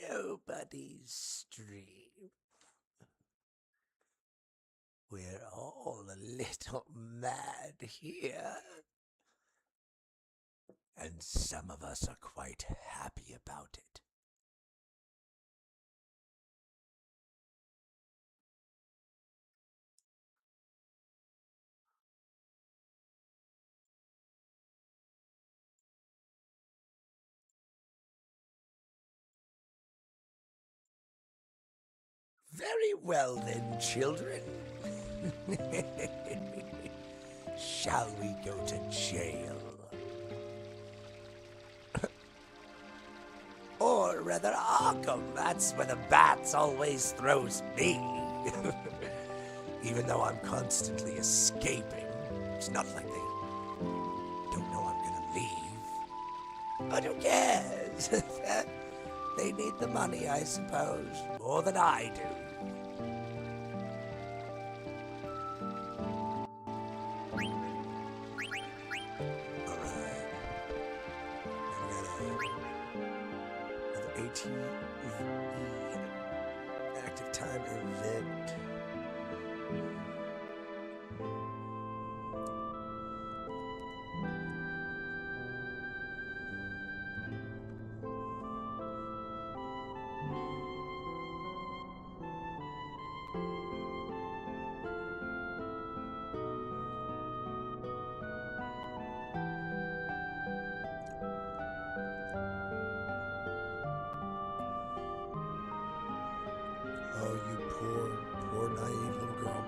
nobody's stream. We're all a little mad here. And some of us are quite happy about it. Very well then, children. Shall we go to jail? Or rather Arkham, that's where the bats always throws me. Even though I'm constantly escaping, it's not like they don't know I'm gonna leave. But who cares? They need the money, I suppose, more than I do. Active time event. Oh, you poor, naive little girl.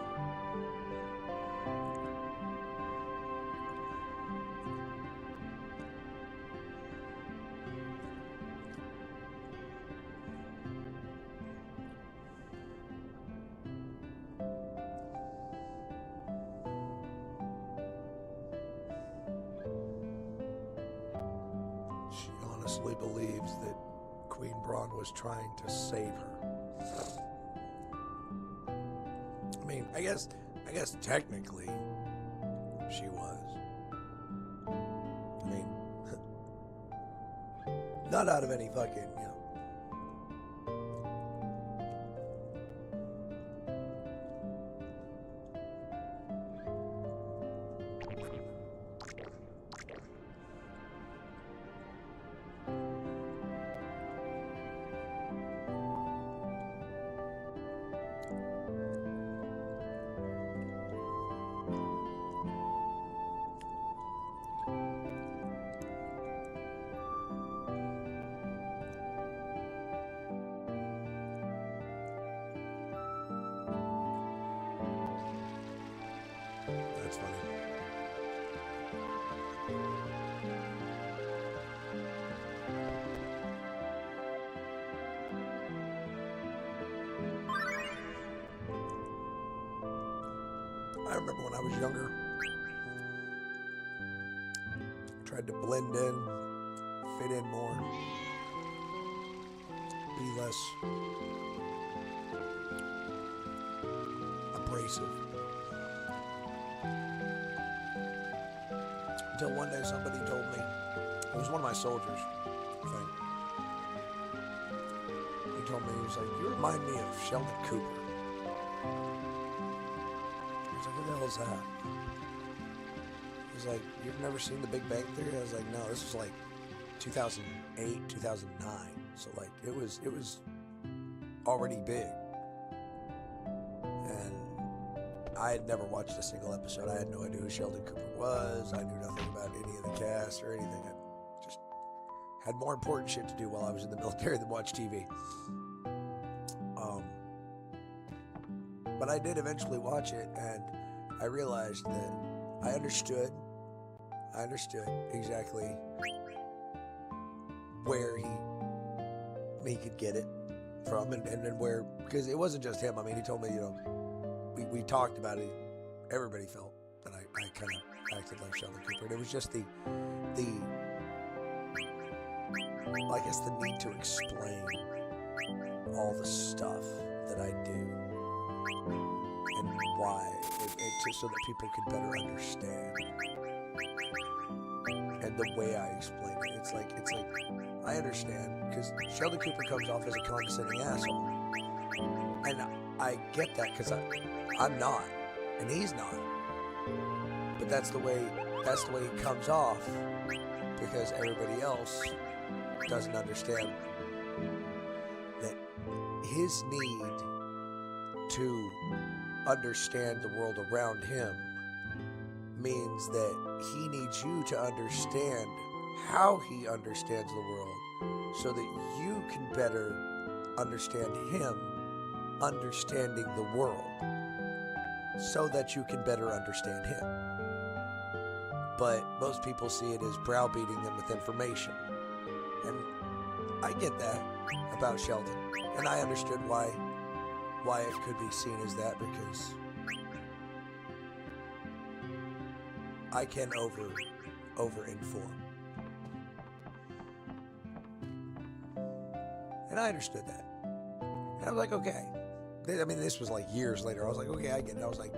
She honestly believes that Queen Braun was trying to save her. I mean, I guess technically she was. I mean, not out of any fucking, That's funny. I remember when I was younger, I tried to blend in, fit in more, be less abrasive. Until one day somebody told me, it was one of my soldiers, I think. He told me, he was like, you remind me of Sheldon Cooper. He was like, who the hell is that? He was like, you've never seen The Big Bang Theory? I was like, no, this was like 2008, 2009. So like, it was already big. And I had never watched a single episode. I had no idea who Sheldon Cooper was. I knew nothing about any of the cast or anything. I just had more important shit to do while I was in the military than watch TV. But I did eventually watch it, and I realized that I understood exactly where he could get it from, and where, because it wasn't just him. I mean, he told me, we talked about it. Everybody felt that I kind of acted like Sheldon Cooper, and it was just the I guess the need to explain all the stuff that I do and why, so that people could better understand. And the way I explain it, it's like I understand, because Sheldon Cooper comes off as a condescending asshole. And I get that, because I'm not, and he's not. But that's the way he comes off, because everybody else doesn't understand that his need to understand the world around him means that he needs you to understand how he understands the world, so that you can better understand him understanding the world, so that you can better understand him. But most people see it as browbeating them with information. And I get that about Sheldon. And I understood why it could be seen as that, because I can over-inform. And I understood that. And I was like, okay. I mean, this was like years later. I was like, okay, I get it. I was like,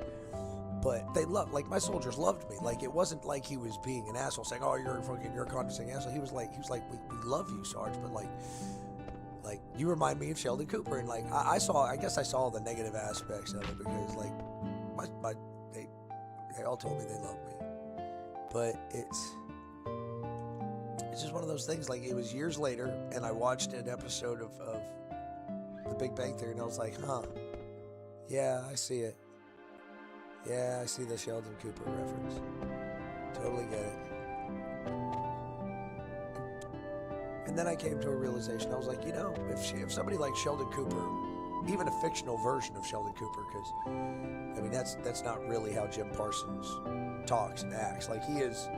but they loved, like, my soldiers loved me. Like, it wasn't like he was being an asshole, saying, oh, you're a condescending asshole. He was like, we love you, Sarge, but like, you remind me of Sheldon Cooper. And like, I guess I saw the negative aspects of it, because like, they all told me they loved me. But it's just one of those things. Like, it was years later, and I watched an episode of The Big Bang Theory, and I was like, huh, yeah, I see it. Yeah, I see the Sheldon Cooper reference. Totally get it. And then I came to a realization. I was like, you know, if somebody like Sheldon Cooper, even a fictional version of Sheldon Cooper, because I mean that's not really how Jim Parsons talks and acts. Like, he is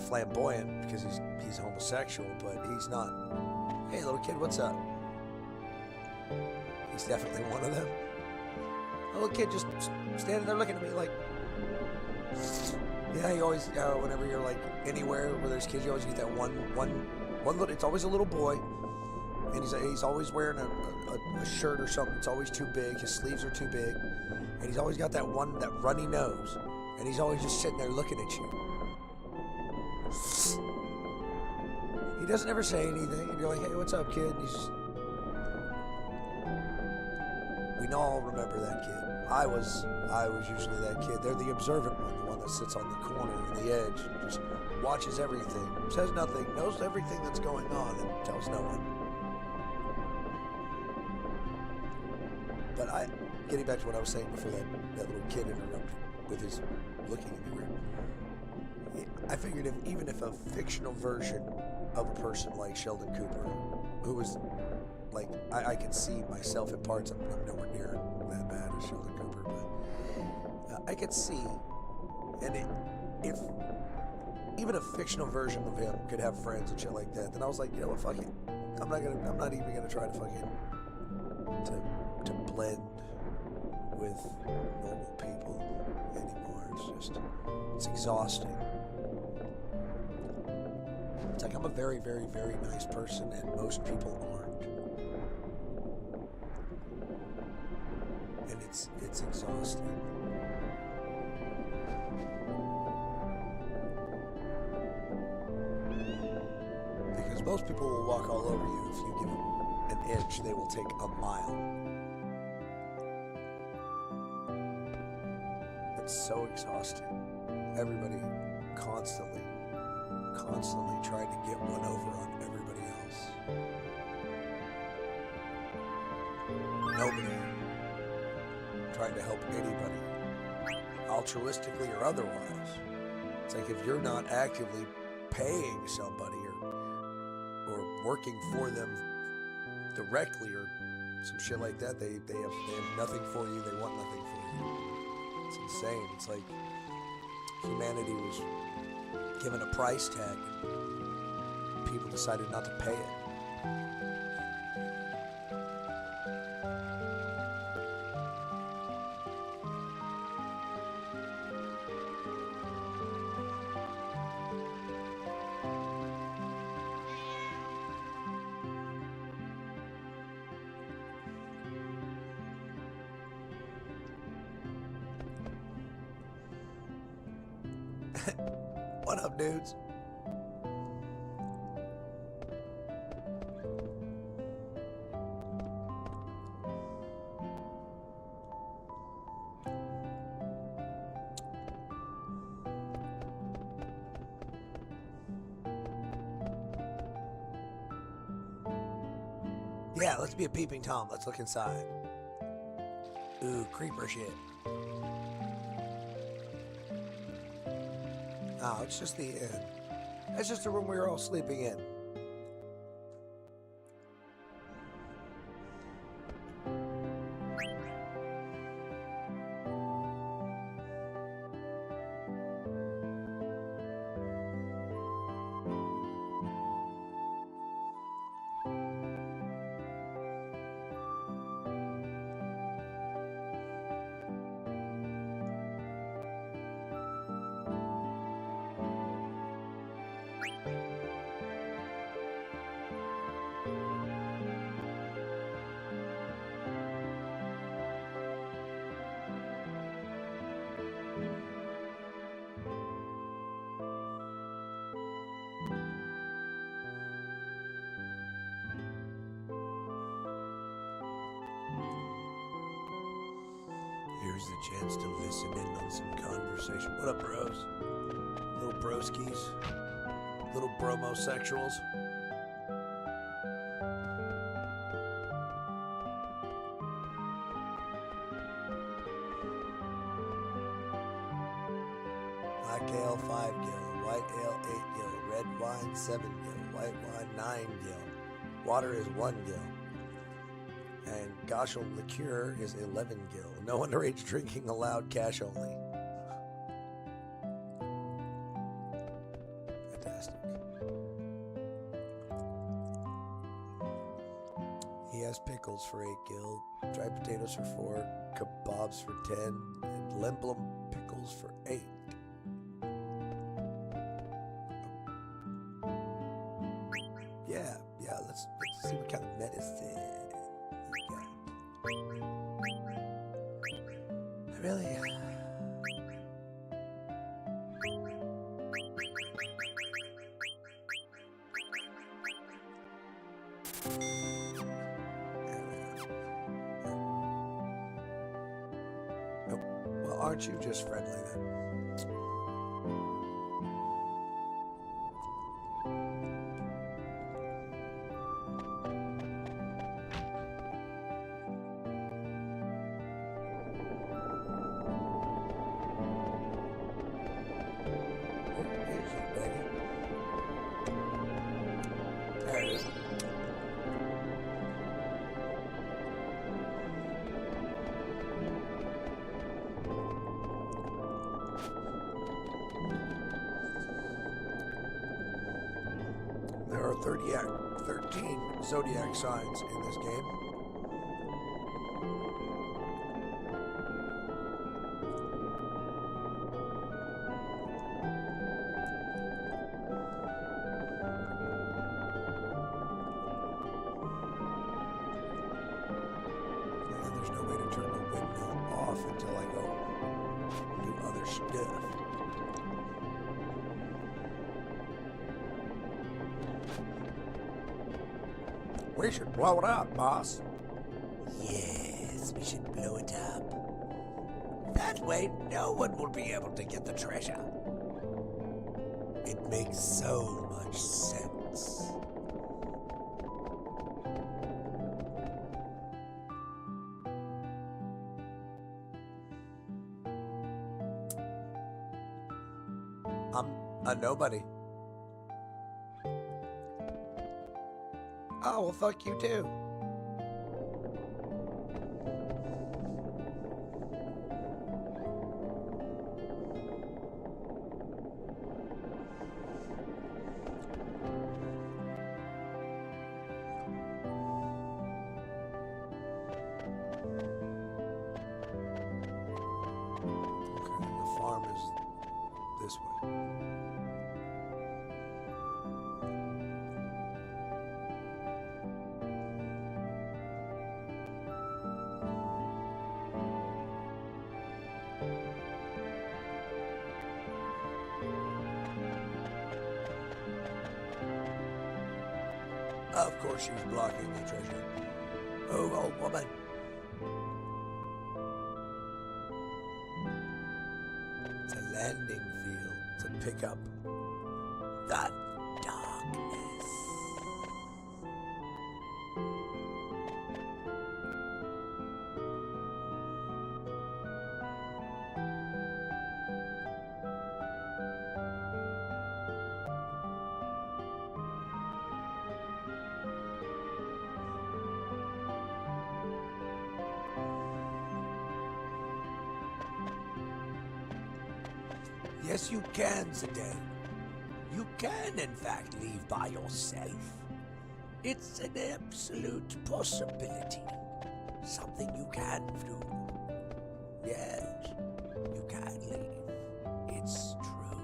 flamboyant because he's homosexual, but he's not, hey little kid, what's up? He's definitely one of them. A little kid just standing there looking at me like, yeah, you always, whenever you're like anywhere where there's kids, you always get that one little, it's always a little boy, and he's always wearing a shirt or something. It's always too big, his sleeves are too big, and he's always got that runny nose, and he's always just sitting there looking at you. He doesn't ever say anything, and you're like, hey, what's up, kid? And he's just, we all remember that kid. I was usually that kid. They're the observant one, the one that sits on the corner on the edge, just watches everything, says nothing, knows everything that's going on, and tells no one. But getting back to what I was saying before that little kid interrupted with his looking at me weird. I figured even if a fictional version of a person like Sheldon Cooper, who was like, I can see myself in parts. I'm nowhere near that bad as Sheldon Cooper, but I could see, and if even a fictional version of him could have friends and shit like that, then I was like, you know what, fuck it. I'm not even gonna try to fucking to blend with normal people anymore. It's exhausting. It's like, I'm a very, very, very nice person, and most people aren't. And it's exhausting. Because most people will walk all over you. If you give them an inch, they will take a mile. It's so exhausting. Everybody constantly trying to get one over on everybody else. Nobody trying to help anybody, altruistically or otherwise. It's like, if you're not actively paying somebody or working for them directly or some shit like that, they have nothing for you. They want nothing for you. It's insane. It's like humanity was given a price tag. People decided not to pay it. What up, dudes? Yeah, let's be a peeping Tom. Let's look inside. Ooh, creeper shit. Oh, it's just the inn. It's just the room we were all sleeping in. Here's the chance to listen in on some conversation. What up, bros? Little broskies. Little bromosexuals. Black ale 5 gill, white ale 8 gill, red wine 7 gill, white wine 9 gill, water is 1 gill, and Goshel liqueur is 11 gill. No underage drinking allowed, cash only. Fantastic. He has pickles for 8 gil, dried potatoes for 4, kebabs for 10, and limblum pickles for 8. Yeah, let's see what kind of medicine you got. Really? Nope. Well, aren't you just friendly then? There are 13 zodiac signs in this game. And there's no way to turn the windmill off until I go do other stuff. We should blow it up, boss. Yes, we should blow it up. That way, no one will be able to get the treasure. It makes so much sense. I'm a nobody. Oh, well, fuck you too. Okay, the farm is this way. Of course she was blocking the treasure. Oh, old woman. It's a landing field to pick up the darkness. Yes, you can, Zidane. You can, in fact, leave by yourself. It's an absolute possibility. Something you can do. Yes, you can leave. It's true.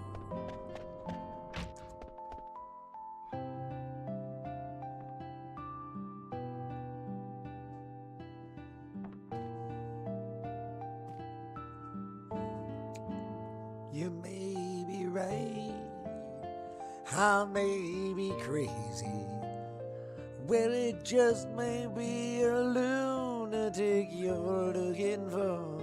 You may be right. I may be crazy. Well, it just may be a lunatic you're looking for.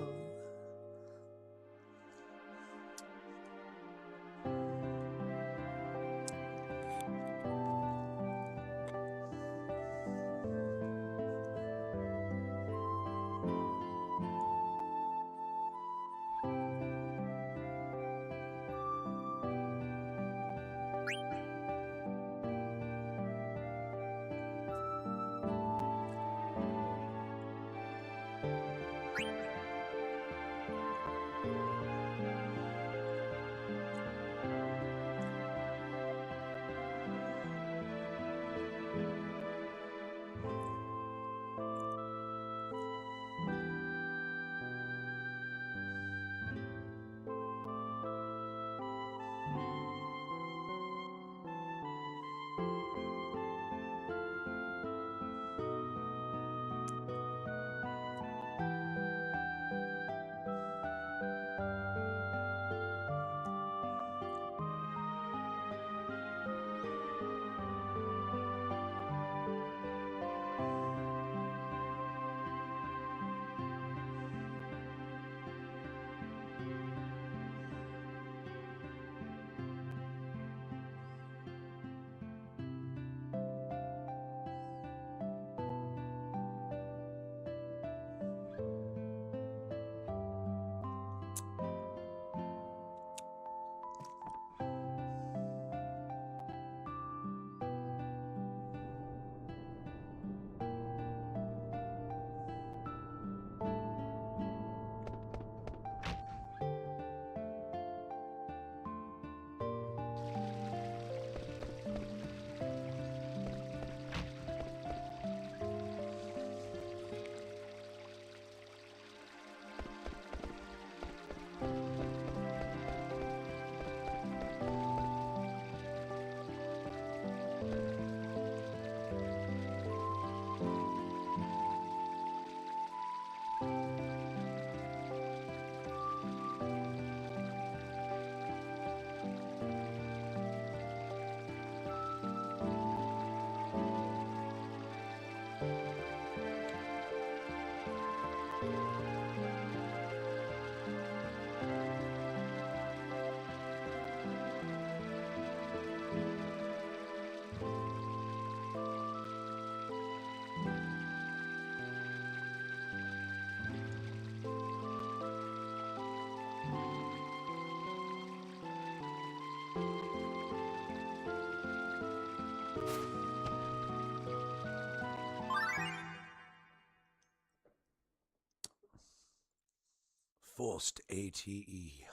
Forced ATE.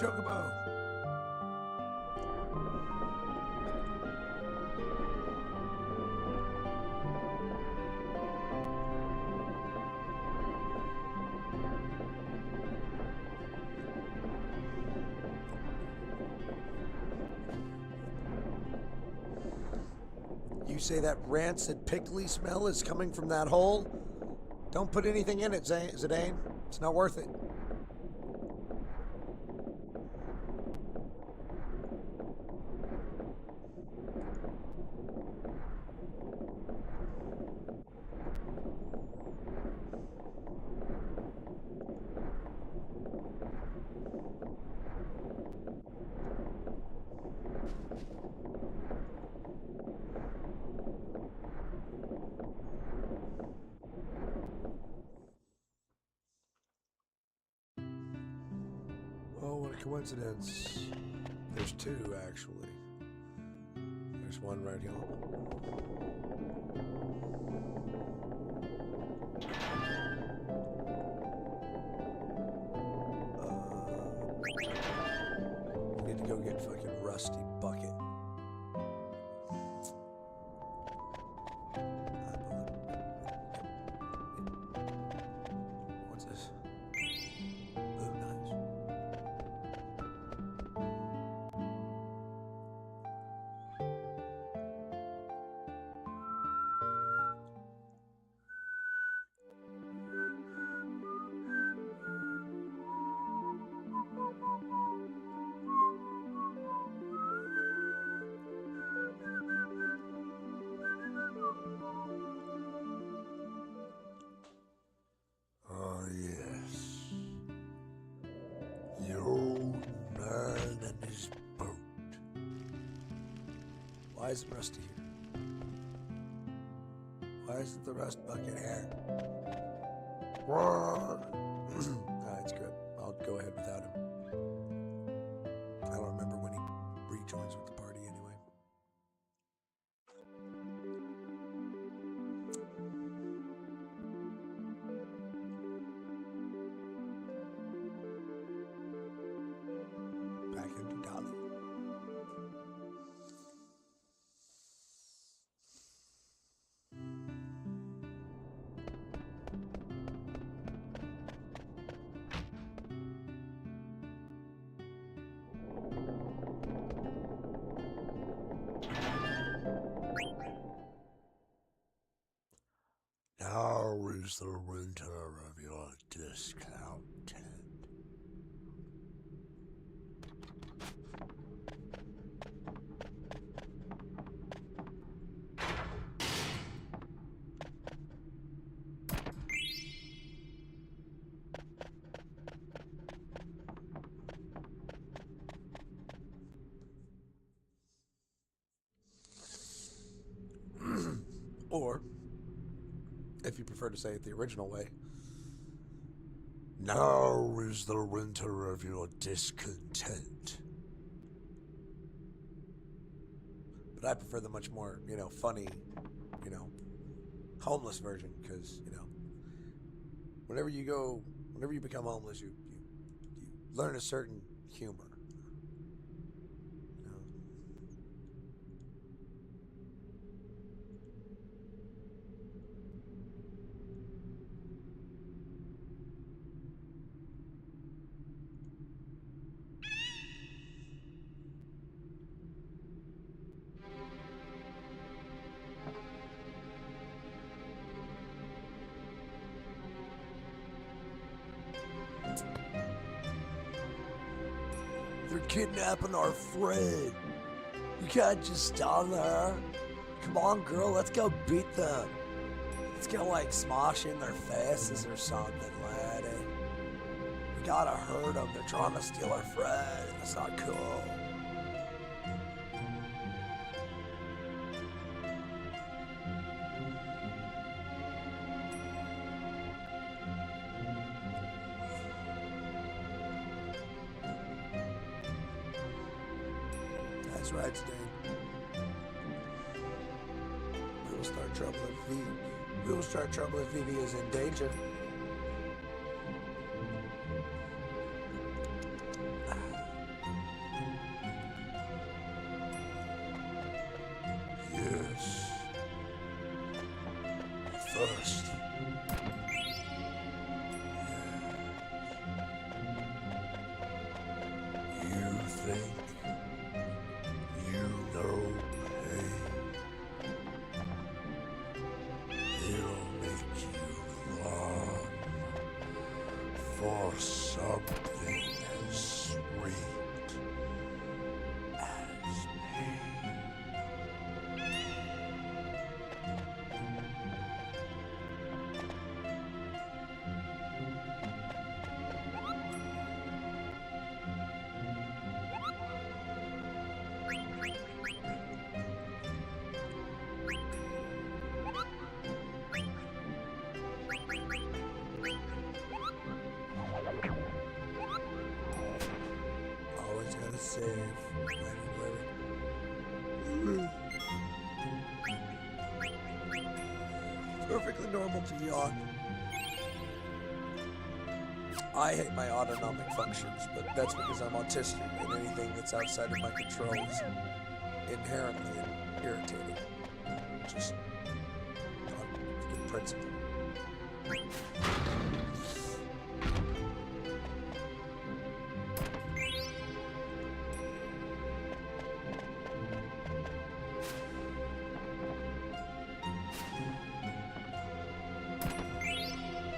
Chocobo. You say that rancid pickly smell is coming from that hole? Don't put anything in it, Zidane. It's not worth it. Oh, what a coincidence. There's two, actually. There's one right here. We need to go get fucking Rusty Bucket. What's this? Oh, nice. Oh, yes. The old man and his boat. Why isn't Rusty here? Why isn't the Rust Bucket here? What? That's good. I'll go ahead without him. I don't remember when he rejoins with the party anyway. Back into Dolly. Now is the winter of your discontent. Or, if you prefer to say it the original way, now is the winter of your discontent. But I prefer the much more, funny, homeless version, because, whenever you become homeless, you learn a certain humor. They're kidnapping our friend. You can't just stand there. Come on, girl, let's go beat them. Let's go, smash in their faces or something, laddie. We gotta hurt them. They're trying to steal our friend. That's not cool. That's right, Sting. We will start trouble if Vivi is in danger. normal to yawn. I hate my autonomic functions, but that's because I'm autistic, and anything that's outside of my control is inherently irritating. Just on principle.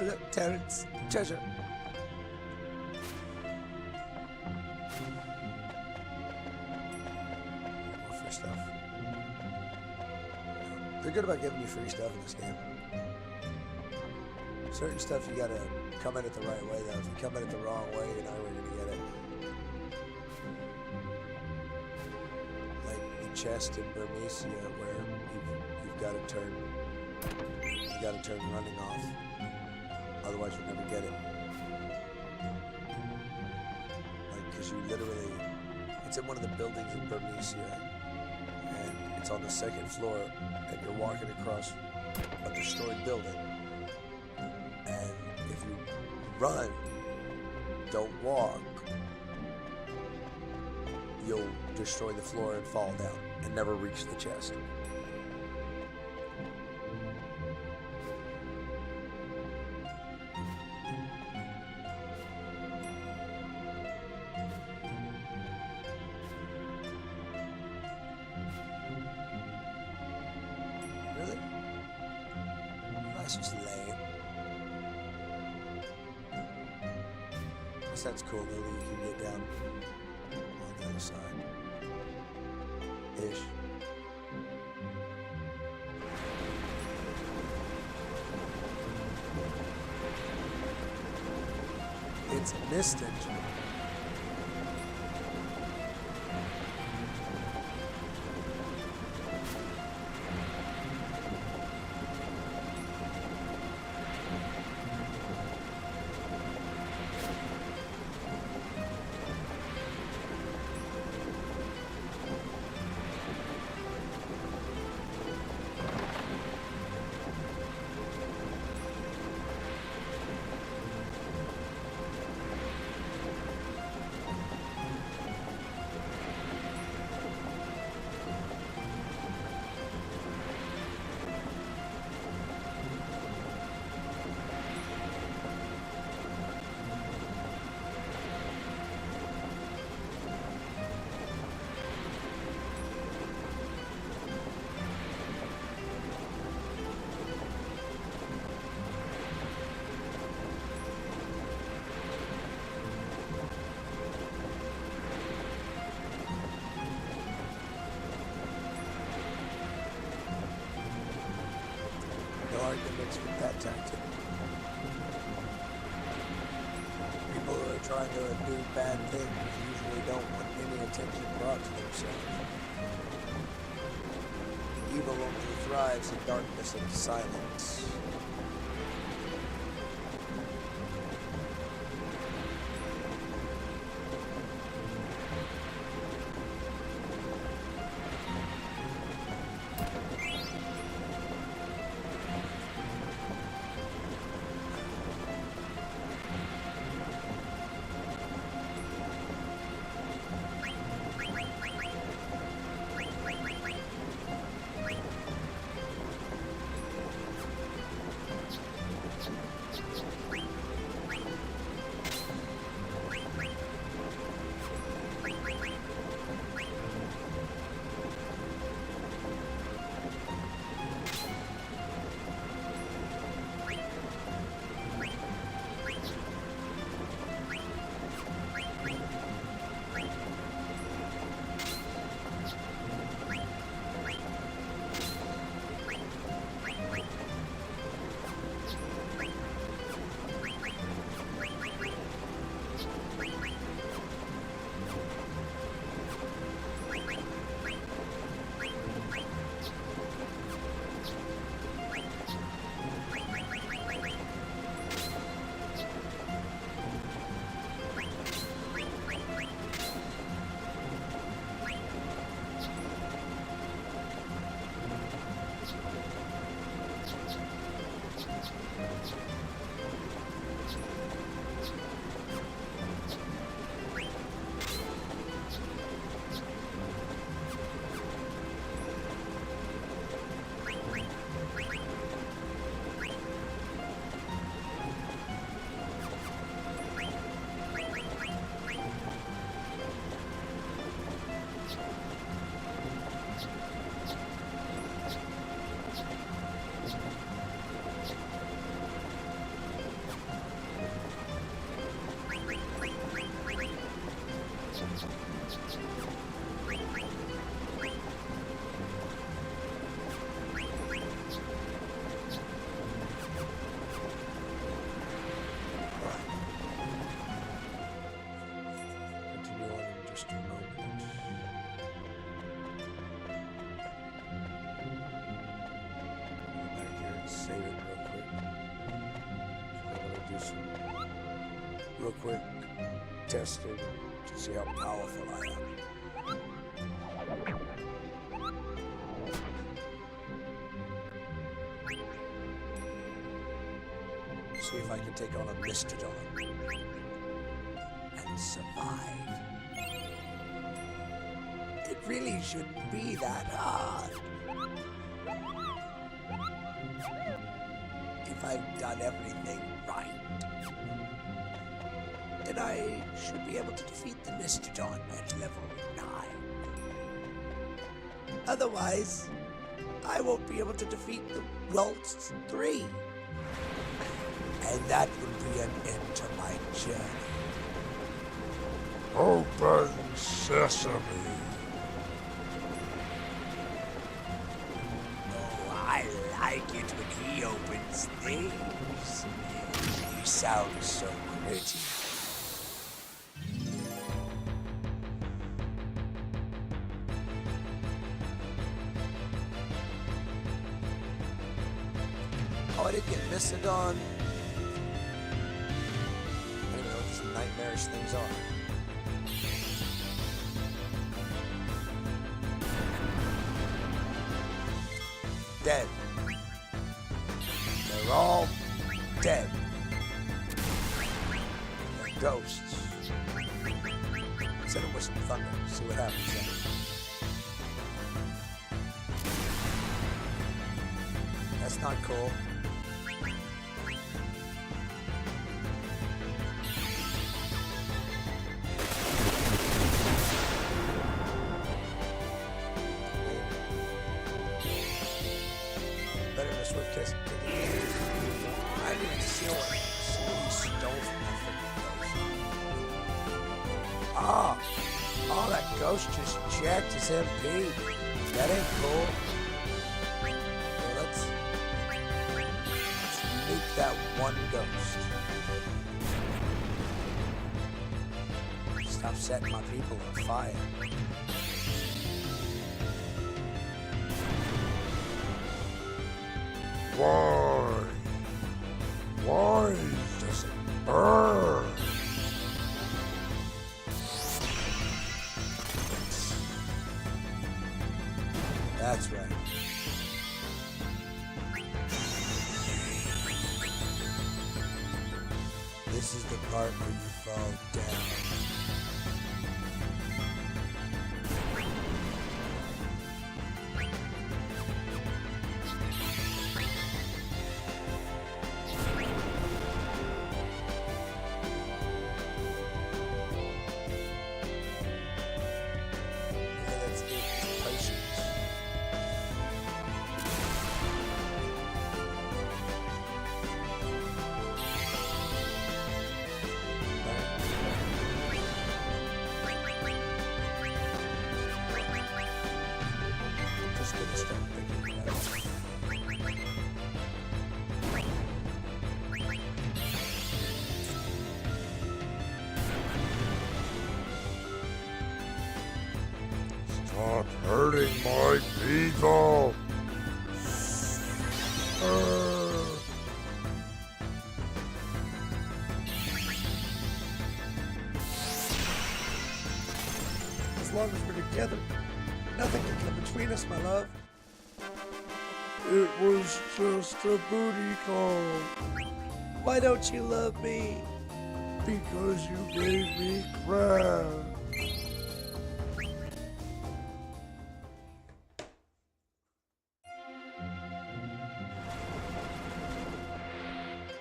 Look, Terrence, treasure. More free stuff. They're good about giving you free stuff in this game. Certain stuff you gotta come at it the right way, though. If you come at it the wrong way, you're not really gonna get it. Like the chest in Burmecia, where you've got to turn running off. Otherwise, you'll never get it. Like, because you literally, it's in one of the buildings in Burmecia, and it's on the second floor, and you're walking across a destroyed building. And if you run, don't walk, you'll destroy the floor and fall down and never reach the chest. Really? That's just lame. Guess that's cool though that you can get down on the other side. Ish. It's a mist engine. Arguments with that tactic. People who are trying to do bad things usually don't want any attention brought to themselves. Evil only thrives in darkness and silence. save it real quick. I'm gonna do some real quick testing to see how powerful I am. See if I can take on a Mastodon and survive. It really shouldn't be that hard. If I've done everything right, then I should be able to defeat the Mastodon at level 9. Otherwise, I won't be able to defeat the Waltz 3. And that will be an end to my journey. Open sesame. Oh, I like it when he opens things. You sound so pretty. Oh, I didn't get Mastodon. Nightmarish things are. Dead. They're all dead. They're ghosts. Set it with some thunder. See what happens then. That's not cool. Swift I didn't even see what he stole from that freaking ghost. Oh, that ghost just checked his MP. That ain't cool. Okay, let's nuke that one ghost. Stop setting my people on fire. Why does it burn? That's right. This is the part where you fall down. Stop hurting my people! As long as we're together, nothing can come between us, my love. It was just a booty call. Why don't you love me? Because you gave me crap.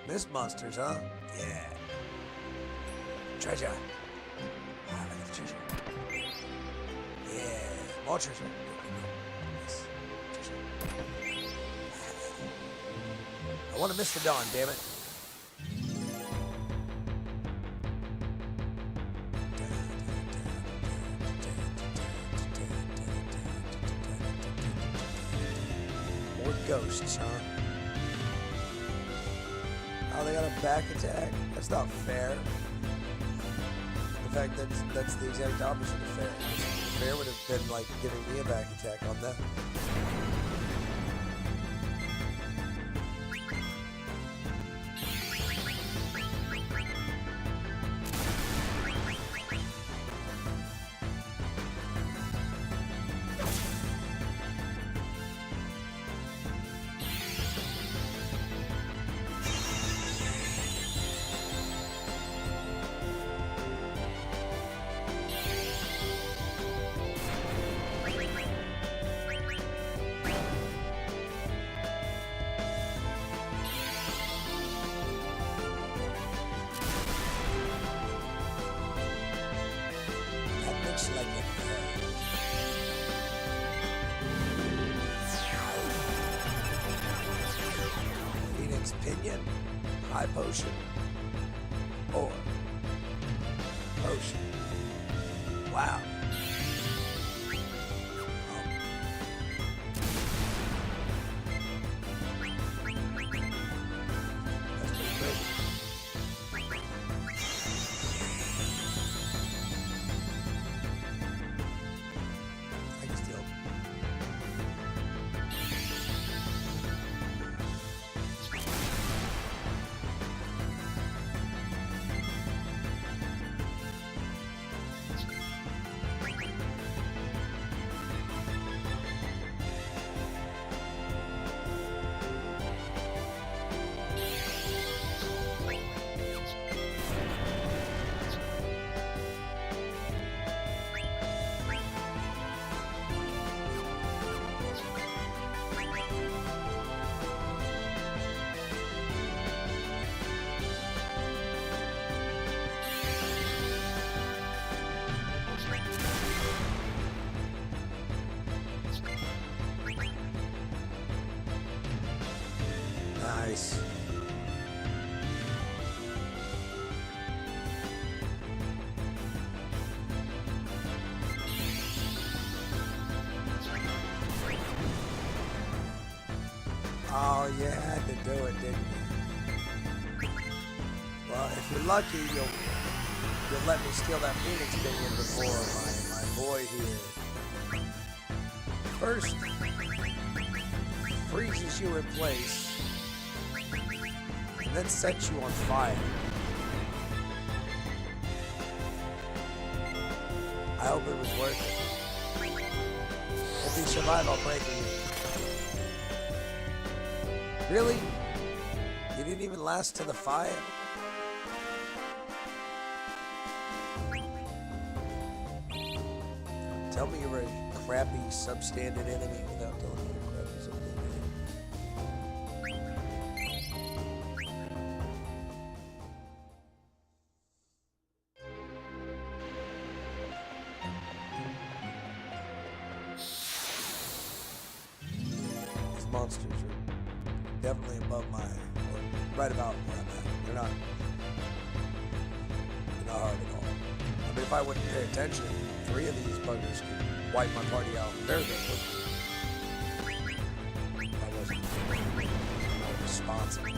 Miss monsters, huh? Yeah. Treasure. Ah, look at the treasure. Yeah, more treasure. Yes, treasure. I want to miss the dawn, damn it. More ghosts, huh? Oh, they got a back attack? That's not fair. In fact, that's the exact opposite of fair. Fair would have been like giving me a back attack on them. high potion or potion. Wow. That's pretty crazy. I can still. Nice. Oh, you had to do it, didn't you? Well, if you're lucky, you'll let me steal that Phoenix minion before my boy here. First, freezes you in place, and then sets you on fire. I hope it was worth it. If you survive, I'll break you. Really? You didn't even last to the fire? Tell me you're a crappy substandard enemy without telling me you're a crappy substandard enemy. These monsters are definitely above my, or right about where I'm at. They're not hard at all. I mean, if I wouldn't pay attention, 3 of these buggers could wipe my party out very quickly. I wasn't more responsible.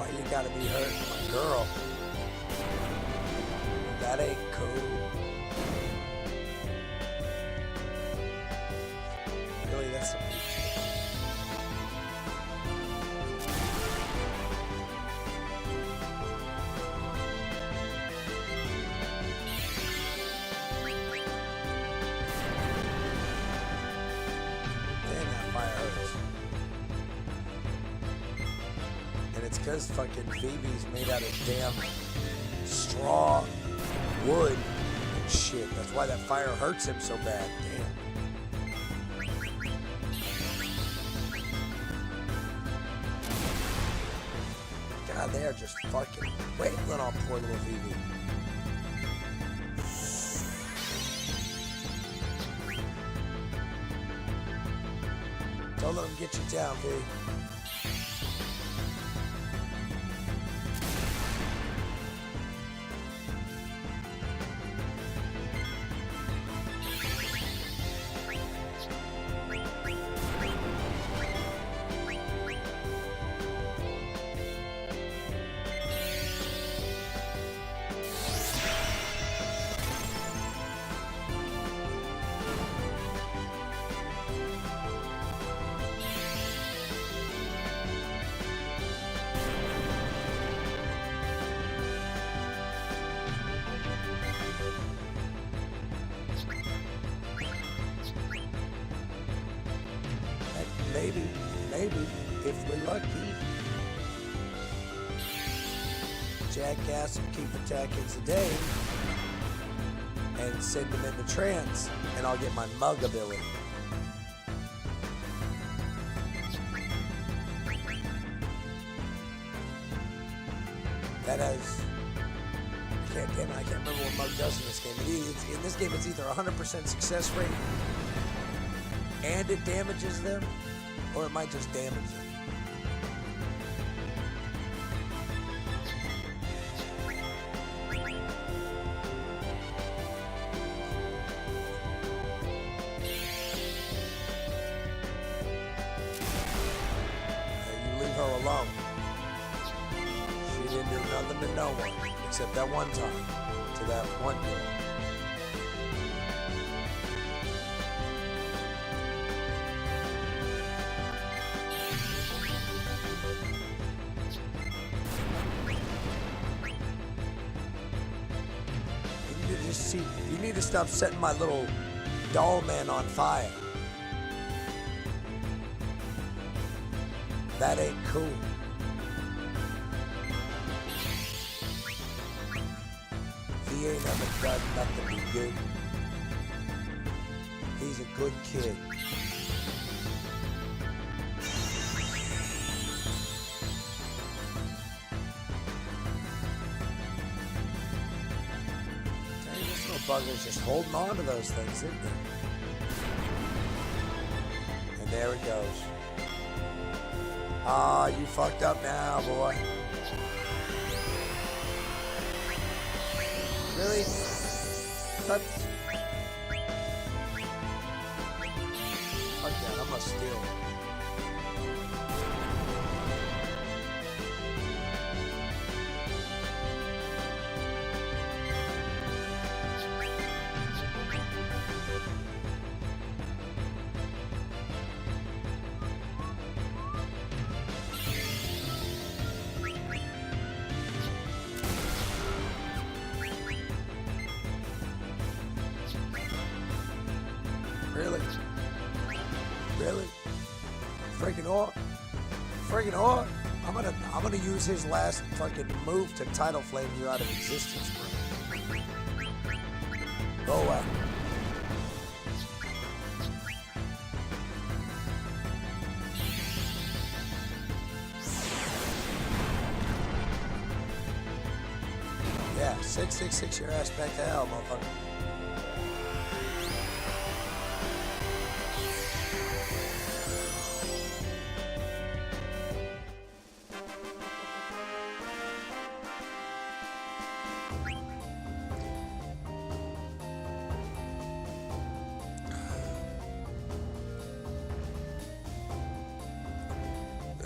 You gotta be hurting my girl. That ain't cool. Really, that's some weak shit. Damn, that fire hurts. It's because fucking Phoebe's made out of damn straw, wood, and shit. That's why that fire hurts him so bad. Damn. God, they are just fucking wailing on poor little Phoebe. Don't let them get you down, Phoebe. Maybe, if we're lucky. jackass will keep attacking today and send him into trance, and I'll get my mug ability. That has... I can't remember what mug does in this game. In this game, it's either 100% success rate, and it damages them, or it might just damage them. You leave her alone. She didn't do nothing to no one, except that one time, to that one girl. You need to stop setting my little doll man on fire. That ain't cool. He ain't ever done nothing to good. He's a good kid. Buggers just holding on to those things, isn't it? And there it goes. Ah, you fucked up now, boy. Really? Fuck that, I must steal. Really? Really? Freaking whore? I'm gonna use his last fucking move to tidal flame you out of existence, bro. Go away. Yeah, 666 your ass back to hell, motherfucker.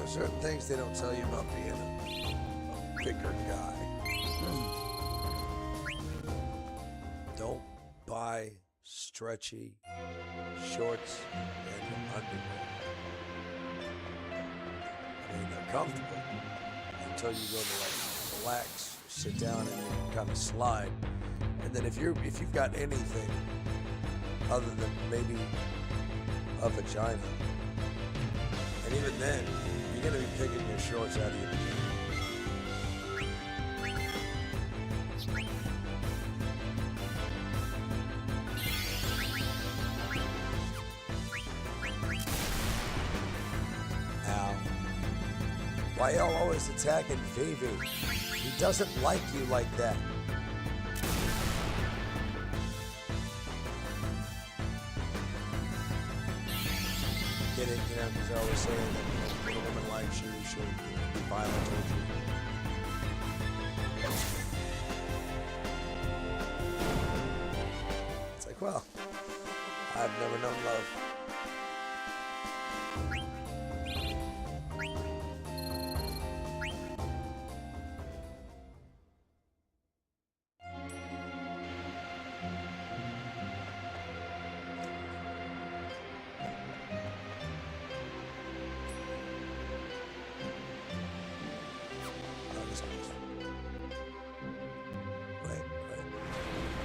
Certain things they don't tell you about being a bigger guy. Don't buy stretchy shorts and underwear. I mean, they're comfortable until you go to like relax, sit down, and kind of slide. And then if you've got anything other than maybe a vagina, and even then, you're gonna be picking your shorts out of your vagina. Now, why y'all always attacking Vivi? He doesn't like you like that. Get it, you know, because they're always saying that when a woman likes you, she'll be violent towards you. It's like, well, I've never known love.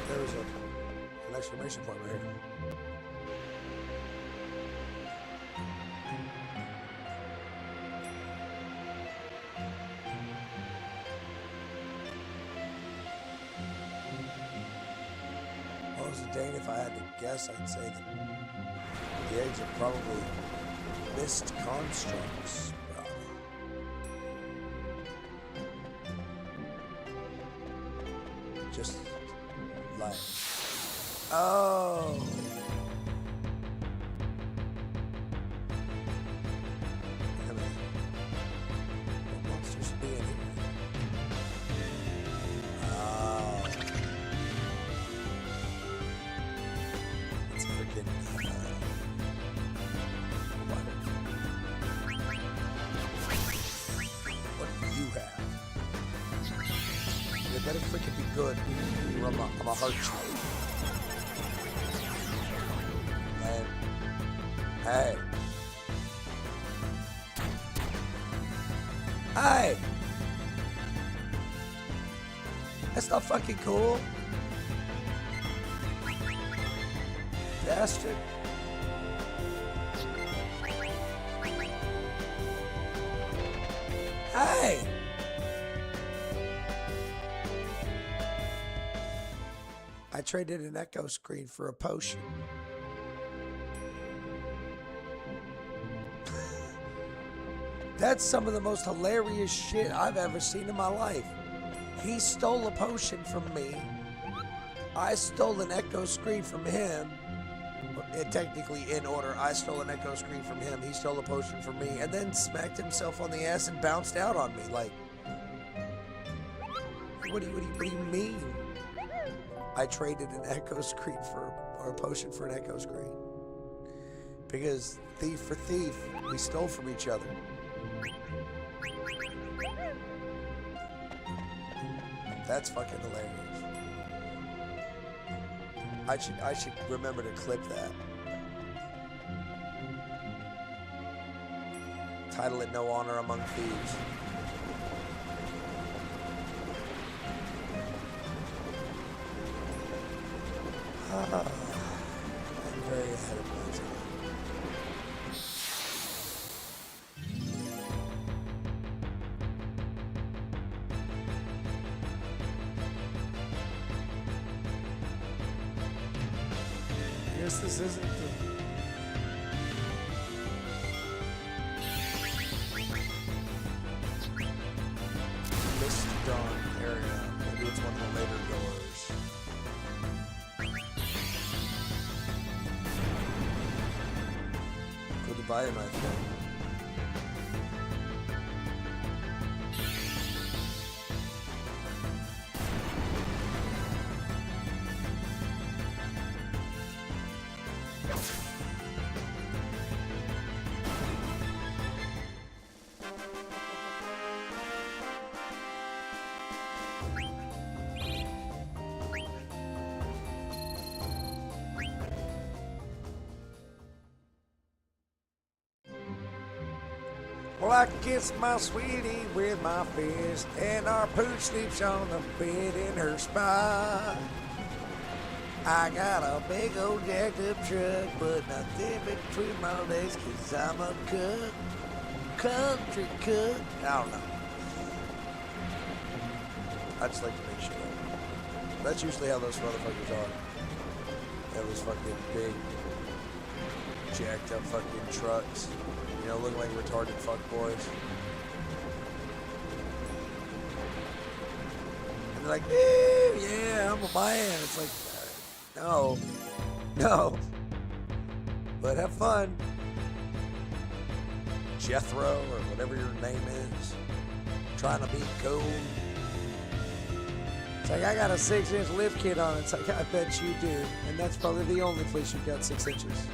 There's an exclamation point right here. Dane, if I had to guess, I'd say that the eggs are probably mist constructs. Just like, oh. I mean, what monsters be anyway? Oh. It's freaking, what do you have? It better freaking be good, or I'm a hurt you. Man. Hey. Hey! That's not fucking cool. Bastard. Hey! I traded an echo screen for a potion. That's some of the most hilarious shit I've ever seen in my life. He stole a potion from me. I stole an echo screen from him. Technically in order, I stole an echo screen from him. He stole a potion from me and then smacked himself on the ass and bounced out on me. Like, what do you mean? I traded an echo screen or a potion for an echo screen. Because thief for thief, we stole from each other. That's fucking hilarious. I should remember to clip that. Title it No Honor Among Thieves. I'm very ahead of my time. I guess this isn't the... Mist Dawn area. Maybe it's one of the later doors. Goodbye, my friend. Well, I kiss my sweetie with my fist, and our pooch sleeps on the bed in her spine. I got a big old jacked up truck, but nothing between my legs, 'cause I'm a cook, country cook. I don't know. I just like to make shit up. That's usually how those motherfuckers are. Those fucking big, jacked up fucking trucks. You know, looking like retarded fuckboys. And they're like, yeah, I'm a man. It's like, no. But have fun. Jethro, or whatever your name is. Trying to be cool. It's like, I got a 6-inch lift kit on it. It's like, I bet you do. And that's probably the only place you've got 6 inches.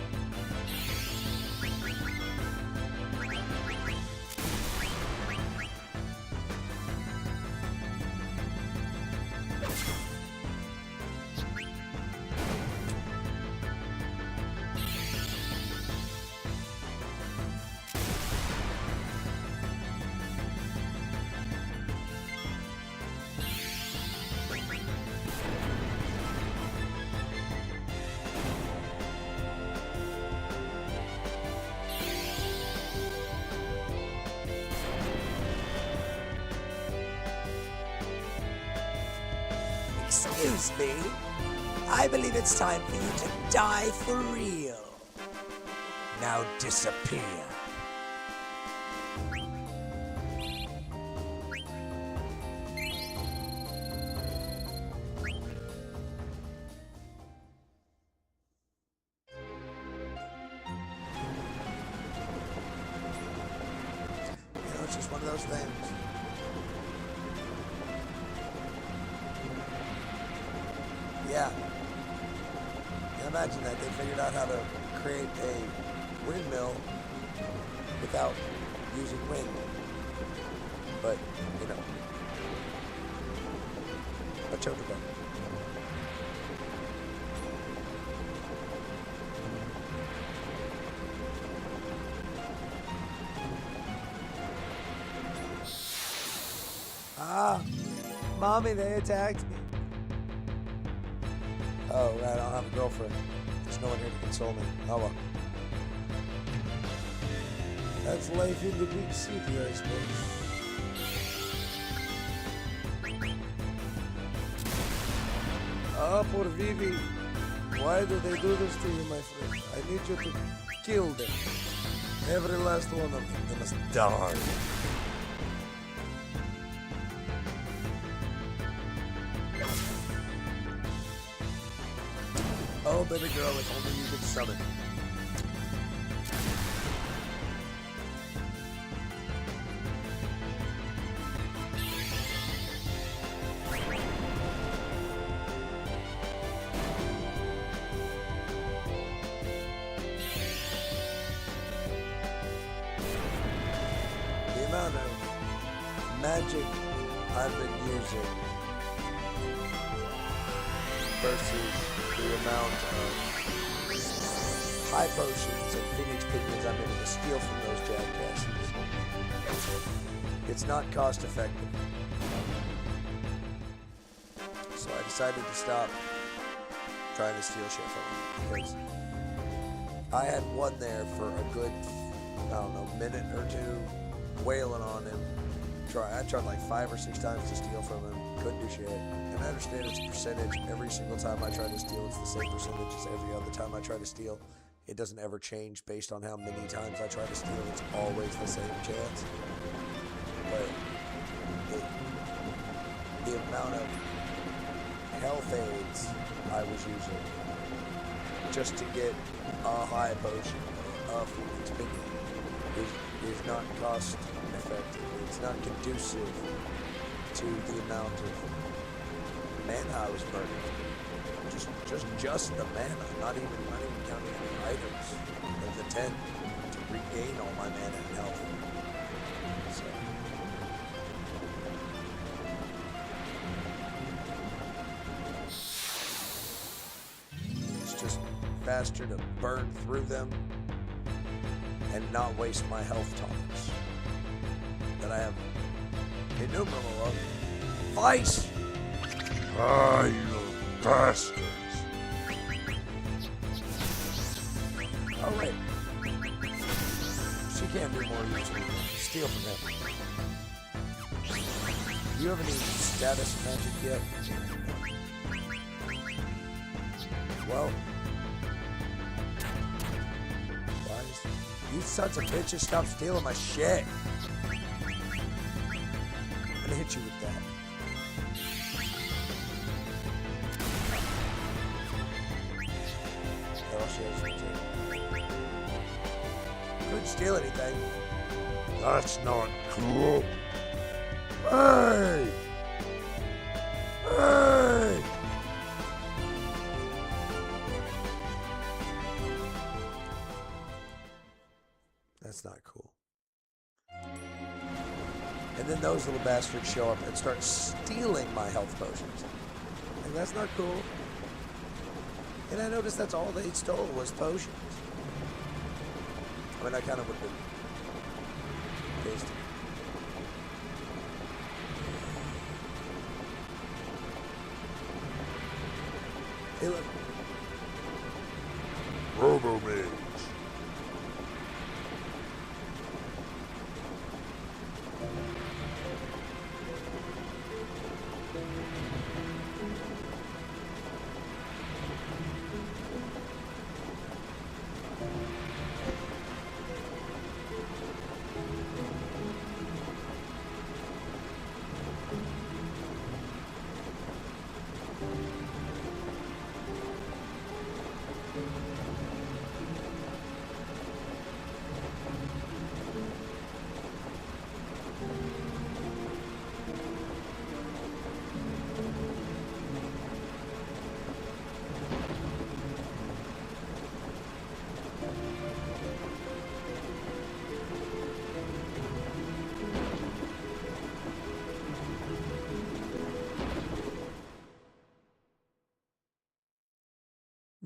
Excuse me, I believe it's time for you to die for real. Now disappear. It's just one of those things. Yeah. Imagine that they figured out how to create a windmill without using wind. But, you know, a chocobo. Ah, Mommy, they attacked me. Oh, right, I don't have a girlfriend. There's no one here to console me. Oh well. That's life in the big city, I suppose. Ah, poor Vivi. Why do they do this to you, my friend? I need you to kill them. Every last one of them. They must die. Oh, baby girl, if only you could summon. The amount of magic I've been using versus the amount of high potions and Phoenix pigments I'm able to steal from those jackasses. It's not cost effective. So I decided to stop trying to steal shit from them because I had one there for a good, I don't know, minute or two wailing on him. I tried like 5 or 6 times to steal from him, couldn't do shit. And I understand it's a percentage. Every single time I try to steal, it's the same percentage as every other time I try to steal. It doesn't ever change based on how many times I try to steal. It's always the same chance. But the amount of health aids I was using just to get a high potion of Phoenix pigment is not cost effective. It's not conducive to the amount of mana I was burning. Just the mana, not even counting any items of the 10 to regain all my mana and health. So it's just faster to burn through them and not waste my health tonics that I have innumerable of. Vice! Ah, you bastards! Oh, right. She can't do more use. Steal from him. Do you have any status magic yet? Well, you sons of bitches, stop stealing my shit. I'm gonna hit you with that. Couldn't steal anything. That's not cool. Hey! Hey! That's not cool. And then those little bastards show up and start stealing my health potions. And that's not cool. And I noticed that's all they stole was potions. I mean, I kind of would have been pissed. Hey, look. Robo-Mage.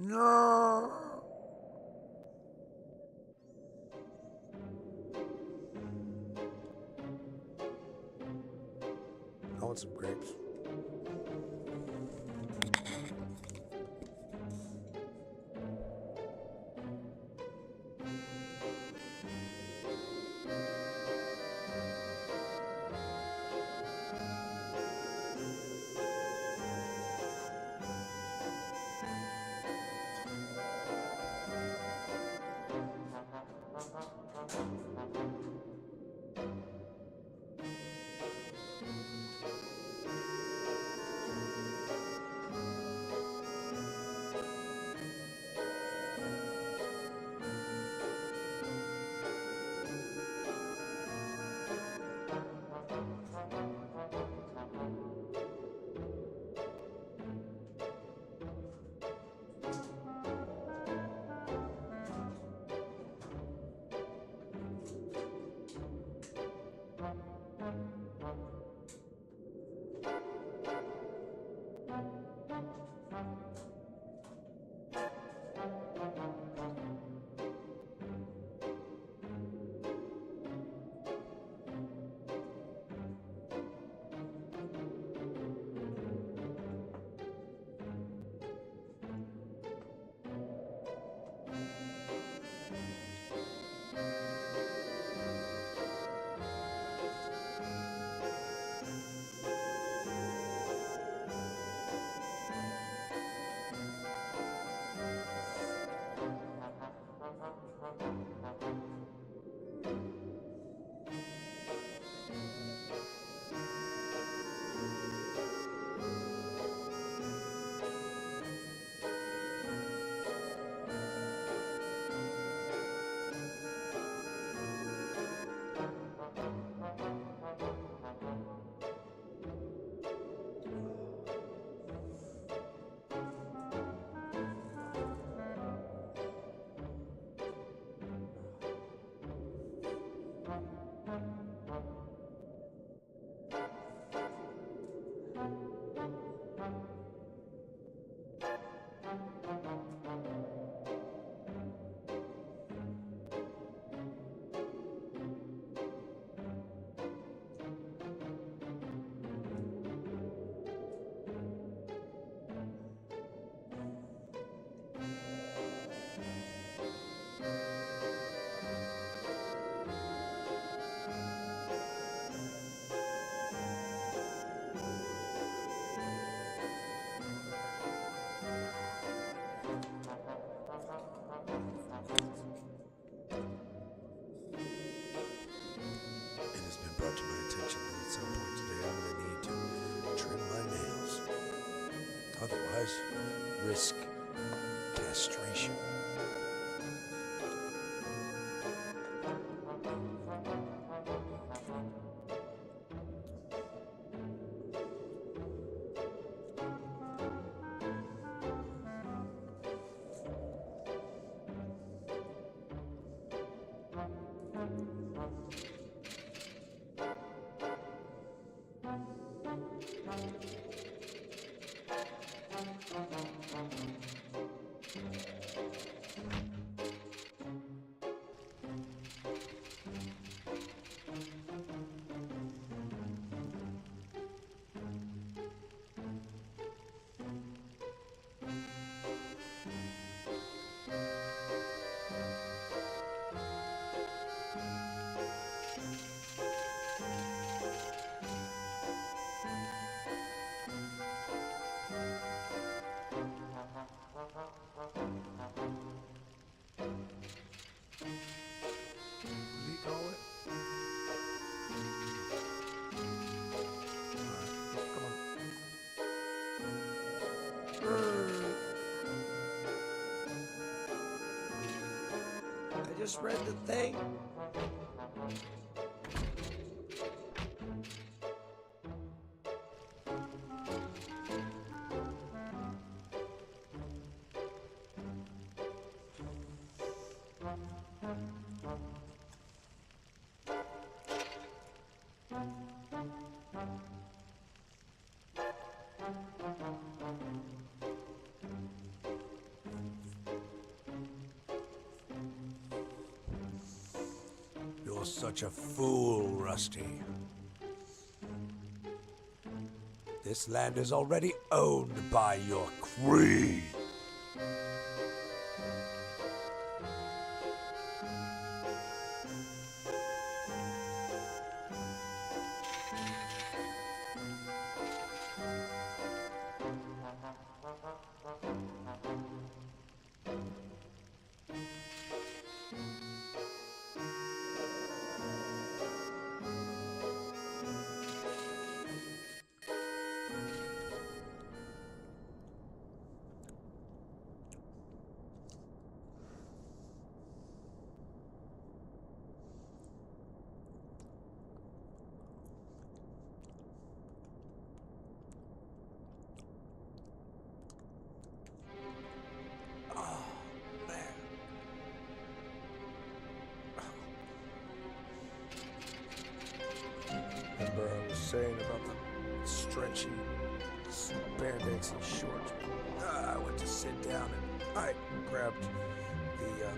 No. I want some grapes. It has been brought to my attention that at some point today I'm going to need to trim my nails. Otherwise, risk castration. I just read the thing. such a fool, Rusty. This land is already owned by your queen. Remember I was saying about the stretchy spandex and shorts. I went to sit down and I grabbed the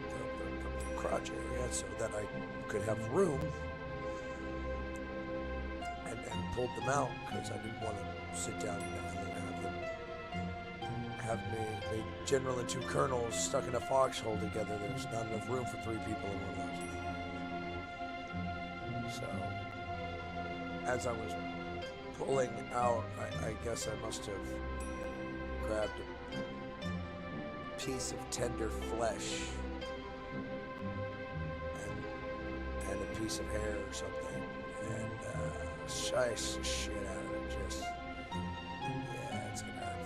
crotch area so that I could have room and pulled them out because I didn't want to sit down and have me general and two colonels stuck in a foxhole together. There's not enough room for three people in one of those. So as I was pulling out, I guess I must have grabbed a piece of tender flesh and a piece of hair or something, and sliced the shit out of it. Just, yeah, it's gonna hurt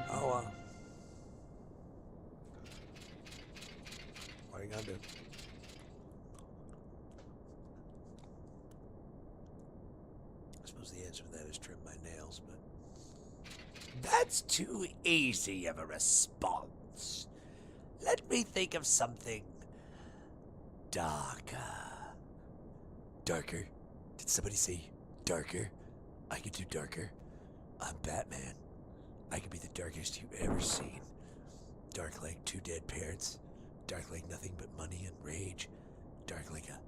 for a while. What are you gonna do? I suppose the answer to that is trim my nails, but that's too easy of a response. Let me think of something darker. Darker? Did somebody say darker? I could do darker. I'm Batman. I could be the darkest you've ever seen. Dark like two dead parents. Dark like nothing but money and rage. Dark like a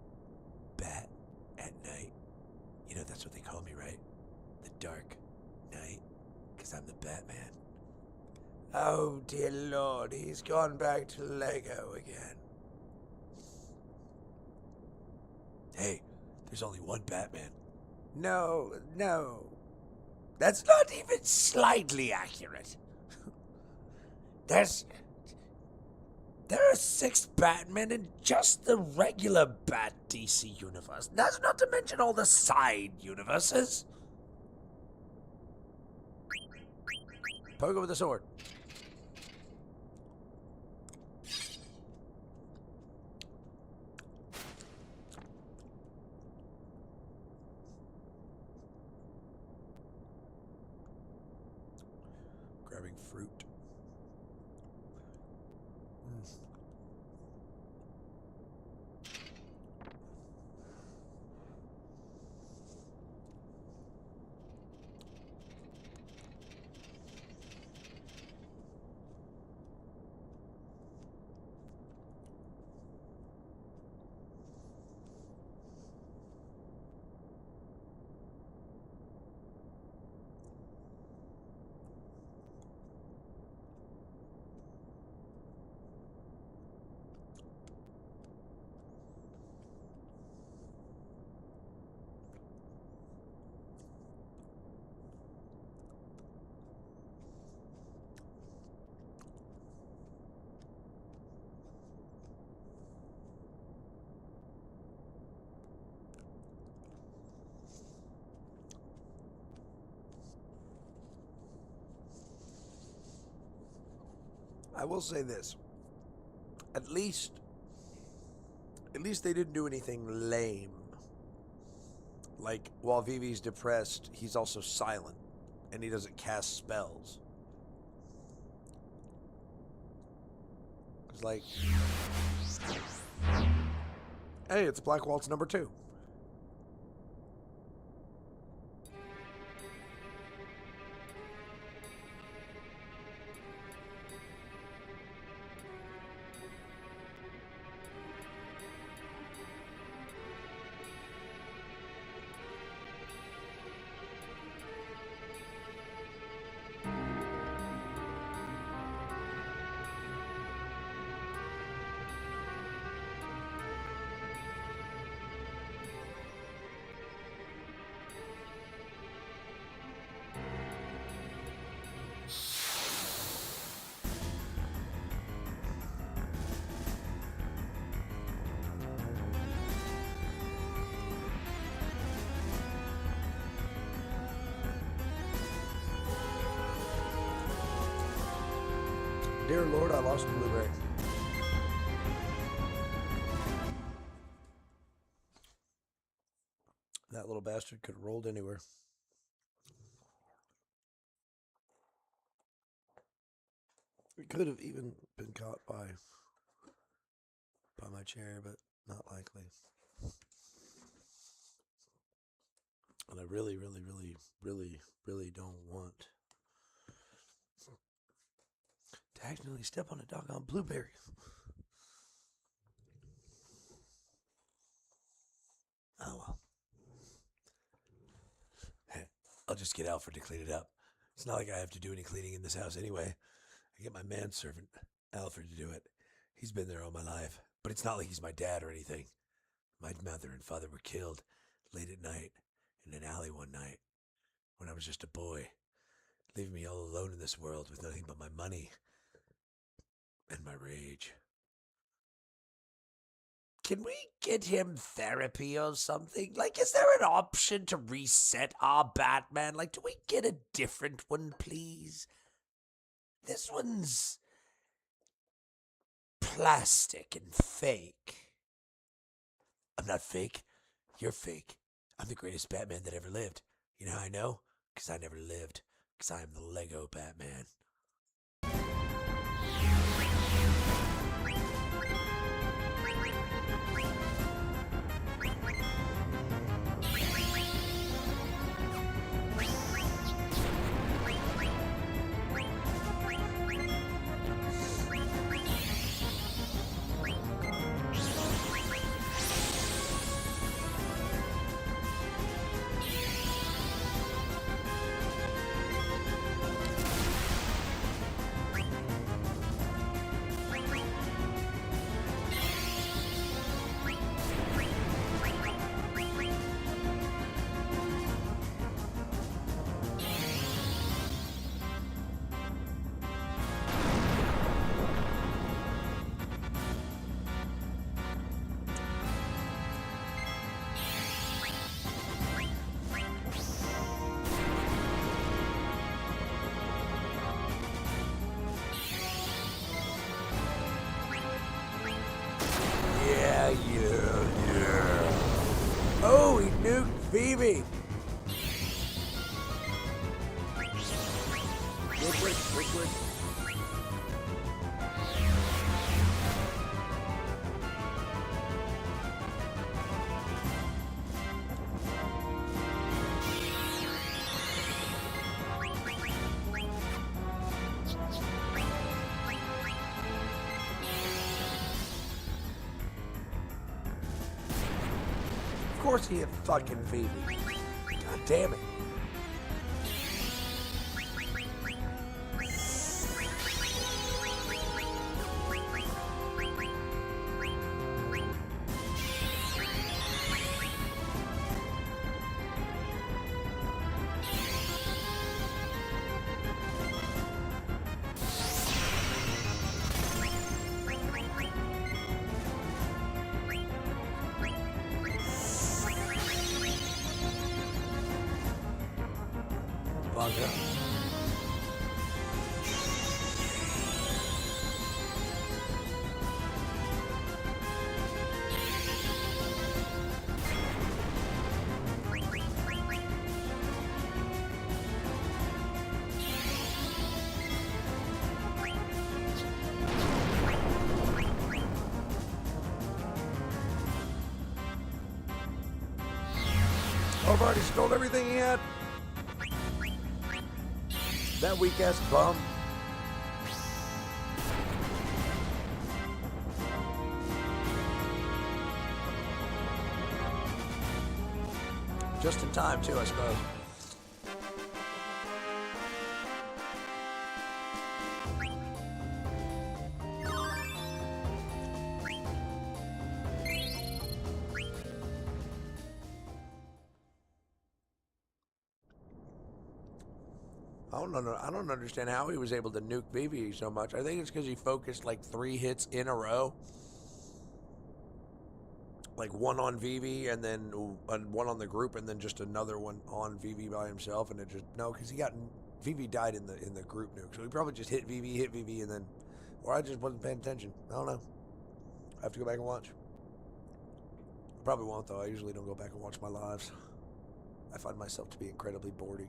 bat at night. You know that's what they call me, right? The Dark Knight. Because I'm the Batman. Oh, dear Lord, he's gone back to Lego again. Hey, there's only one Batman. No. That's not even slightly accurate. There are 6 Batmen in just the regular Bat DC universe. That's not to mention all the side universes. Poke him with a sword. Grabbing fruit. I will say this. At least they didn't do anything lame. Like, while Vivi's depressed, he's also silent, and he doesn't cast spells. It's like, hey, it's Black Waltz number 2. Dear Lord, I lost a blueberry. That little bastard could have rolled anywhere. It could have even been caught by my chair, but not likely. And I really, really, really, really, really don't want to accidentally step on a doggone blueberry. Oh well. Hey, I'll just get Alfred to clean it up. It's not like I have to do any cleaning in this house anyway. I get my manservant, Alfred, to do it. He's been there all my life, but it's not like he's my dad or anything. My mother and father were killed late at night in an alley one night when I was just a boy, leaving me all alone in this world with nothing but my money and my rage. Can we get him therapy or something? Like, is there an option to reset our Batman? Like, do we get a different one, please? This one's plastic and fake. I'm not fake. You're fake. I'm the greatest Batman that ever lived. You know how I know? Because I never lived. Because I am the Lego Batman. Oh, he nuked Phoebe. Quick. Of course he hit fucking Phoebe. God damn it. I've already stole everything he had. That weak ass bum. Just in time, too, I suppose. I don't understand how he was able to nuke BB so much. I think it's because he focused like 3 hits in a row. Like one on Vivi and then one on the group and then just another one on Vivi by himself. And it just, no, because Vivi died in the group nuke. So he probably just hit Vivi and then Or I just wasn't paying attention. I don't know. I have to go back and watch. I probably won't, though. I usually don't go back and watch my lives. I find myself to be incredibly boring.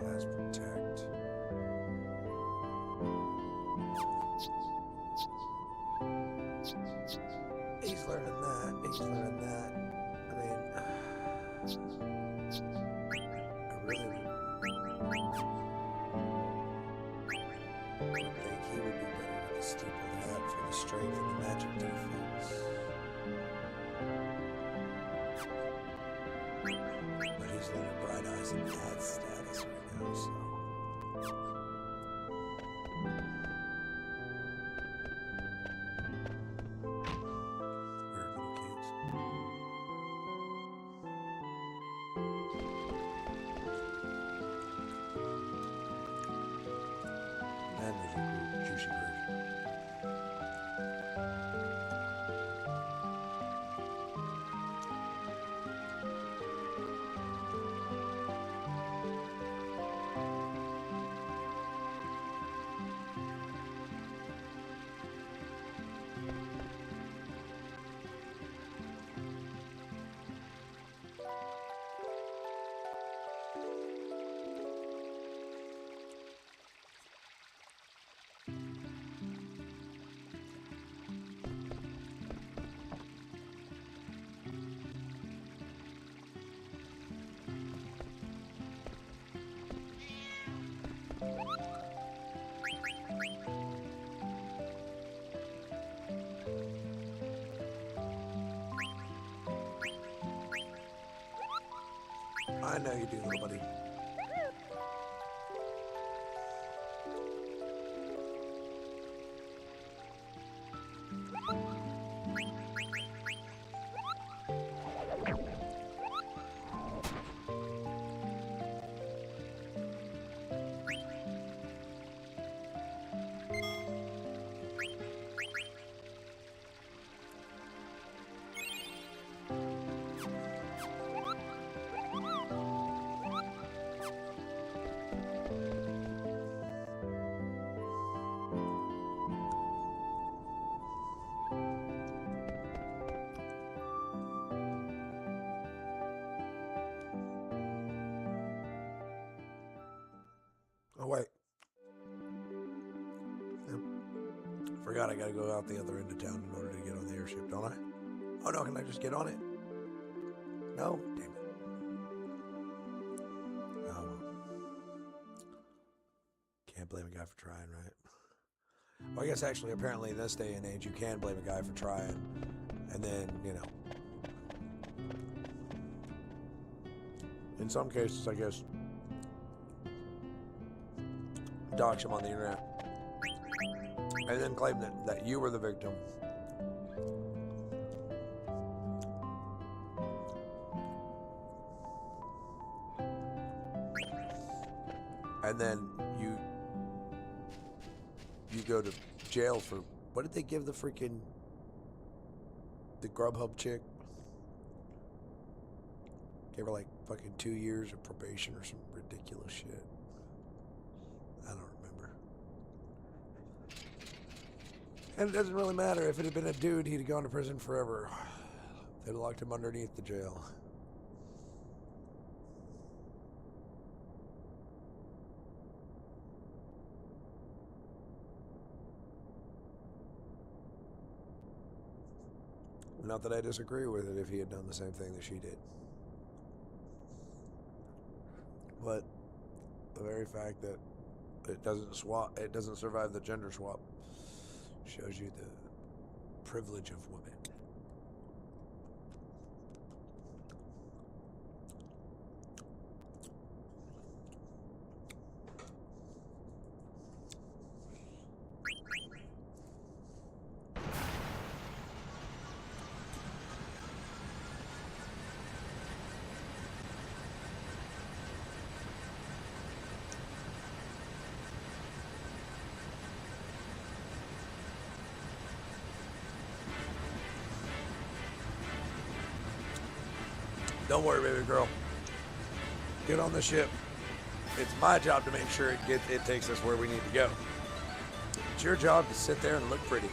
Has protect. He's learning that. He's learning that. I mean, I really would think he would be better with the steeple hat for the strength and the magic defense. But he's learning Bright Eyes and Bad status right now, so. Weird little kids. And there's a juicy fruit. I know you do, little buddy. Oh, wait. Yep. Forgot I gotta go out the other end of town in order to get on the airship, don't I? Oh, no, can I just get on it? No? Damn it. Oh, well. Can't blame a guy for trying, right? Well, I guess actually, apparently in this day and age, you can blame a guy for trying. And then, you know. In some cases, I guess, dox him on the internet. And then claim that you were the victim. And then you go to jail for, what did they give the Grubhub chick? Gave her like fucking 2 years of probation or some ridiculous shit. I don't remember. And it doesn't really matter. If it had been a dude, he'd have gone to prison forever. They'd have locked him underneath the jail. Not that I disagree with it if he had done the same thing that she did. But the very fact that it doesn't survive the gender swap, shows you the privilege of women. Don't worry, baby girl. Get on the ship. It's my job to make sure it takes us where we need to go. It's your job to sit there and look pretty.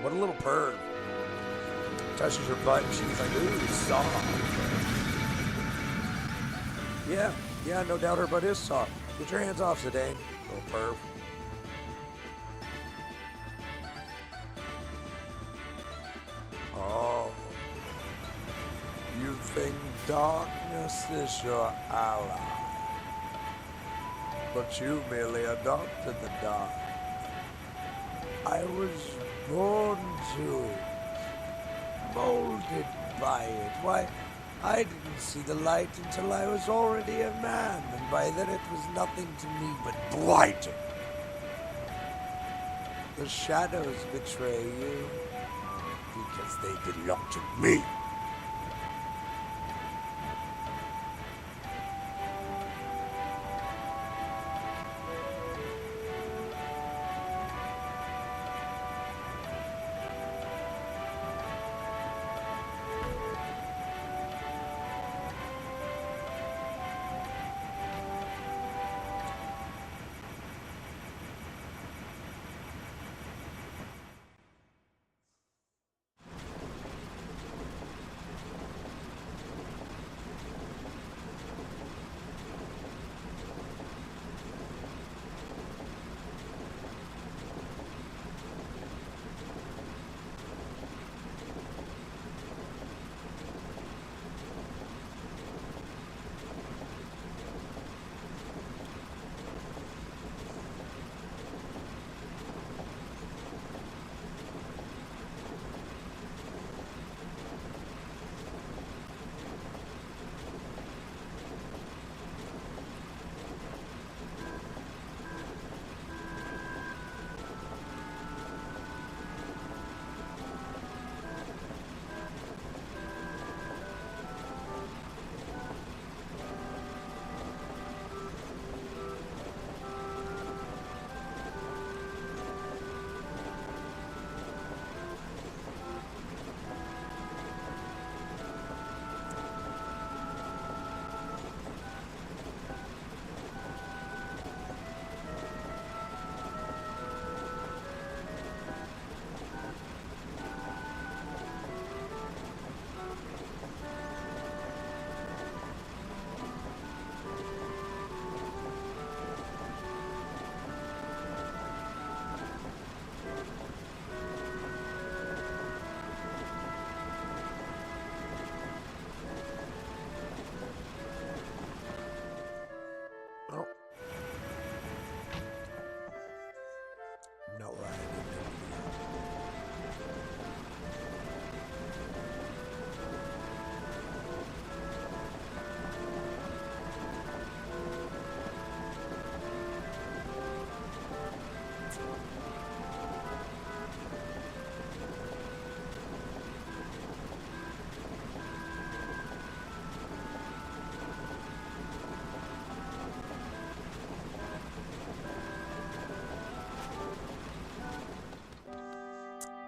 What a little perv. Touches her butt and she's like, ooh, soft. Yeah, no doubt her butt is soft. Get your hands off, Zidane, little perv. Oh. You think darkness is your ally, but you merely adopted the dark. I was born to it, molded by it. Why, I didn't see the light until I was already a man, and by then it was nothing to me but blighting. The shadows betray you because they belong to me.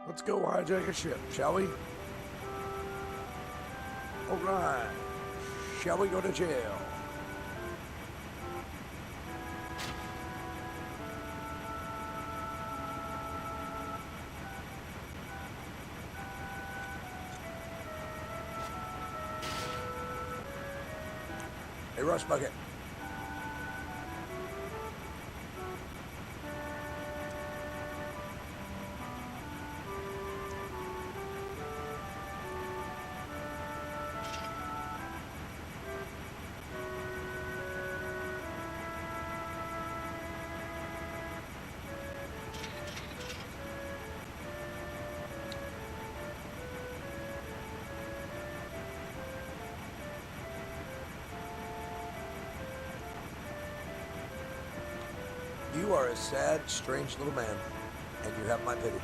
Let's go hijack a ship, shall we? All right. Shall we go to jail? Hey, Rust Bucket. You are a sad, strange little man, and you have my pity.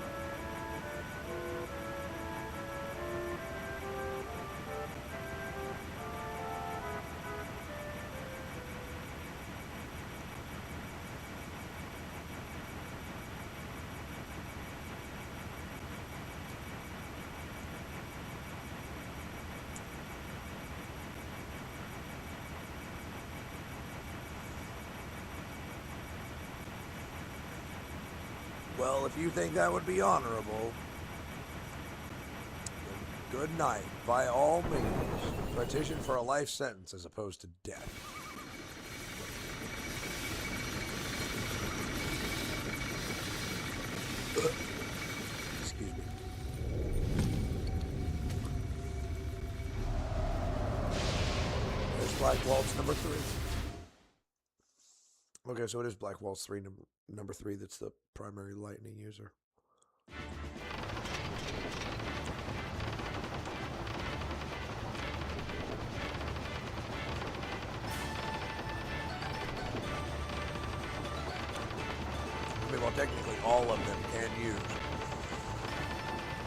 Well, if you think that would be honorable, then good night. By all means, petition for a life sentence as opposed to death. Excuse me. There's Black Waltz number 3. Okay, so it is Black Waltz 3 number 3 that's the primary lightning user. I mean, well, technically all of them can use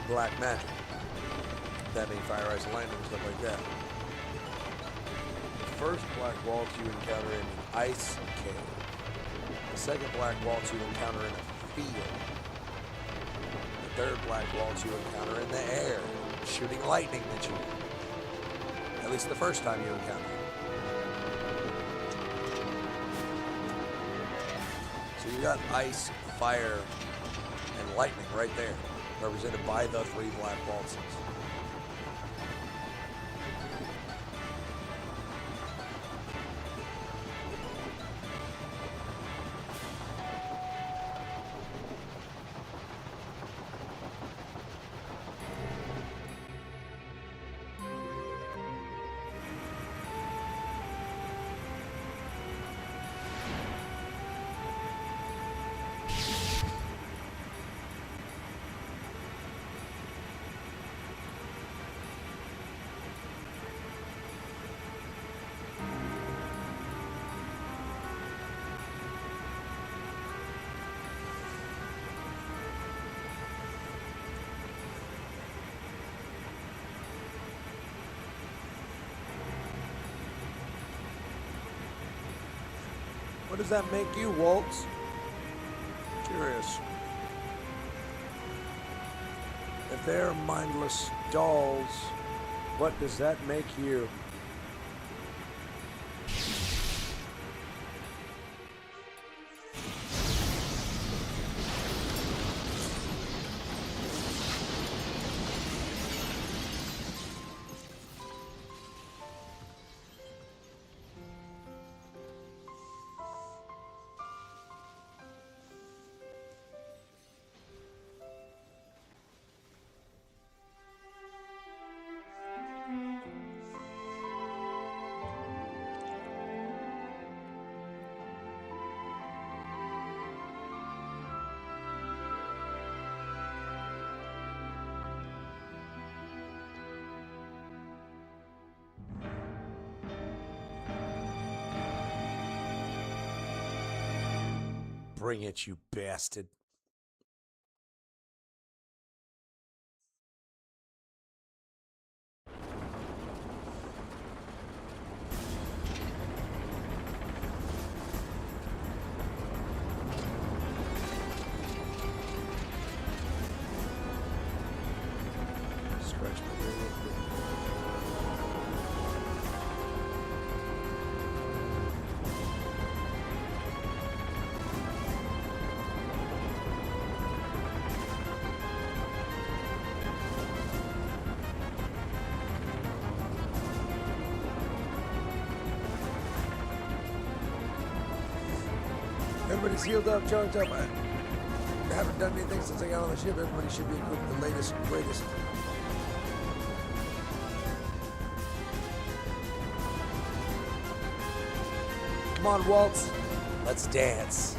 black magic. That being fire, ice, and lightning, stuff like that. The first Black Waltz you encounter in an ice cave. The second Black Waltz you encounter in a field. The third Black Waltz you encounter in the air, shooting lightning at you. At least the first time you encounter it. So you got ice, fire, and lightning right there, represented by the 3 Black Waltzes. What does that make you, Waltz? Curious. If they're mindless dolls, what does that make you? Bring it, you bastard. Scratch my ear real quick. Everybody's healed up, charged up. I haven't done anything since I got on the ship. Everybody should be equipped with the latest, greatest. Come on, Waltz. Let's dance.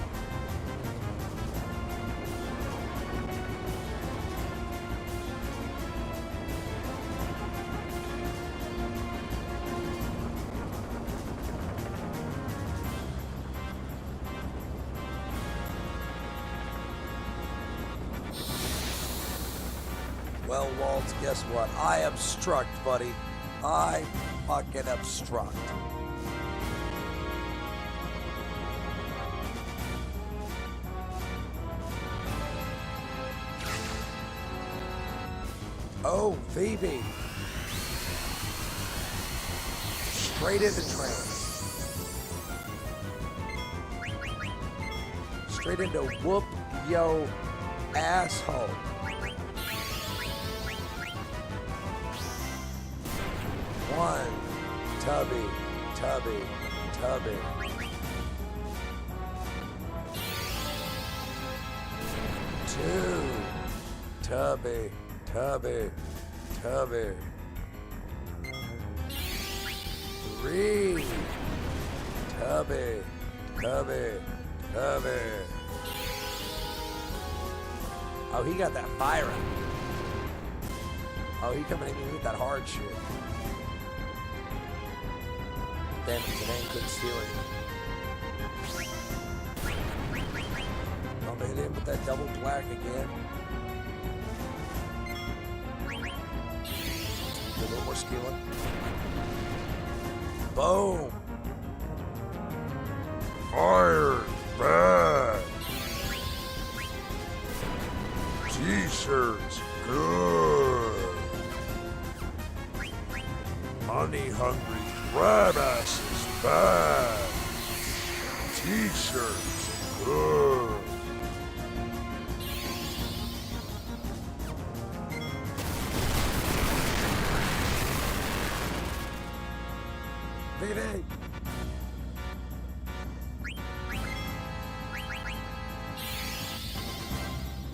Well, Waltz, guess what? I obstruct, buddy. I fucking obstruct. Oh, Phoebe. Straight into trance. Straight into whoop yo asshole. One, Tubby, Tubby, Tubby. Two, Tubby, Tubby, Tubby. Three, Tubby, Tubby, Tubby. Oh, he got that fire. Oh, he coming at me with that hard shit. Damn it, Janae couldn't steal it. I'm hit him with that double black again. A little more skilling. Boom! Fire bad. T-shirts good. Money hungry crab asses bad. T-shirts good. Payday!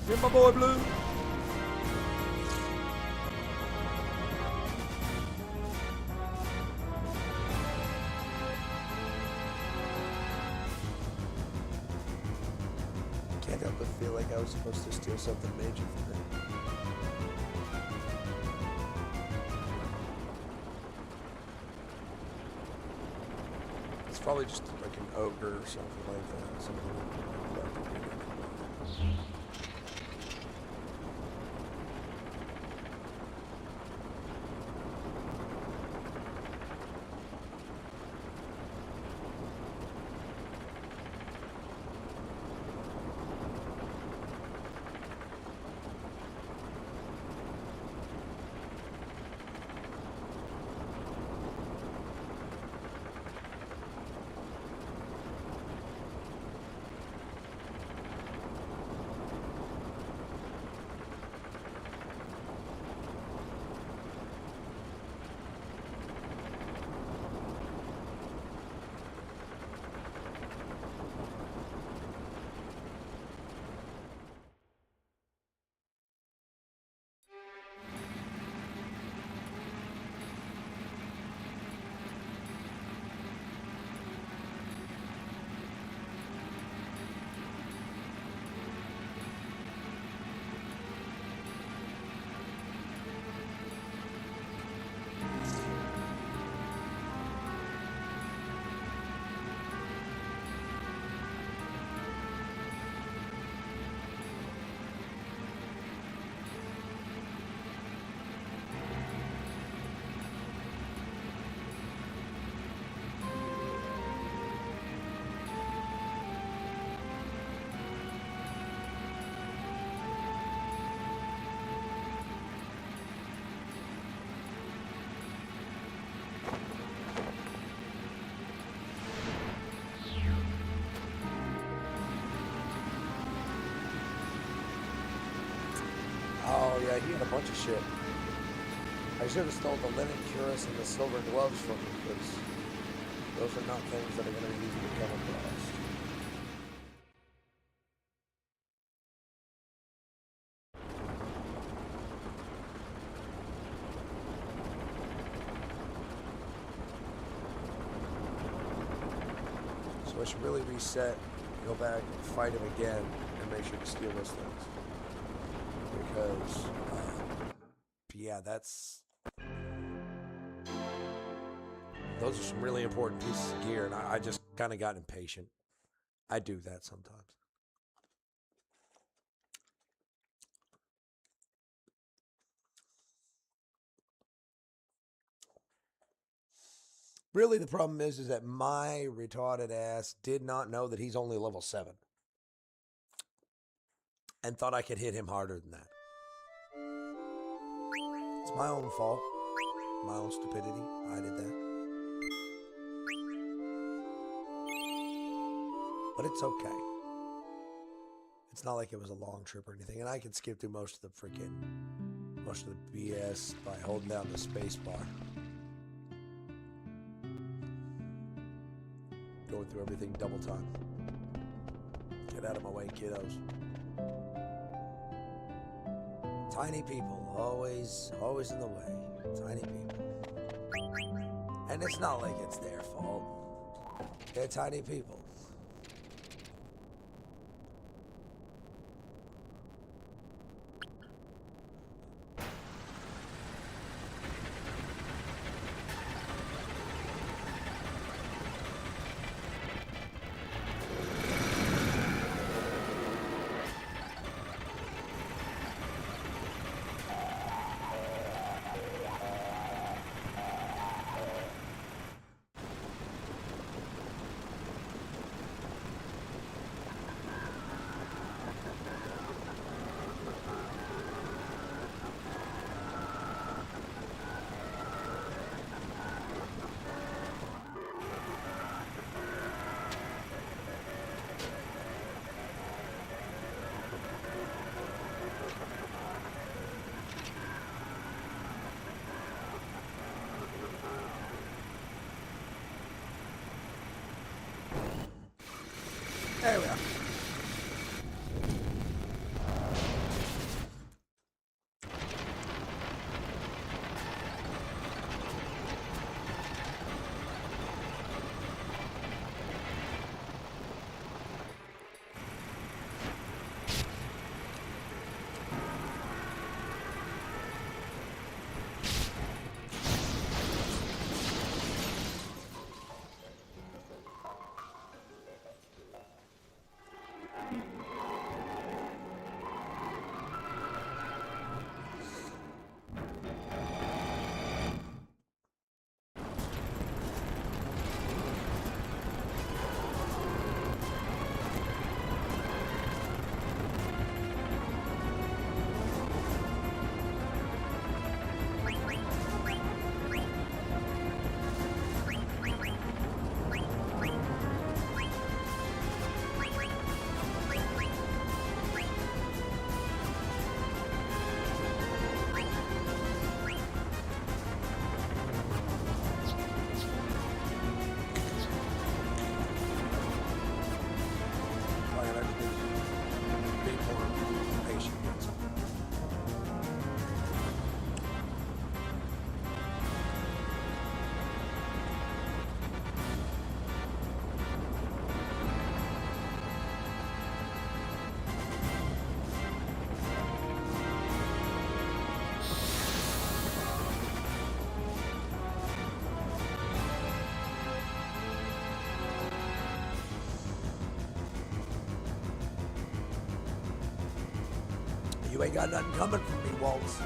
Get my boy Blue! Can't help but feel like I was supposed to steal something major from him. It's probably just like an ogre or something like that. Something like that. Oh, yeah, he had a bunch of shit. I should have stole the linen cuirass and the silver gloves from him, because those are not things that are going to be easy to come across. So I should really reset, go back, fight him again, and make sure to steal those things. Because, yeah, those are some really important pieces of gear, and I just kind of got impatient. I do that sometimes. Really, the problem is that my retarded ass did not know that he's only level 7. And thought I could hit him harder than that. It's my own fault. My own stupidity. I did that. But it's okay. It's not like it was a long trip or anything. And I can skip through most of the BS by holding down the space bar. Going through everything double time. Get out of my way, kiddos. Tiny people, always in the way. Tiny people. And it's not like it's their fault. They're tiny people. There we are. You ain't got nothing coming from me, Waltz.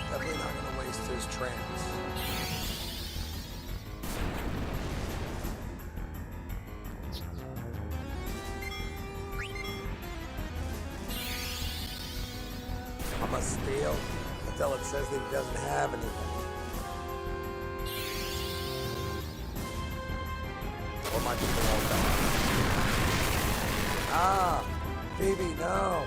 Definitely not gonna waste his trance. must steal until it says that he doesn't have anything. Or my people won't die. Ah! Phoebe, no!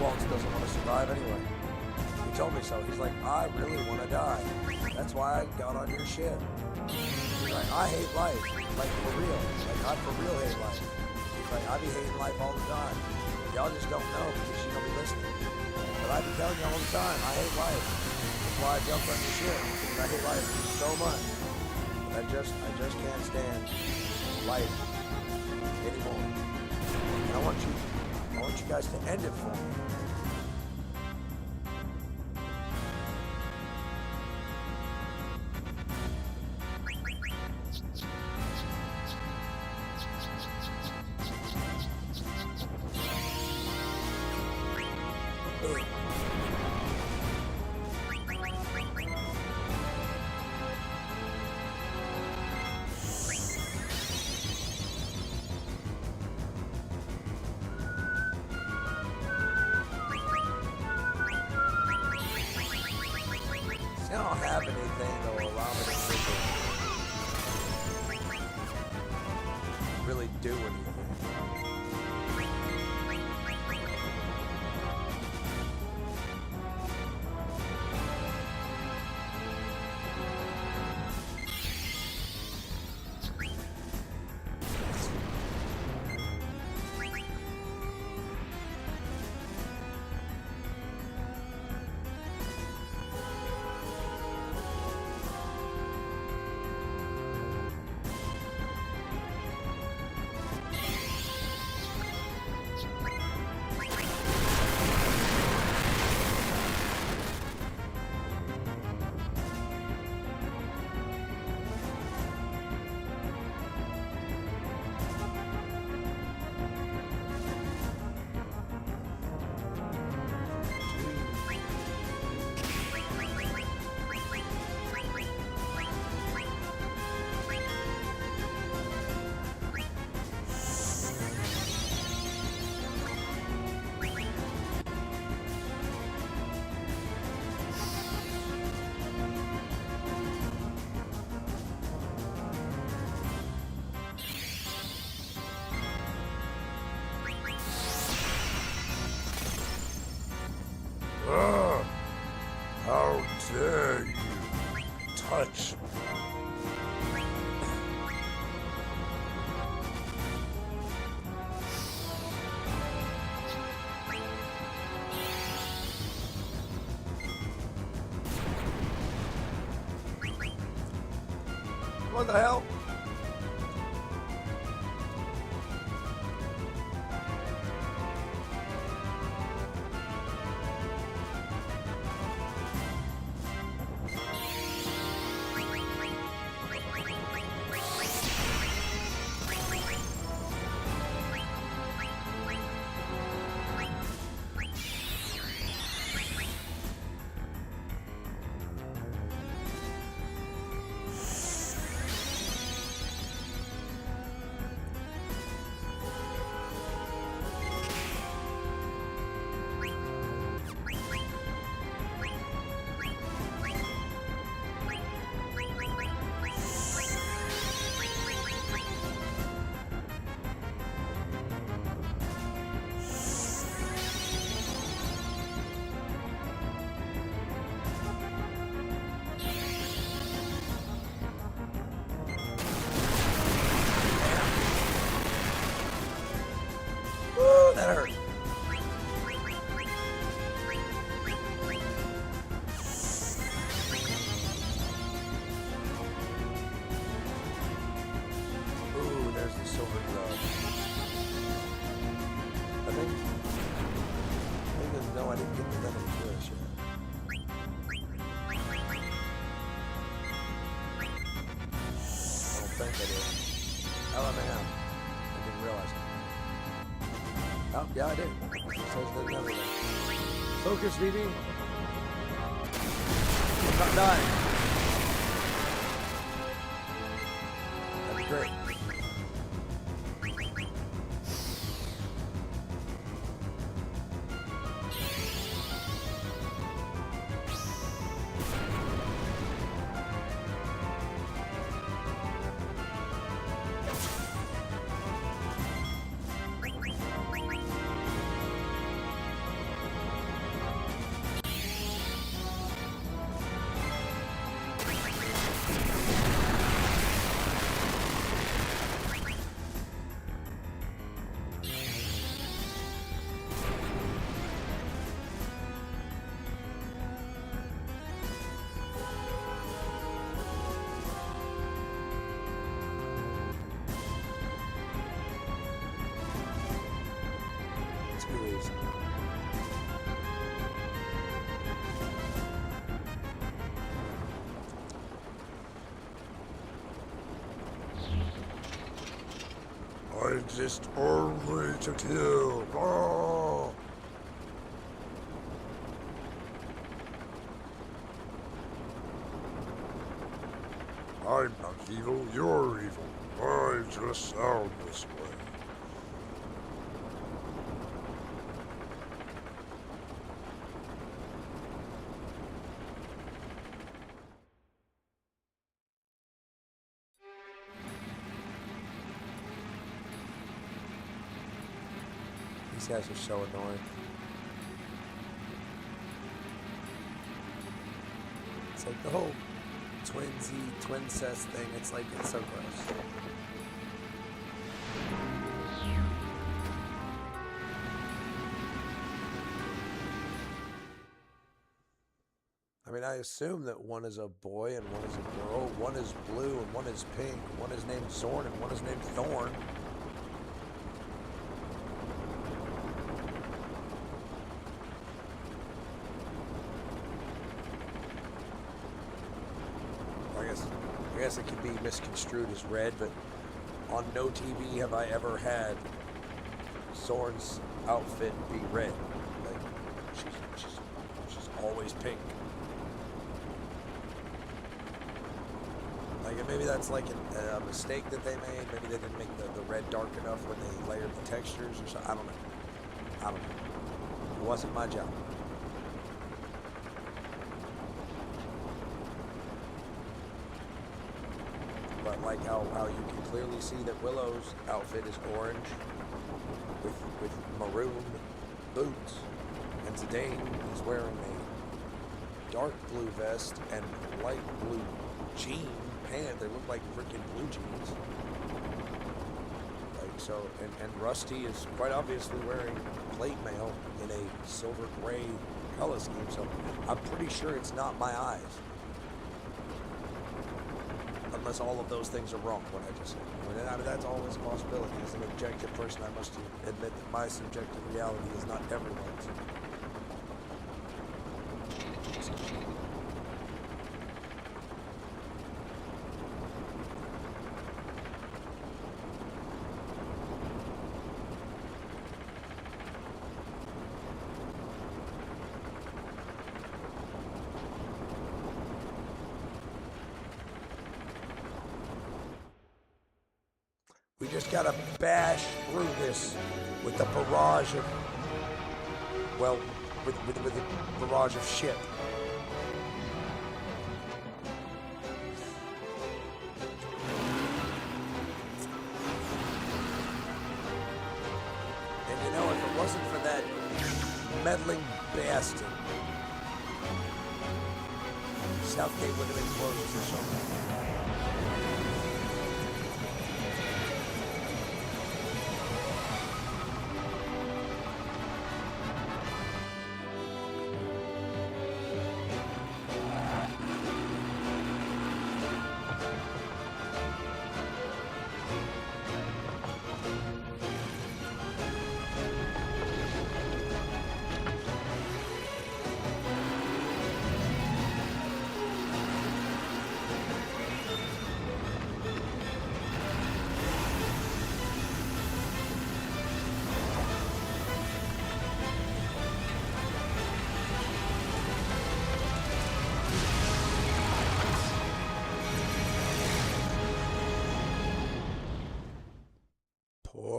Waltz doesn't want to survive anyway. He told me so. He's like, I really want to die. That's why I got on your ship. He's like, I hate life. Like, for real. Like, I for real hate life. He's like, I be hating life all the time. Y'all just don't know because you don't be listening. But I be telling you all the time, I hate life. That's why I jumped on your ship. Because I hate life so much. But I just can't stand life anymore. And I want you guys to end it for me. I don't have anything that will allow me to really do anything. How dare you touch me? What the hell? That hurt. Ooh, there's the silver glove. I think no, I didn't get the lemon twist yet. I don't think I did. Oh, I may have. I didn't realize it. Oh, yeah, I did. It says there's everything. Focus, VB. I'm not dying. That's great. Too easy. I exist only to kill. Oh! I'm not evil, you're evil. I just sound this way. These guys are so annoying. It's like the whole twincest thing. It's like, it's so gross. I mean, I assume that one is a boy and one is a girl. One is blue and one is pink. One is named Zorn and one is named Thorn. I guess it could be misconstrued as red, but on no TV have I ever had Zorn's outfit be red. Like, she's always pink. Like, maybe that's like a mistake that they made. Maybe they didn't make the red dark enough when they layered the textures or something. I don't know. It wasn't my job. But like how you can clearly see that Willow's outfit is orange with maroon boots, and Zidane is wearing a dark blue vest and light blue jean pants. They look like freaking blue jeans. Like so, and Rusty is quite obviously wearing plate mail in a silver gray color scheme. So I'm pretty sure it's not my eyes. Unless all of those things are wrong, what I just said. I mean, that's always a possibility. As an objective person, I must admit that my subjective reality is not everyone's. We just gotta bash through this with the barrage of, well, with the barrage of shit. And you know, if it wasn't for that meddling bastard, Southgate would have been closed or something.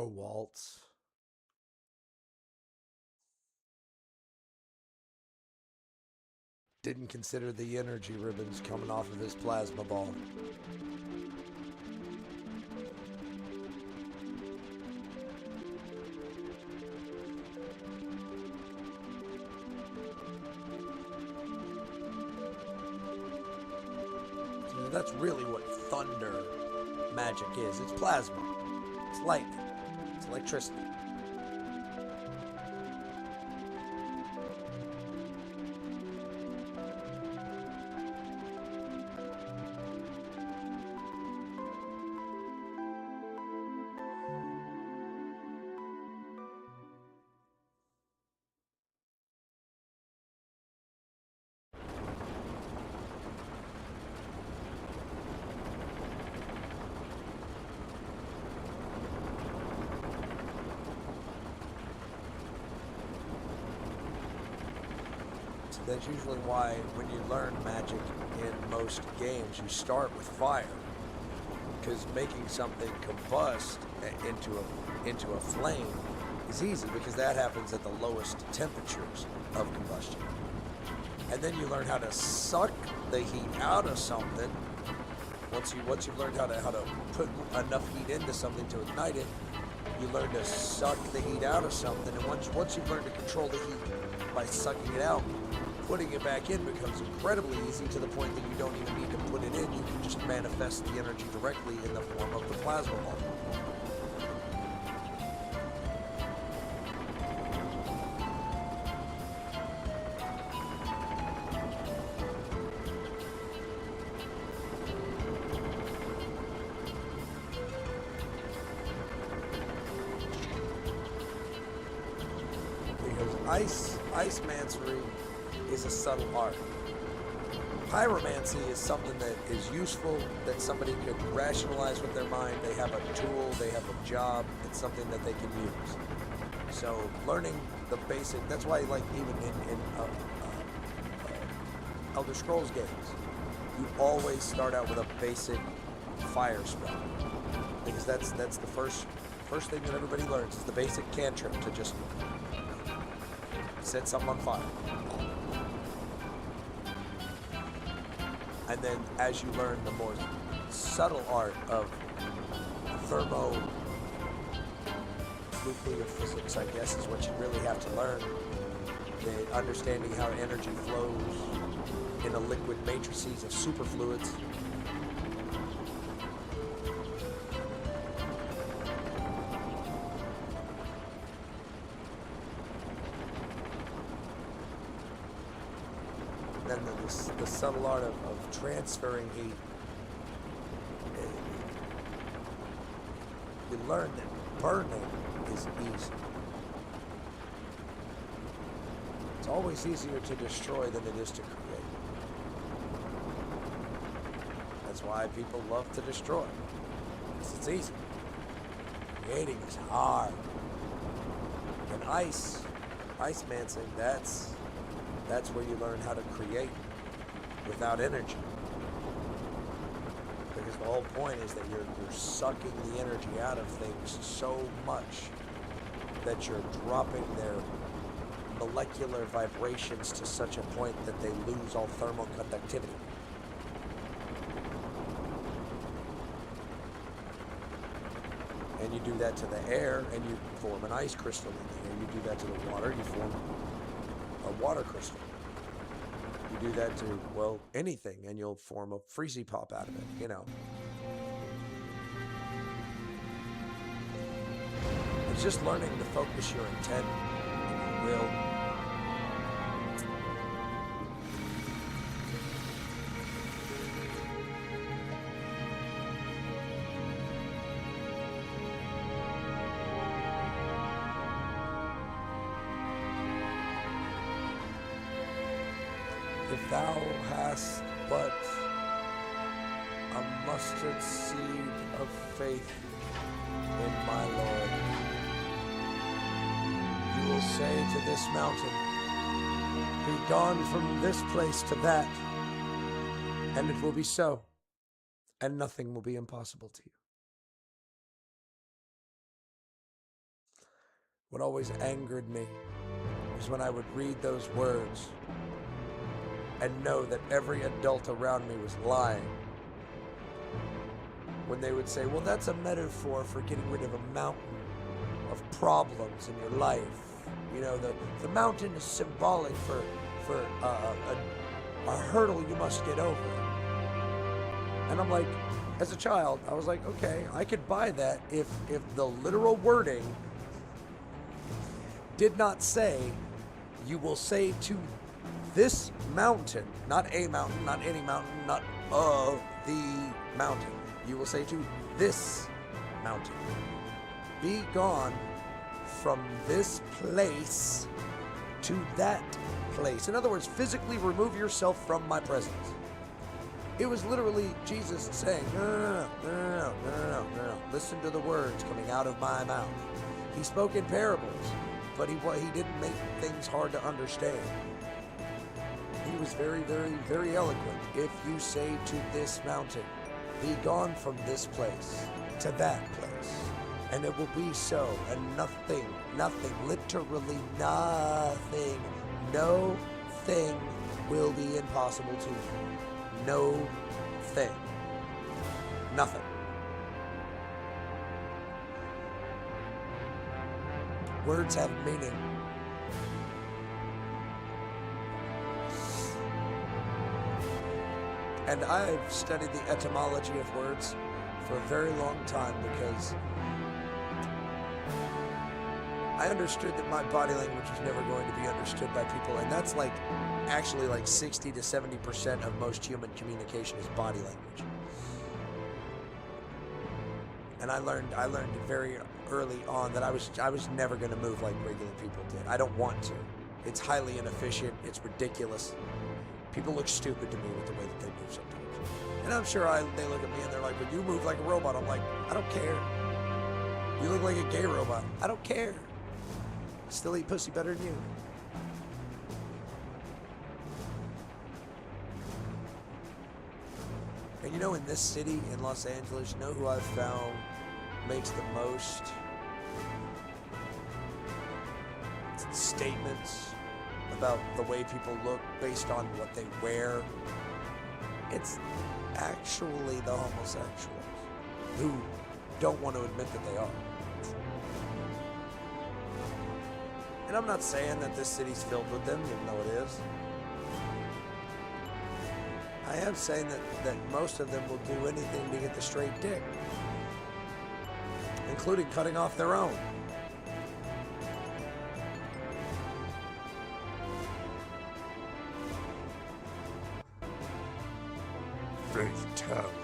Poor Waltz. Didn't consider the energy ribbons coming off of his plasma ball. That's really what thunder magic is. It's plasma. It's lightning. It's electricity. That's usually why when you learn magic in most games, you start with fire. Because making something combust into a flame is easy, because that happens at the lowest temperatures of combustion. And then you learn how to suck the heat out of something. Once you've learned how to put enough heat into something to ignite it, you learn to suck the heat out of something. And once you've learned to control the heat by sucking it out, putting it back in becomes incredibly easy, to the point that you don't even need to put it in. You can just manifest the energy directly in the form of the plasma ball. Because icemancery is a subtle art. Pyromancy is something that is useful, that somebody could rationalize with their mind. They have a tool, they have a job, it's something that they can use. So learning the basic, that's why, like, even in Elder Scrolls games, you always start out with a basic fire spell. Because that's the first thing that everybody learns, is the basic cantrip, to just set something on fire. And then as you learn the more subtle art of thermonuclear physics, I guess, is what you really have to learn. The understanding how energy flows in a liquid matrices of superfluids. Then the subtle art of transferring heat. You learn that burning is easy. It's always easier to destroy than it is to create. That's why people love to destroy. Because it's easy. Creating is hard. And ice-mancing, that's where you learn how to create without energy. Because the whole point is that you're sucking the energy out of things so much that you're dropping their molecular vibrations to such a point that they lose all thermal conductivity. And you do that to the air, and you form an ice crystal in the air. You do that to the water, you form a water crystal. You do that to, well, anything, and you'll form a freezy pop out of it, you know. It's just learning to focus your intent and your will. If thou hast but a mustard seed of faith in my Lord, you will say to this mountain, be gone from this place to that, and it will be so, and nothing will be impossible to you. what always angered me was when I would read those words and know that every adult around me was lying. When they would say, well, that's a metaphor for getting rid of a mountain of problems in your life. You know, the mountain is symbolic for a hurdle you must get over. And I'm like, as a child, I was like, okay, I could buy that if the literal wording did not say, you will say to this mountain, not a mountain, not any mountain, not the mountain. You will say to this mountain, be gone from this place to that place. In other words, physically remove yourself from my presence. It was literally Jesus saying, no. Listen to the words coming out of my mouth. He spoke in parables, but he didn't make things hard to understand. He was very, very, very eloquent. If you say to this mountain, be gone from this place to that place, and it will be so, and nothing, literally nothing, no thing will be impossible to you. No thing. Nothing. Words have meaning. And I've studied the etymology of words for a very long time because I understood that my body language was never going to be understood by people, and that's like actually like 60 to 70% of most human communication is body language. And I learned very early on that I was never going to move like regular people did. I don't want to. It's highly inefficient. It's ridiculous. People look stupid to me with the way that they move sometimes. And I'm sure they look at me and they're like, well, you move like a robot. I'm like, I don't care. You look like a gay robot. I don't care. I still eat pussy better than you. And you know, in this city, in Los Angeles, you know who I've found makes the most statements about the way people look based on what they wear? It's actually the homosexuals who don't want to admit that they are. And I'm not saying that this city's filled with them, even though it is. I am saying that most of them will do anything to get the straight dick, including cutting off their own. Fatality.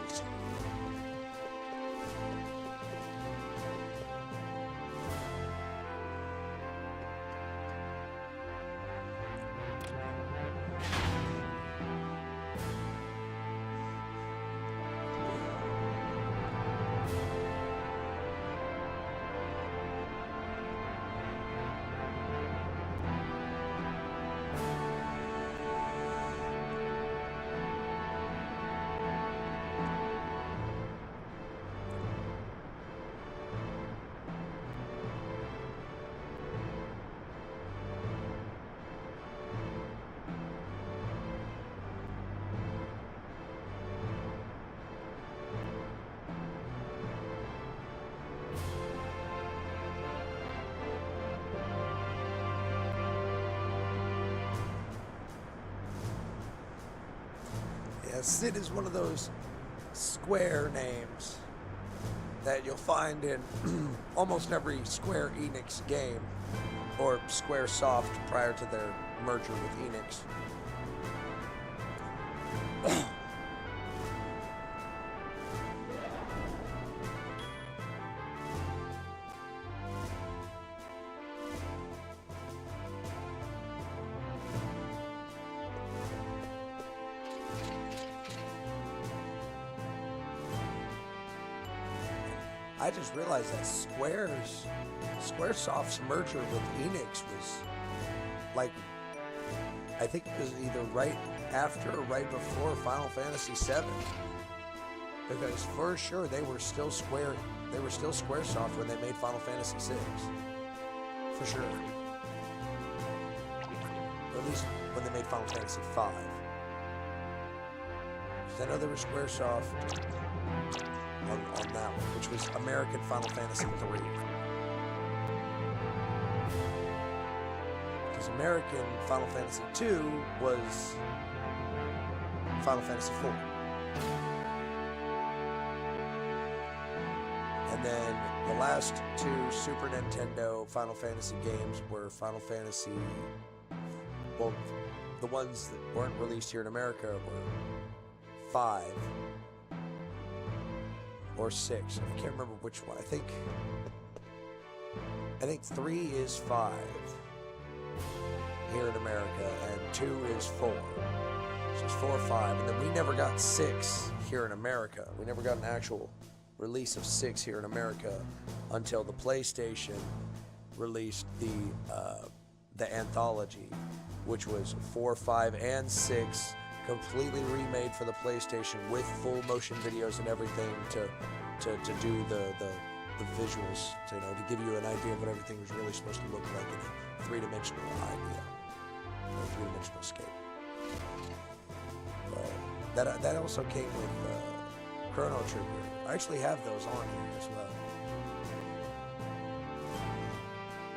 Sid is one of those Square names that you'll find in almost every Square Enix game, or Square Soft prior to their merger with Enix. I just realized that Squaresoft's merger with Enix was like, I think it was either right after or right before Final Fantasy VII. Because for sure they were still Squaresoft when they made Final Fantasy VI. for sure. Or at least when they made Final Fantasy V. Because I know there was Squaresoft on that one, which was American Final Fantasy III. Because American Final Fantasy II was Final Fantasy IV. And then the last two Super Nintendo Final Fantasy games were Final Fantasy... Well, the ones that weren't released here in America were 5 or 6. I can't remember which one. I think 3 is 5 here in America, and 2 is 4. So it's 4 or 5, and then we never got 6 here in America. We never got an actual release of 6 here in America until the PlayStation released the anthology, which was 4, 5, and 6, completely remade for the PlayStation with full motion videos and everything to do the visuals, to give you an idea of what everything was really supposed to look like in a three-dimensional idea, or a three-dimensional scape. That also came with Chrono Trigger. I actually have those on here as well.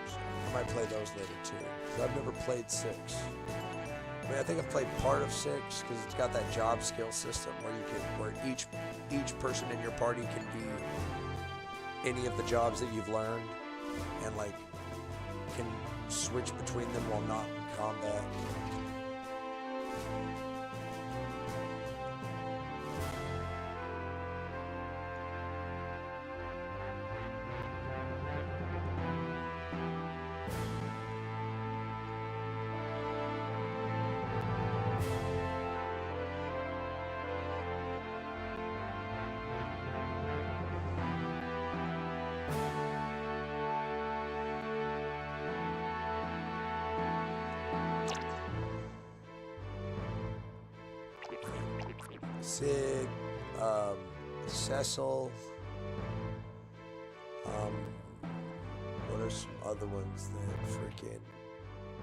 So I might play those later too, because I've never played 6. I mean, I think I've played part of 6 because it's got that job skill system where each person in your party can be any of the jobs that you've learned, and like can switch between them while not in combat. Sig, Cecil, what are some other ones that freaking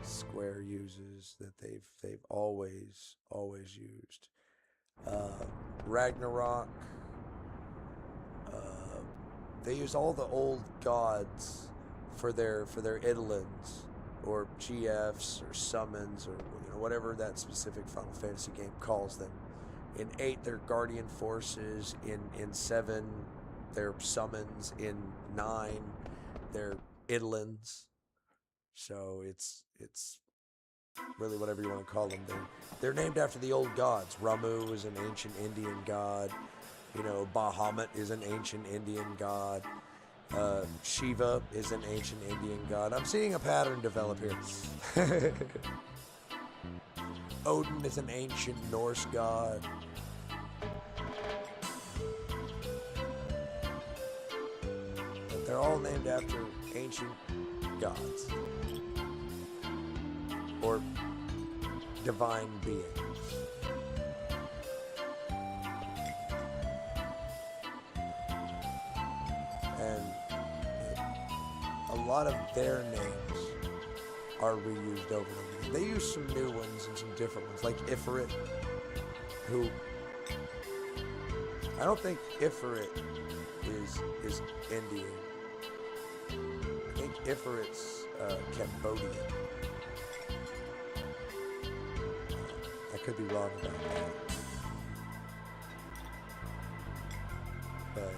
Square uses that they've always used? Ragnarok. They use all the old gods for their Idolins or GFs or summons or whatever that specific Final Fantasy game calls them. In 8, they're Guardian Forces. In 7, they're Summons. In 9, they're Idolins. So it's really whatever you want to call them. They're named after the old gods. Ramu is an ancient Indian god. Bahamut is an ancient Indian god. Shiva is an ancient Indian god. I'm seeing a pattern develop here. Odin is an ancient Norse god. But they're all named after ancient gods or divine beings. And a lot of their names are reused over and over. They use some new ones and some different ones, like Ifrit, who I don't think Ifrit is Indian. I think Ifrit's Cambodian. I could be wrong about that. But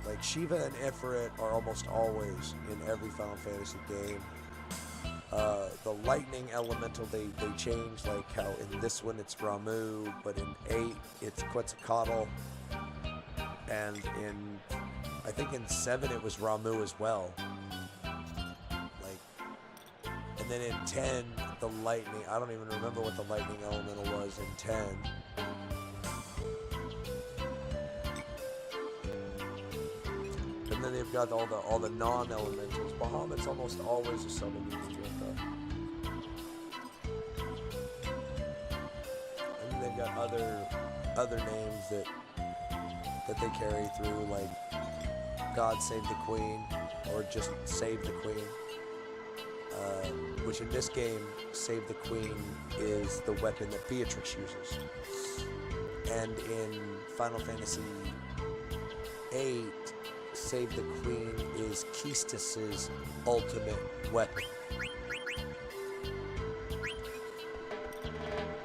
like Shiva and Ifrit are almost always in every Final Fantasy game. The lightning elemental they change, like how in this one it's Ramu, but in 8 it's Quetzalcoatl, and I think in 7 it was Ramu as well. And then in 10 the lightning, I don't even remember what the lightning elemental was in 10. And then they've got all the non-elementals. Bahamut's almost always a summon you can get though. And then they've got other names that they carry through, like God Save the Queen. or just save the queen. Which in this game, save the queen is the weapon that Beatrix uses. And in Final Fantasy VIII, save the queen is Keistis' ultimate weapon.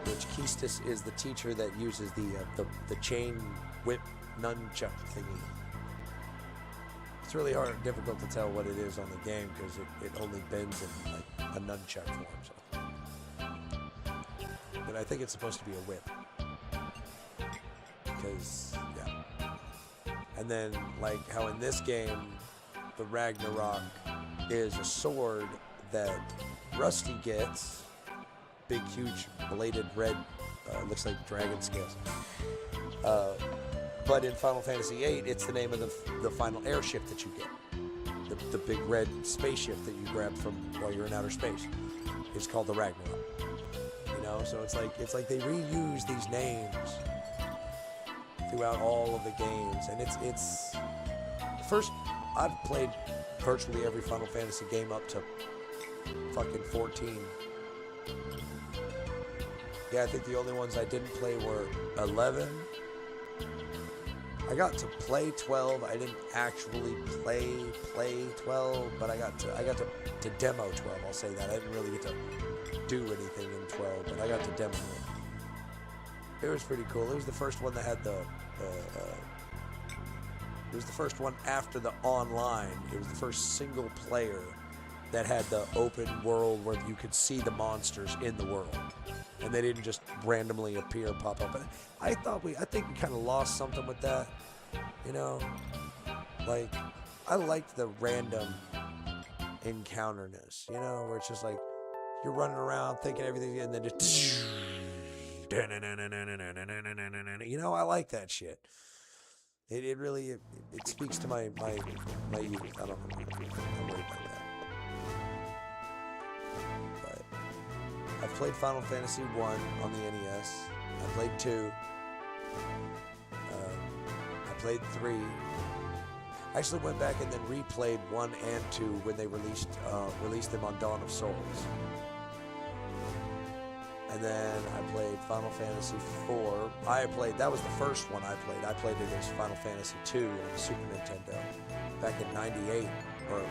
Which Keistis is the teacher that uses the chain whip nunchuck thingy. It's really hard and difficult to tell what it is on the game because it only bends in like a nunchuck form. So. But I think it's supposed to be a whip. Because, yeah. And then, like how in this game, the Ragnarok is a sword that Rusty gets. Big, huge, bladed red, looks like dragon scales. But in Final Fantasy VIII, it's the name of the final airship that you get. The big red spaceship that you grab from while you're in outer space. It's called the Ragnarok. You know, so it's like they reuse these names throughout all of the games, and it's first. I've played virtually every Final Fantasy game up to fucking 14. Yeah, I think the only ones I didn't play were 11. I got to play 12. I didn't actually play 12, but I got to demo 12. I'll say that. I didn't really get to do anything in 12, but I got to demo it. It was pretty cool. It was the first one that had it was the first one after the online. It was the first single player that had the open world where you could see the monsters in the world. And they didn't just randomly appear, pop up. And I think we kind of lost something with that, you know? Like, I liked the random encounterness, you know, where it's just like, you're running around thinking everything, and then just, you know, I like that shit. It really speaks to my youth. I don't know. I'm worried about that. I've played Final Fantasy 1 on the NES. I played 2. I played 3. I actually went back and then replayed 1 and 2 when they released them on Dawn of Souls. And then I played Final Fantasy 4. That was the first one I played. I played it as Final Fantasy 2 on the Super Nintendo back in 98. Or,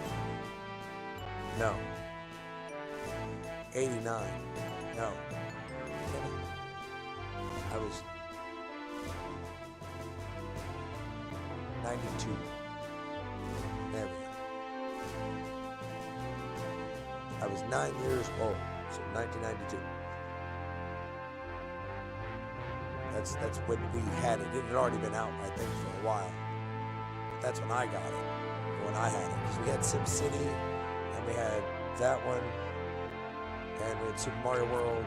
no. 89. No. I was 92. There we go. I was 9 years old, so 1992. That's when we had it. It had already been out, I think, for a while. But that's when I got it. When I had it. Because we had SimCity, and we had that one, and we had Super Mario World,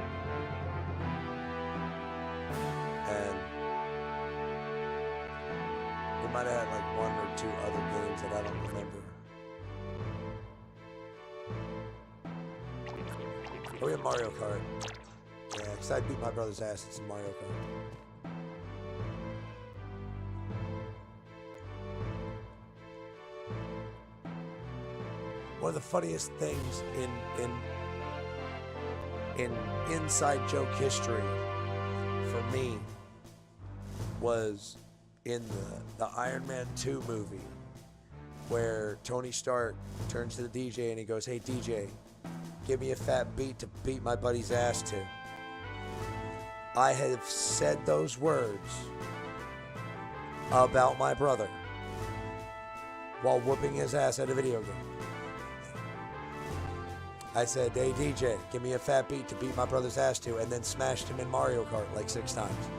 and we might have had like 1 or 2 other games that I don't remember. Oh, we had Mario Kart. Yeah, because I beat my brother's ass in some Mario Kart. One of the funniest things in inside joke history for me was in the Iron Man 2 movie, where Tony Stark turns to the DJ and he goes, "Hey DJ, give me a fat beat to beat my buddy's ass to." I have said those words about my brother while whooping his ass at a video game. I said, "Hey DJ, give me a fat beat to beat my brother's ass to," and then smashed him in Mario Kart like 6 times.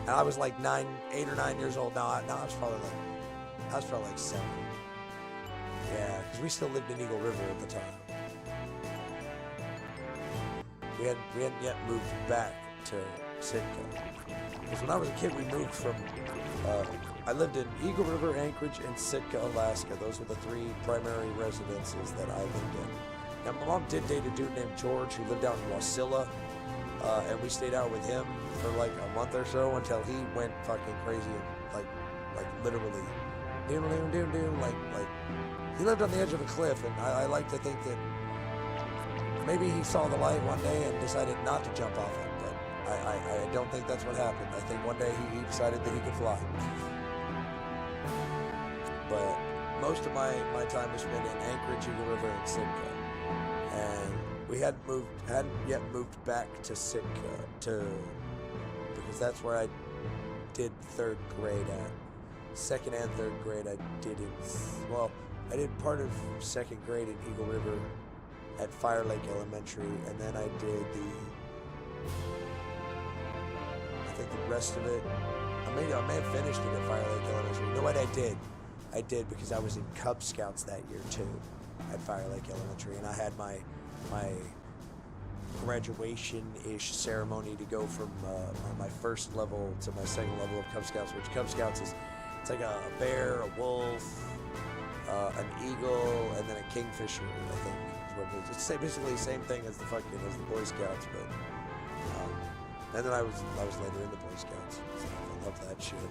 And I was like 8 or 9 years old. No, I was probably like 7. Yeah, because we still lived in Eagle River at the time. We hadn't yet moved back to Sitka. Because when I was a kid, we moved from, I lived in Eagle River, Anchorage, and Sitka, Alaska. Those were the 3 primary residences that I lived in. Now, my mom did date a dude named George who lived out in Wasilla, and we stayed out with him for like a month or so until he went fucking crazy and like literally like he lived on the edge of a cliff, and I like to think that maybe he saw the light one day and decided not to jump off it, but I don't think that's what happened. I think one day he decided that he could fly. But most of my time was spent in Anchorage, Eagle River, and Sitka, and we hadn't yet moved back to Sitka because that's where I did 3rd grade at. 2nd and 3rd grade I did part of 2nd grade in Eagle River at Fire Lake Elementary, and then I did I think the rest of it, I may have finished it at Fire Lake Elementary. You know what I did? I did because I was in Cub Scouts that year too at Fire Lake Elementary, and I had my graduation-ish ceremony to go from my 1st level to my 2nd level of Cub Scouts, which Cub Scouts it's like a bear, a wolf, an eagle, and then a kingfisher, I think is what it is. It's basically the same thing as the Boy Scouts, but and then I was later in the Boy Scouts, so I love that shit.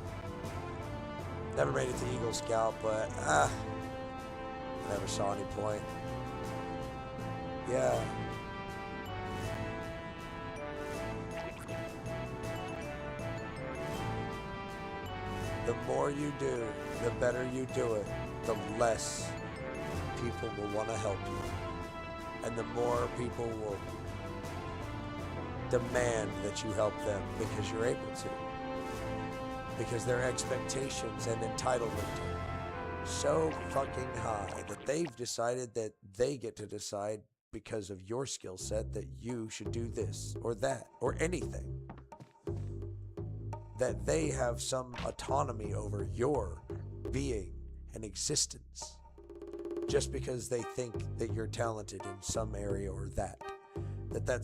Never made it to Eagle Scout, but I never saw any point. Yeah. The more you do, the better you do it, the less people will want to help you. And the more people will demand that you help them because you're able to. Because their expectations and entitlement are so fucking high that they've decided that they get to decide because of your skill set that you should do this or that or anything. That they have some autonomy over your being and existence just because they think that you're talented in some area or that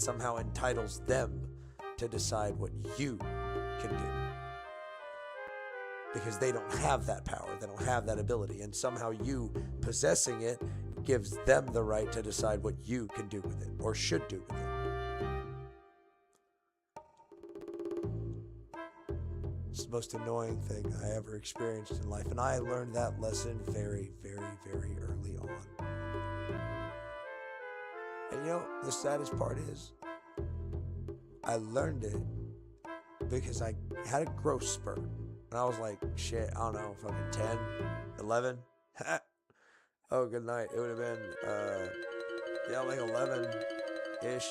somehow entitles them to decide what you can do. Because they don't have that power, they don't have that ability, and somehow you possessing it gives them the right to decide what you can do with it or should do with it. It's the most annoying thing I ever experienced in life, and I learned that lesson very, very, very early on. And you know, the saddest part is, I learned it because I had a growth spurt. And I was like, shit, I don't know, fucking 10, 11. Oh, good night. It would have been, like 11-ish.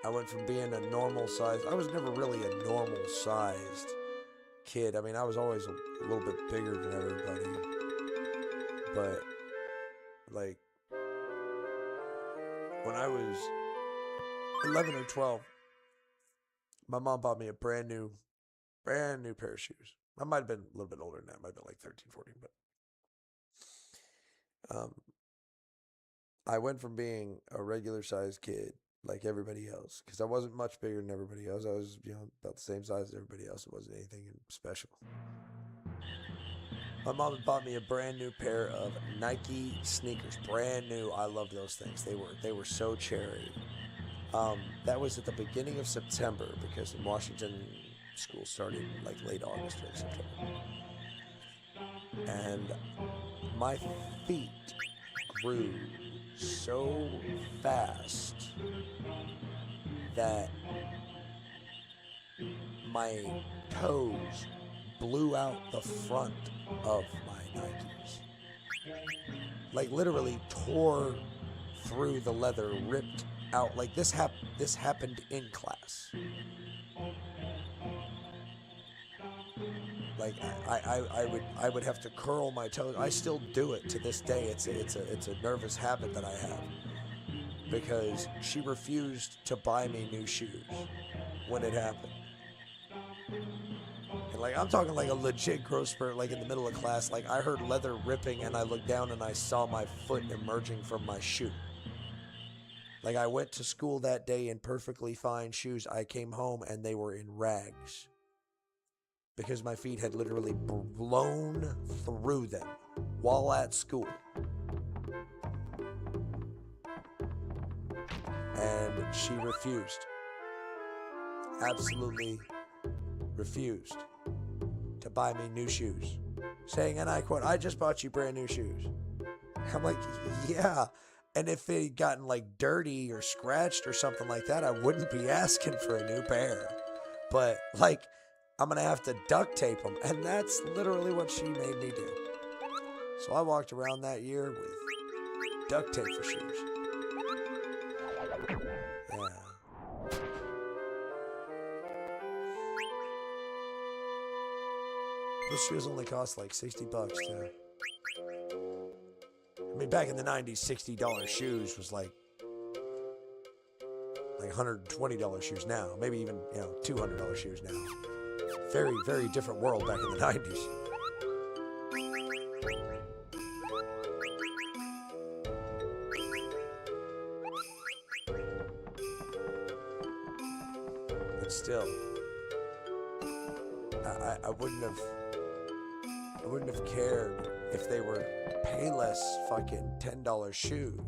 I went from being a normal size. I was never really a normal sized kid. I mean, I was always a little bit bigger than everybody. But, like, when I was 11 or 12, my mom bought me a brand new pair of shoes. I might have been a little bit older than that. I might have been like 13, 14, but I went from being a regular sized kid like everybody else, because I wasn't much bigger than everybody else. I was, about the same size as everybody else. It wasn't anything special. My mom had bought me a brand new pair of Nike sneakers, brand new. I loved those things. They were so cherry. That was at the beginning of September, because in Washington, school started like late August, early September. And my feet grew so fast that my toes blew out the front of my Nikes. Like literally tore through the leather, ripped out. Like this happened in class. Like I would have to curl my toes. I still do it to this day. It's a nervous habit that I have, because she refused to buy me new shoes when it happened. And like I'm talking like a legit growth spurt, like in the middle of class. Like I heard leather ripping and I looked down and I saw my foot emerging from my shoe. Like I went to school that day in perfectly fine shoes. I came home and they were in rags, because my feet had literally blown through them while at school. And she refused. Absolutely refused to buy me new shoes. saying, and I quote, "I just bought you brand new shoes." I'm like, yeah. And if it had gotten like dirty or scratched or something like that, I wouldn't be asking for a new pair. But like, I'm going to have to duct tape them. And that's literally what she made me do. So I walked around that year with duct tape for shoes. Yeah. Those shoes only cost like $60 too. I mean, back in the 90s, $60 shoes was like $120 shoes now. Maybe even, $200 shoes now. Very, very different world back in the 90s. But still, I wouldn't have cared if they were Payless fucking $10 shoes.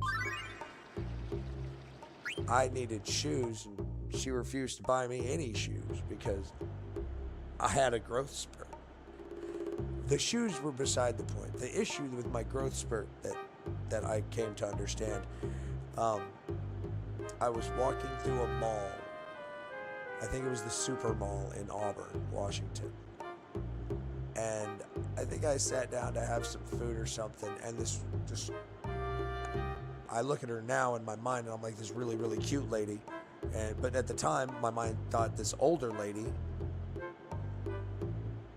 I needed shoes, and she refused to buy me any shoes because I had a growth spurt. The shoes were beside the point. The issue with my growth spurt that I came to understand, I was walking through a mall. I think it was the Super Mall in Auburn, Washington. And I think I sat down to have some food or something, and I look at her now in my mind, and I'm like, this really, really cute lady. But at the time, my mind thought this older lady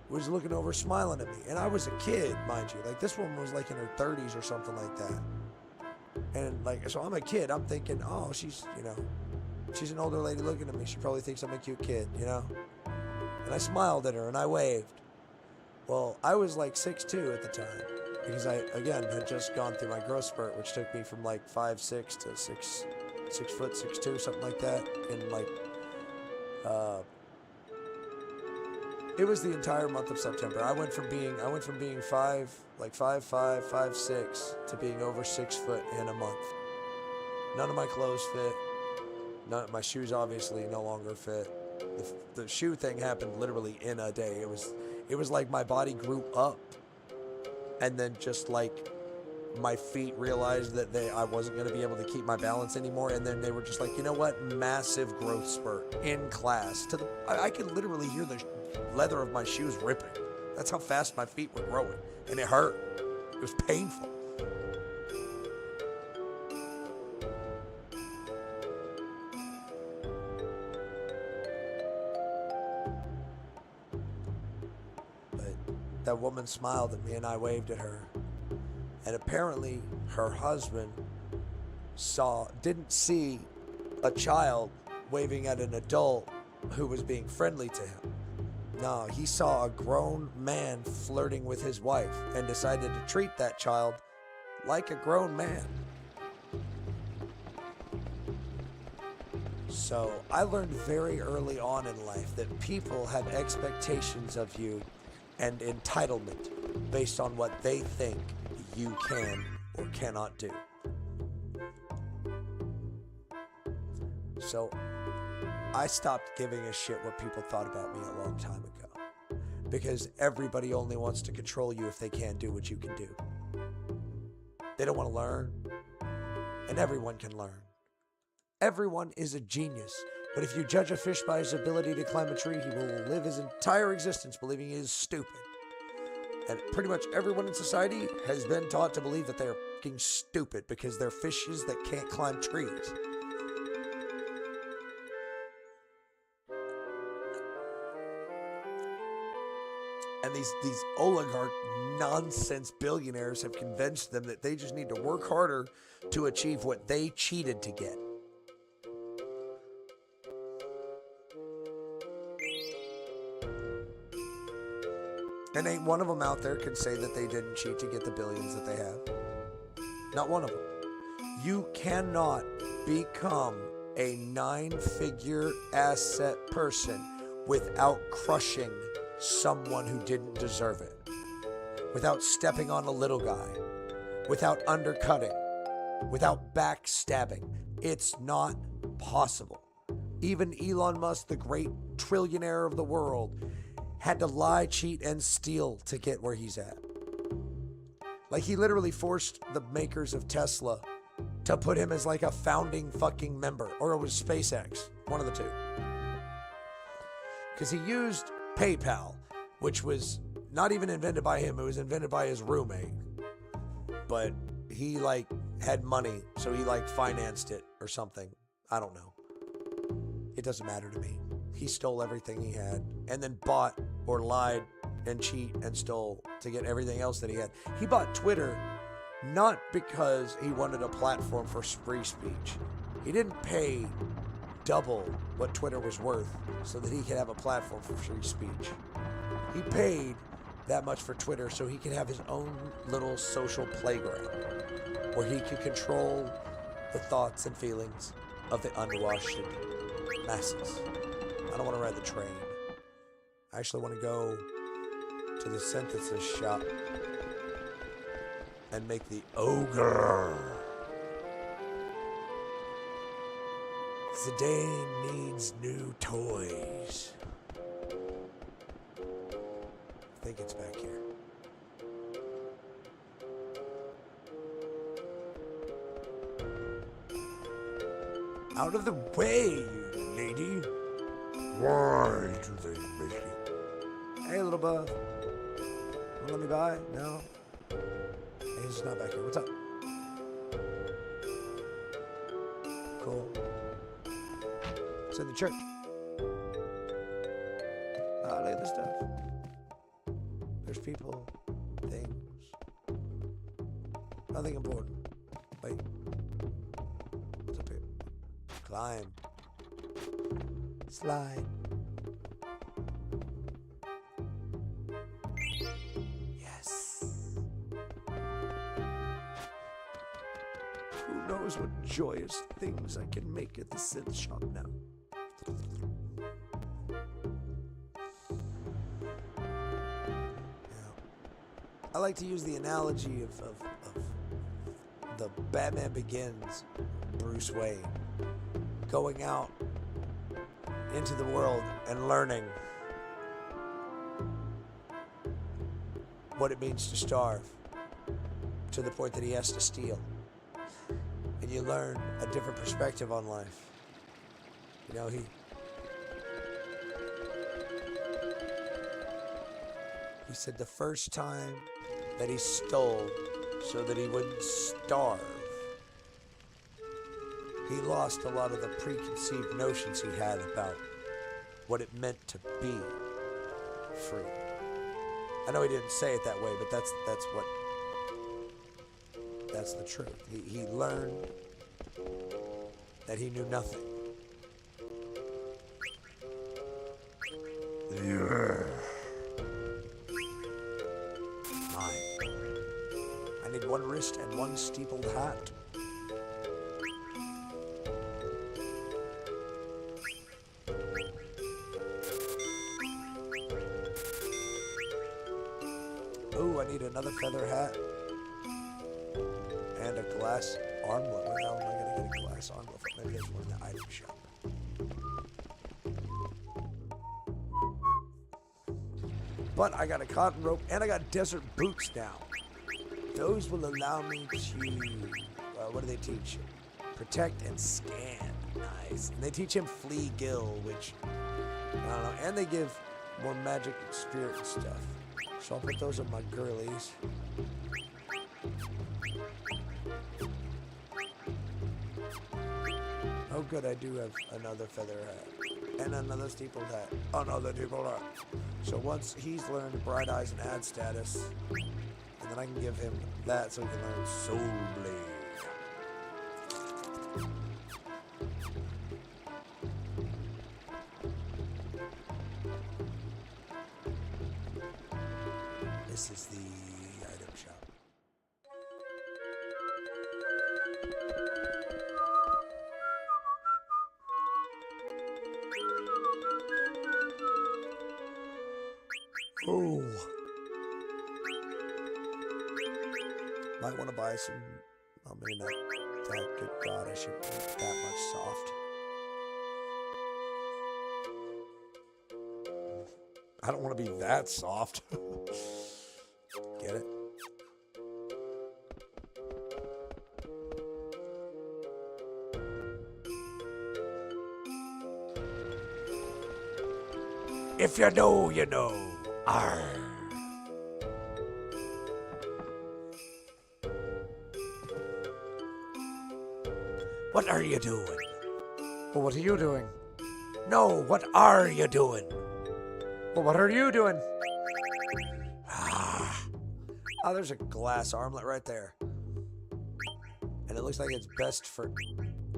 was looking over, smiling at me. And I was a kid, mind you. Like, this woman was like in her 30s or something like that. And like, so I'm a kid. I'm thinking, oh, she's an older lady looking at me. She probably thinks I'm a cute kid, And I smiled at her and I waved. Well, I was like 6'2" at the time because I, again, had just gone through my growth spurt, which took me from like 5'6" to 6 foot 6'2", something like that. In like, it was the entire month of September. I went from being 5'5", 5'6", to being over 6 foot in a month. None of my clothes fit. My shoes obviously no longer fit. The shoe thing happened literally in a day. It was like my body grew up, and then just like my feet realized that I wasn't going to be able to keep my balance anymore, and then they were just like, you know what? Massive growth spurt in class. I could literally hear the leather of my shoes ripping. That's how fast my feet were growing, and it hurt. It was painful. That woman smiled at me and I waved at her. And apparently her husband didn't see a child waving at an adult who was being friendly to him. No, he saw a grown man flirting with his wife and decided to treat that child like a grown man. So I learned very early on in life that people have expectations of you and entitlement based on what they think you can or cannot do. So I stopped giving a shit what people thought about me a long time ago, because everybody only wants to control you if they can't do what you can do. They don't want to learn, and everyone can learn. Everyone is a genius. But if you judge a fish by his ability to climb a tree, he will live his entire existence believing he is stupid. And pretty much everyone in society has been taught to believe that they are fucking stupid because they're fishes that can't climb trees. And these oligarch nonsense billionaires have convinced them that they just need to work harder to achieve what they cheated to get. And ain't one of them out there can say that they didn't cheat to get the billions that they have. Not one of them. You cannot become a 9-figure asset person without crushing someone who didn't deserve it, without stepping on a little guy, without undercutting, without backstabbing. It's not possible. Even Elon Musk, the great trillionaire of the world, had to lie, cheat, and steal to get where he's at. Like, he literally forced the makers of Tesla to put him as like a founding fucking member. Or it was SpaceX. One of the two. Because he used PayPal, which was not even invented by him. It was invented by his roommate. But he like had money, so he like financed it or something. I don't know. It doesn't matter to me. He stole everything he had and then bought or lied and cheat and stole to get everything else that he had. He bought Twitter not because he wanted a platform for free speech. He didn't pay double what Twitter was worth so that he could have a platform for free speech. He paid that much for Twitter so he could have his own little social playground where he could control the thoughts and feelings of the unwashed masses. I don't want to ride the train. I actually want to go to the synthesis shop and make the ogre. Zidane needs new toys. I think it's back here. Out of the way, you lady. Why do they make it? Hey, little bug. Wanna let me by? No? Hey, he's not back here. What's up? Cool. It's in the church. Oh, look at this stuff. There's people, things. Nothing important. Wait. What's up here? Climb. Slide. Yes. Who knows what joyous things I can make at the synth shop now. I like to use the analogy of the Batman Begins Bruce Wayne going out into the world and learning what it means to starve to the point that he has to steal. And you learn a different perspective on life. You know, he said the first time that he stole so that he wouldn't starve, he lost a lot of the preconceived notions he had about what it meant to be free. I know he didn't say it that way, but that's the truth. He learned that he knew nothing. Yeah. I need one wrist and one steepled hat. Ooh, I need another feather hat. And a glass armlet. Where the hell am I going to get a glass armlet from? Maybe there's one in the item shop. But I got a cotton rope and I got desert boots now. Those will allow me to, what do they teach? Protect and scan. Nice. And they teach him Flea Gill, which, I don't know. And they give more magic and spirit and stuff. So I'll put those on my girlies. Oh good, I do have another feather hat. And another steepled hat. Another steepled hat. So once he's learned Bright Eyes and Ad status, and then I can give him that so he can learn Soul Blade. This is the item shop. Oh. Might want to buy some. Oh, maybe not that. Good God, I should make that much soft. I don't want to be that soft. Get it? If you know, you know. Arr. What are you doing? Well, what are you doing? No, what are you doing? Well, what are you doing? Ah, Oh, there's a glass armlet right there. And it looks like it's best for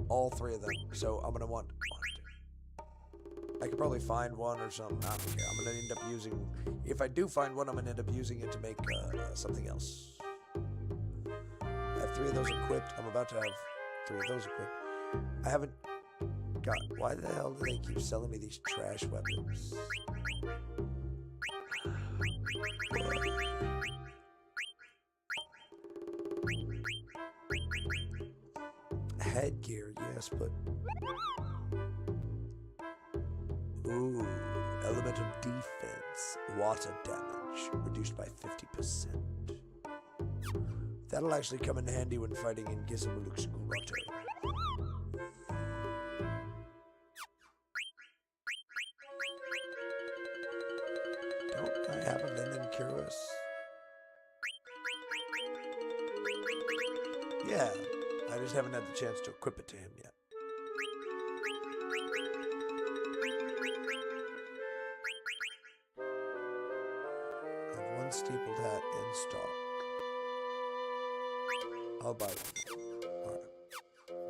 all three of them. So I'm going to want one, two. I could probably find one or something. I don't care. I'm going to end up using... If I do find one, I'm going to end up using it to make something else. I have 3 of those equipped. I'm about to have 3 of those equipped. I haven't got... Why the hell do they keep selling me these trash weapons? Headgear, yes, but... Ooh, element of defense. Water damage, reduced by 50%. That'll actually come in handy when fighting in Gizabuluk's grotto. Don't I have a linen cuirass? Yeah, I just haven't had the chance to equip it to him yet. I have 1 steepled hat in stock. I'll buy one. Alright.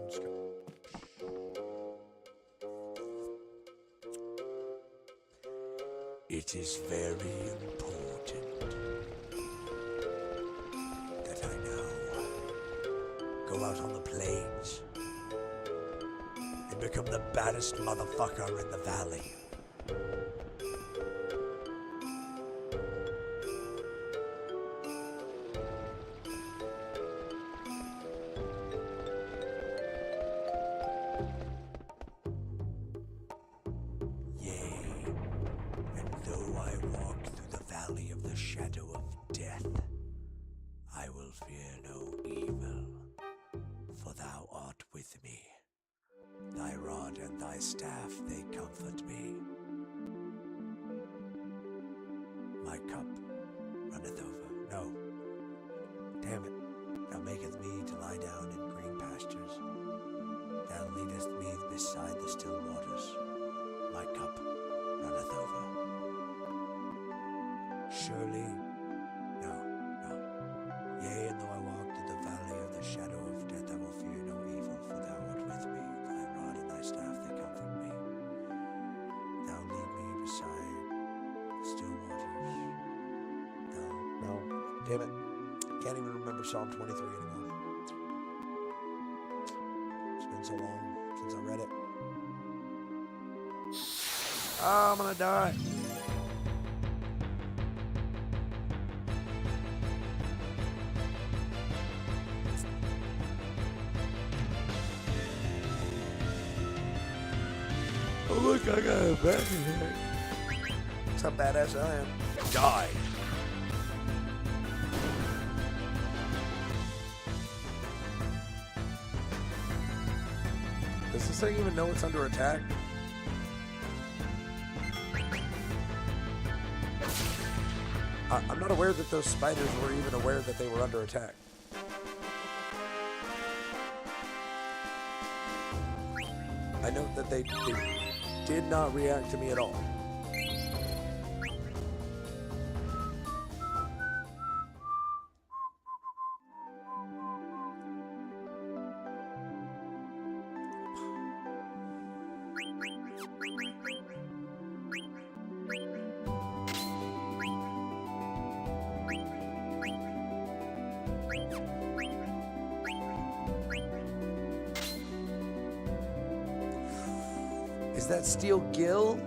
Let's go. it is very important that I now go out on the plains and become the baddest motherfucker in the valley. Surely, no. Yea, and though I walk through the valley of the shadow of death, I will fear no evil, for thou art with me. Thy rod and thy staff, they comfort me. Thou lead me beside the still waters. No. Damn it. Can't even remember Psalm 23 anymore. It's been so long since I read it. Oh, I'm gonna die. Oh, look, I got a bag here. That's how badass I am. Die. Does this thing even know it's under attack? I'm not aware that those spiders were even aware that they were under attack. I know that they did not react to me at all. Is that steel gill?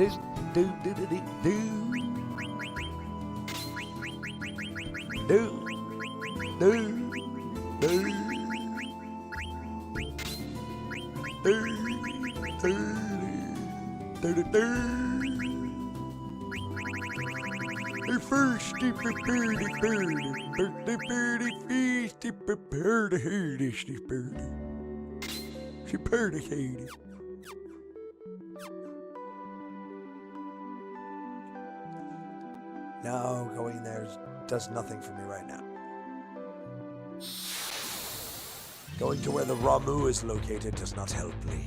do do do do do do do do do do do. Thirsty birdie birdie, birthday birdie feasty birdie Haiti, she birdie. She birdie Haiti. No, going there does nothing for me right now. Going to where the Ramu is located does not help me.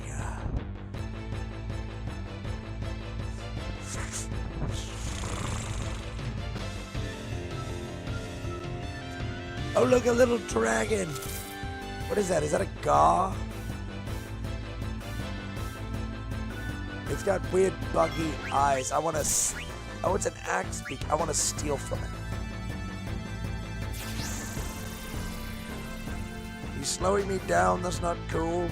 Oh, look, a little dragon. What is that? Is that a gaw? It's got weird buggy eyes. Oh, it's an axe beak. I want to steal from it. He's slowing me down. That's not cool.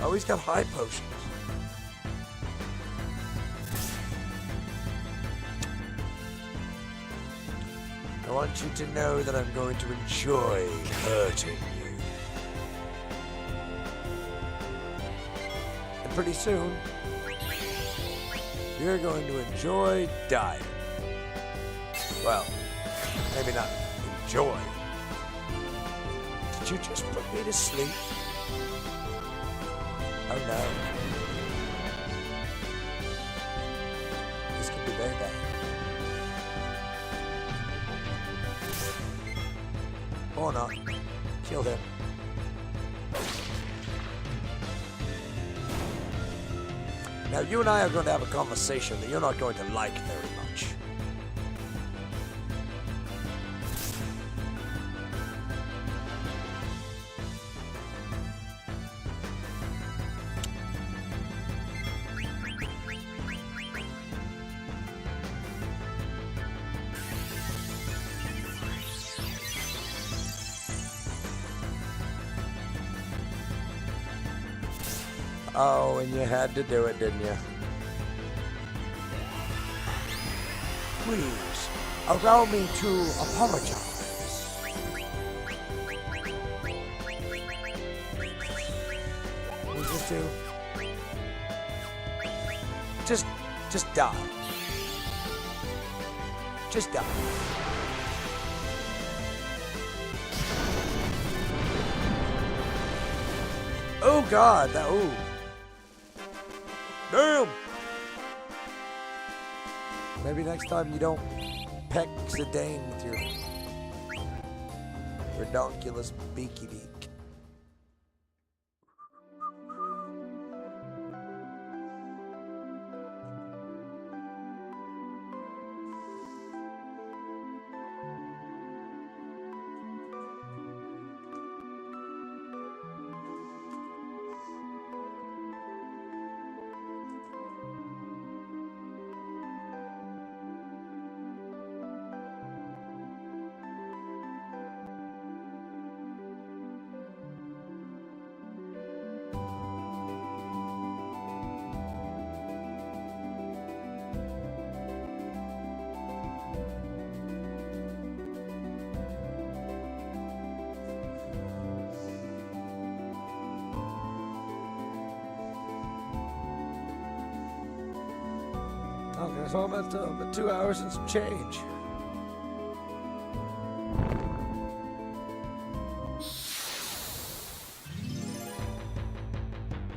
Oh, he's got high potions. I want you to know that I'm going to enjoy hurting you. And pretty soon, you're going to enjoy dying. Well, maybe not enjoy. Did you just put me to sleep? Oh no. This could be very bad. Or not. Kill him. Now you and I are going to have a conversation that you're not going to like very much. Oh, and you had to do it, didn't you? Please, allow me to apologize. What does this do? Just die. Just die. Oh God, that, ooh. Damn! Maybe next time you don't peck Zidane with your redonkulous beaky beak. Okay, so I'm at 2 hours and some change.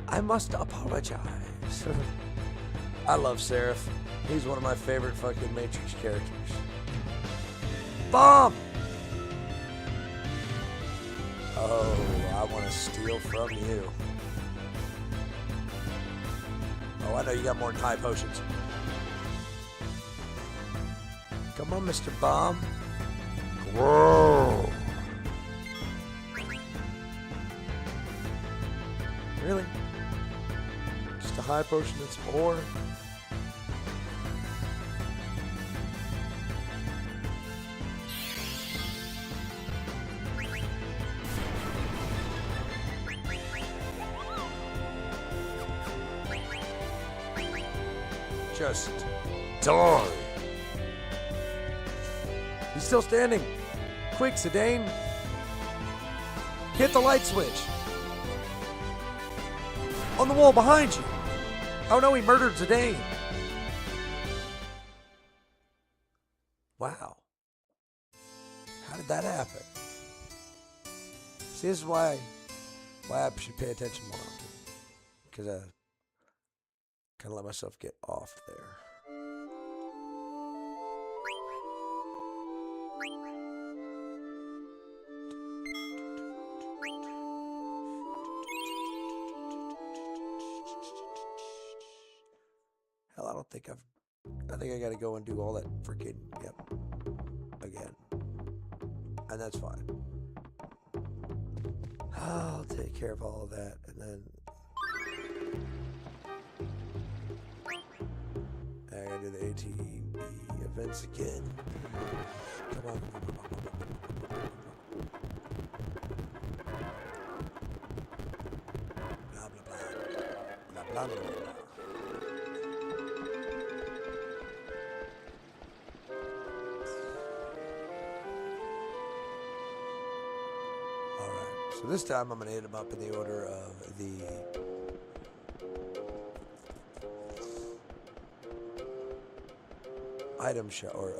I must apologize. I love Seraph. He's one of my favorite fucking Matrix characters. Bomb! Oh, I want to steal from you. Oh, I know you got more high potions. Come on, Mr. Bomb. Whoa! Really? Just a high potion and some ore? Just Die! he's still standing. Quick, Zidane. Hit the light switch. On the wall behind you. Oh no, he murdered Zidane. Wow. How did that happen? See, this is why I should pay attention more often. Because I kind of let myself get off there. Hell, I think I gotta go and do all that freaking, yep, again. And that's fine. I'll take care of all of that, and then I gotta do the ATV events again. Come on. Blah, blah, blah. Blah, blah, blah, blah. So this time I'm going to hit them up in the order of the item shop, or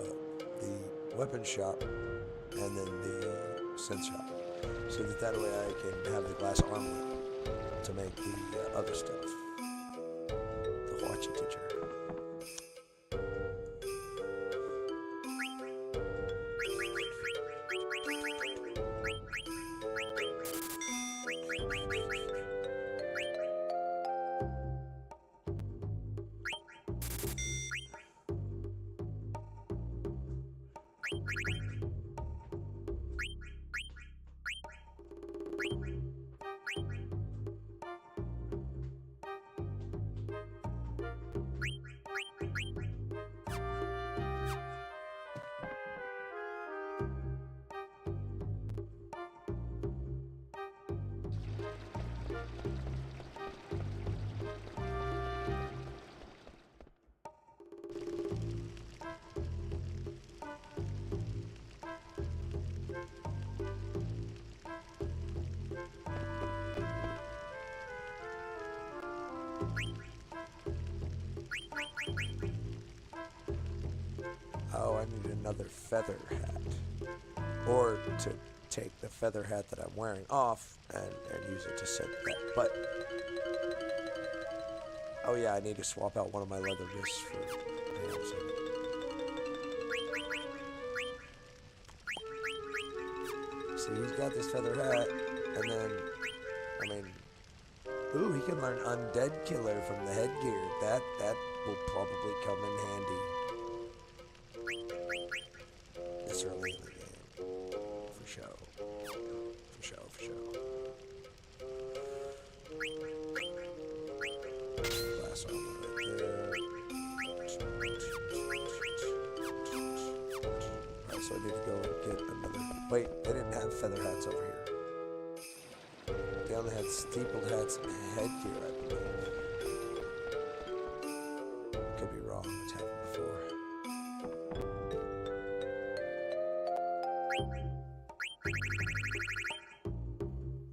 the weapon shop, and then the synth shop. So that way I can have the glass armor to make the other stuff. The watching teacher. Oh, I need another feather hat. Or to take the feather hat that I'm wearing off and use it to set that. But, oh yeah, I need to swap out one of my leather wrists for See, he's got this feather hat, and then, I mean, ooh, he can learn Undead Killer from the headgear. That will probably come in handy. This early in the game. For show. For show, for show. Glass armor right there. Alright, so I need to go and get another. Wait, they didn't have feather hats over here. They only had steepled hats and headgear, I believe. Could be wrong, it's happened before.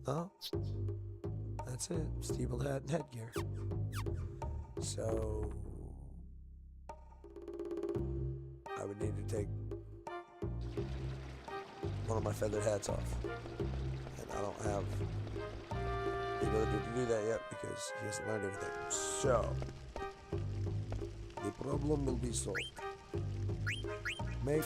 Oh, that's it. Steepled hat and headgear. So I would need to take one of my feathered hats off. And I don't have the ability to do that yet because he hasn't learned anything. So the problem will be solved. Make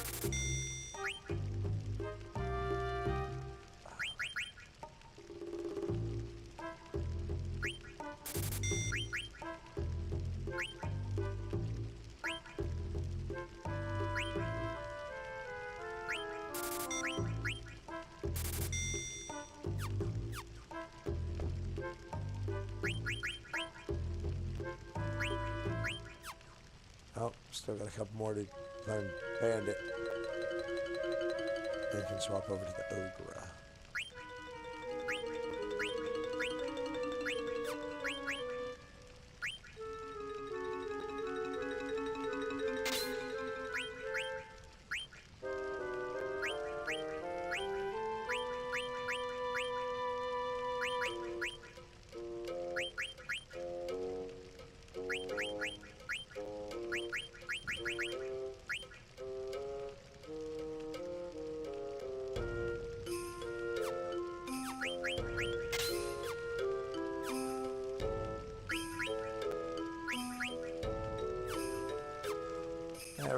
oh, still got a couple more to learn Bandit. Then can swap over to the Ogre.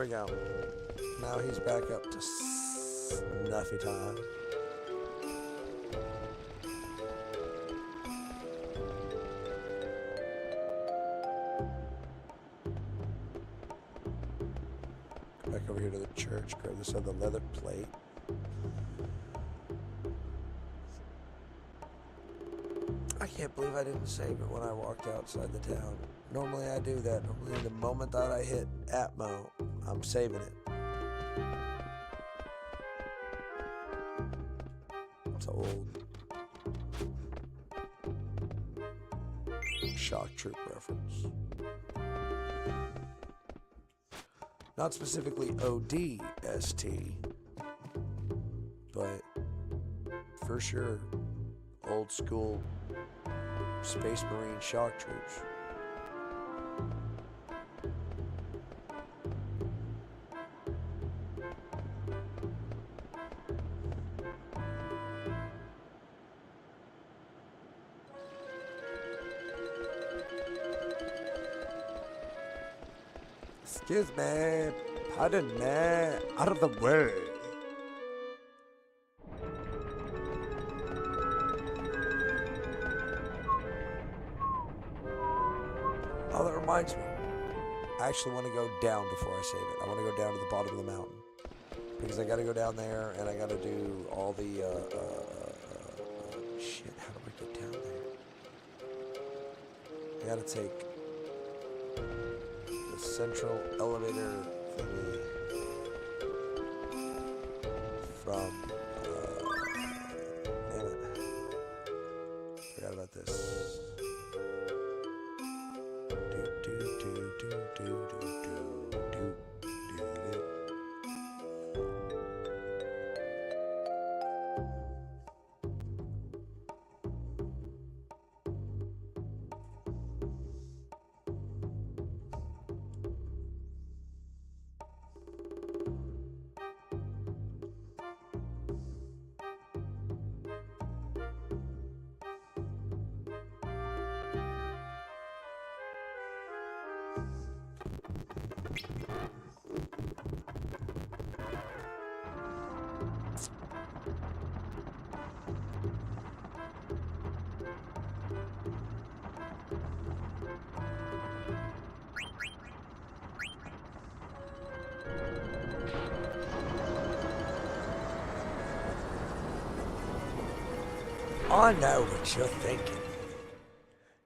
we go. Now he's back up to snuffy time. Go back over here to the church, grab this other leather plate. I can't believe I didn't save it when I walked outside the town. Normally I do that. Normally the moment that I hit Atmo, I'm saving it. It's old shock troop reference. Not specifically ODST, but for sure old school Space Marine shock troops. Excuse me, pardon me, out of the way. Oh, that reminds me. I actually want to go down before I save it. I want to go down to the bottom of the mountain. Because I got to go down there and I got to do all the, shit, how do I get down there? I got to take the central elevator thingy from, damn it. Forgot about this. I know what you're thinking.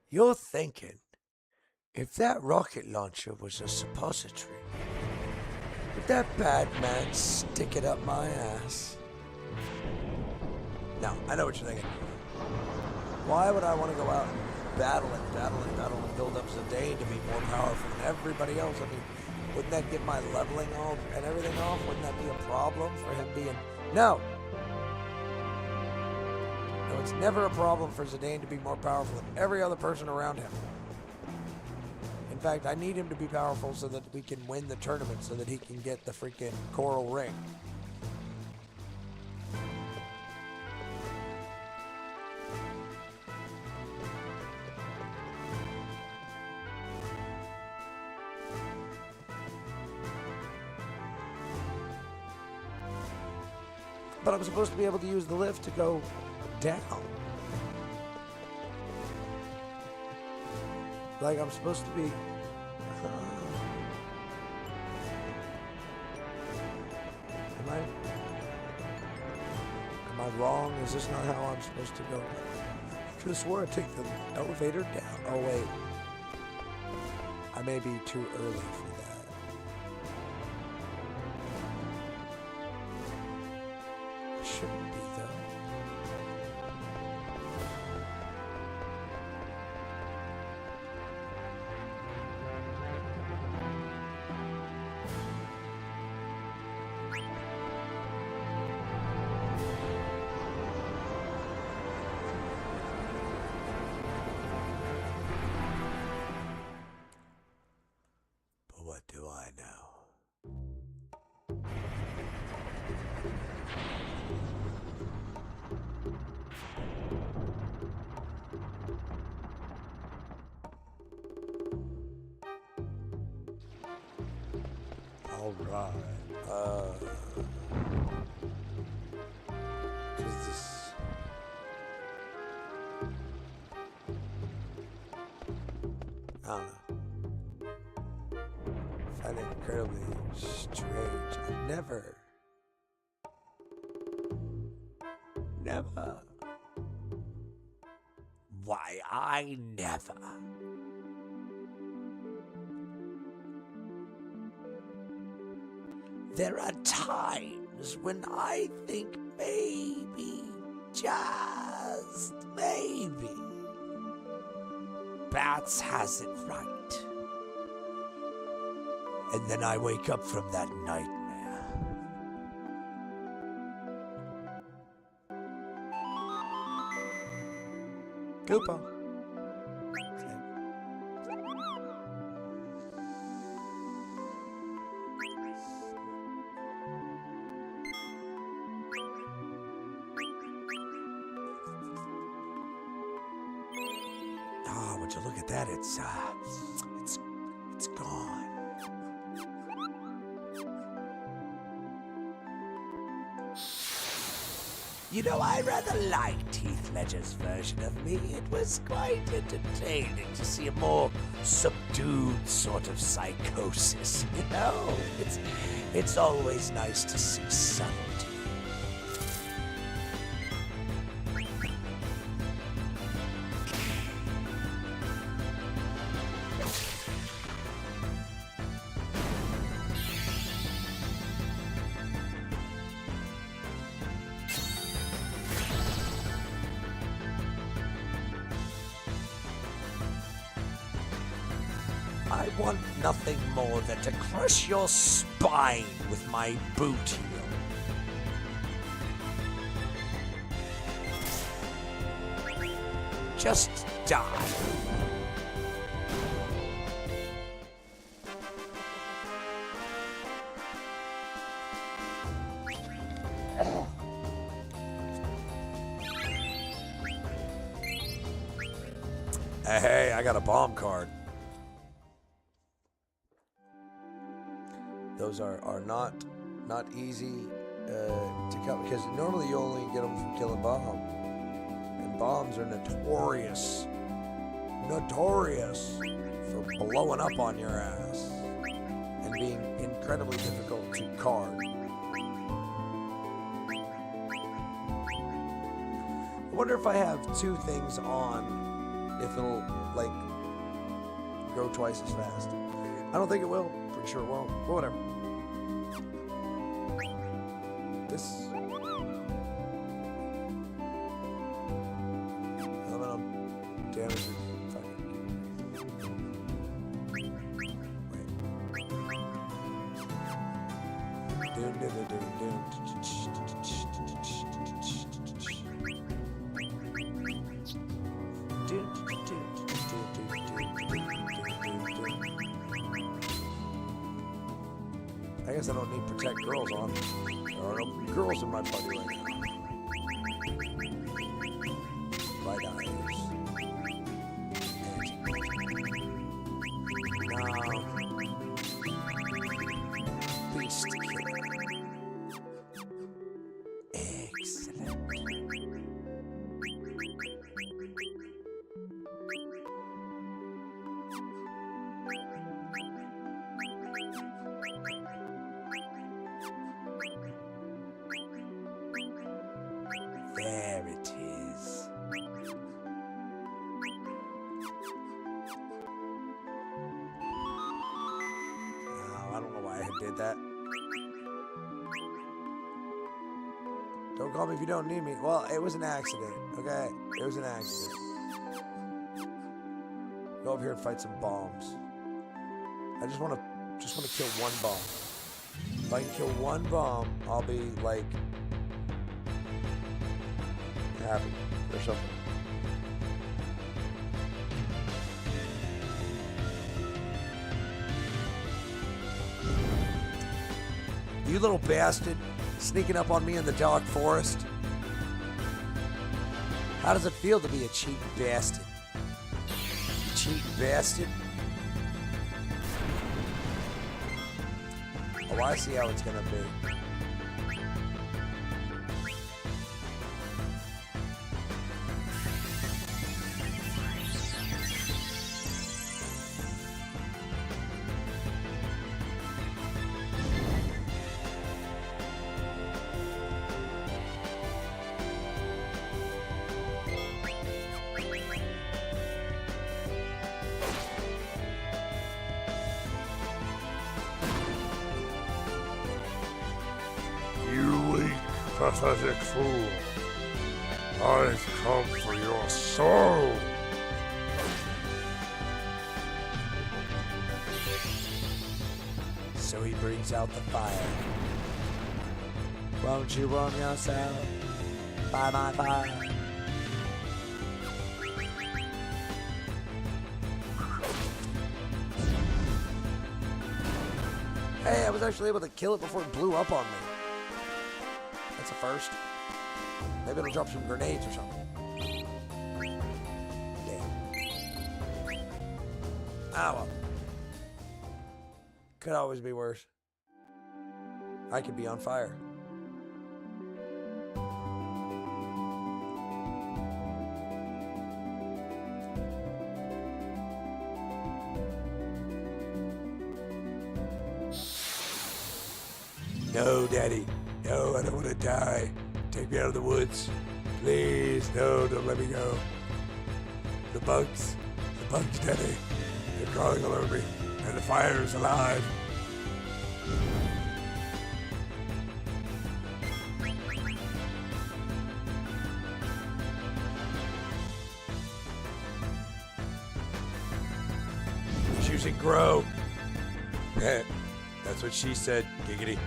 You're thinking, if that rocket launcher was a suppository, would that bad man stick it up my ass? No, I know what you're thinking. Why would I want to go out and battle and build up Zidane to be more powerful than everybody else? I mean, wouldn't that get my leveling all and everything off? Wouldn't that be a problem for him being... No! No, it's never a problem for Zidane to be more powerful than every other person around him. In fact, I need him to be powerful so that we can win the tournament, so that he can get the freaking coral ring. But I'm supposed to be able to use the lift to go down. Like I'm supposed to be... Am I wrong? Is this not how I'm supposed to go? I could have swore I take the elevator down. Oh wait. I may be too early for that. It shouldn't be though. Alright. Cause this... I don't know. I find it incredibly strange. I've never... Why, I never. There are times when I think maybe, just maybe, Bats has it right. And then I wake up from that nightmare. Koopa. Oh, would you look at that? It's gone. You know, I rather liked Heath Ledger's version of me. It was quite entertaining to see a more subdued sort of psychosis, you know? It's always nice to see subtlety. I want nothing more than to crush your spine with my boot heel. Just die. Hey, I got a bomb card. Those are not easy to come, because normally you only get them from killing bombs, and bombs are notorious for blowing up on your ass and being incredibly difficult to card. I wonder if I have two things on, if it'll like go twice as fast. I don't think it will. Pretty sure it won't. But whatever. This elemental damage. I guess I don't need Protect Girls on. There are no girls in my party right now. Bright eyes. No. Beast Killer. Excellent. There it is. Oh, I don't know why I did that. Don't call me if you don't need me. Well, it was an accident, okay? It was an accident. Go over here and fight some bombs. I just want to kill one bomb. If I can kill one bomb, I'll be like happy or something. You little bastard, sneaking up on me in the dark forest. How does it feel to be a cheap bastard? You cheap bastard. Oh, I see how it's gonna be. You weak, pathetic fool. I've come for your soul. So he brings out the fire. Won't you warm yourself by my fire? Hey, I was actually able to kill it before it blew up on me. That's a first. Maybe it'll drop some grenades or something. Damn. Ah, well. Could always be worse. I could be on fire. No, Daddy. No, I don't want to die. Take me out of the woods. Please, no, don't let me go. The bugs, Daddy. They're crawling all over me. And the fire is alive. He's using grow. That's what she said, giggity.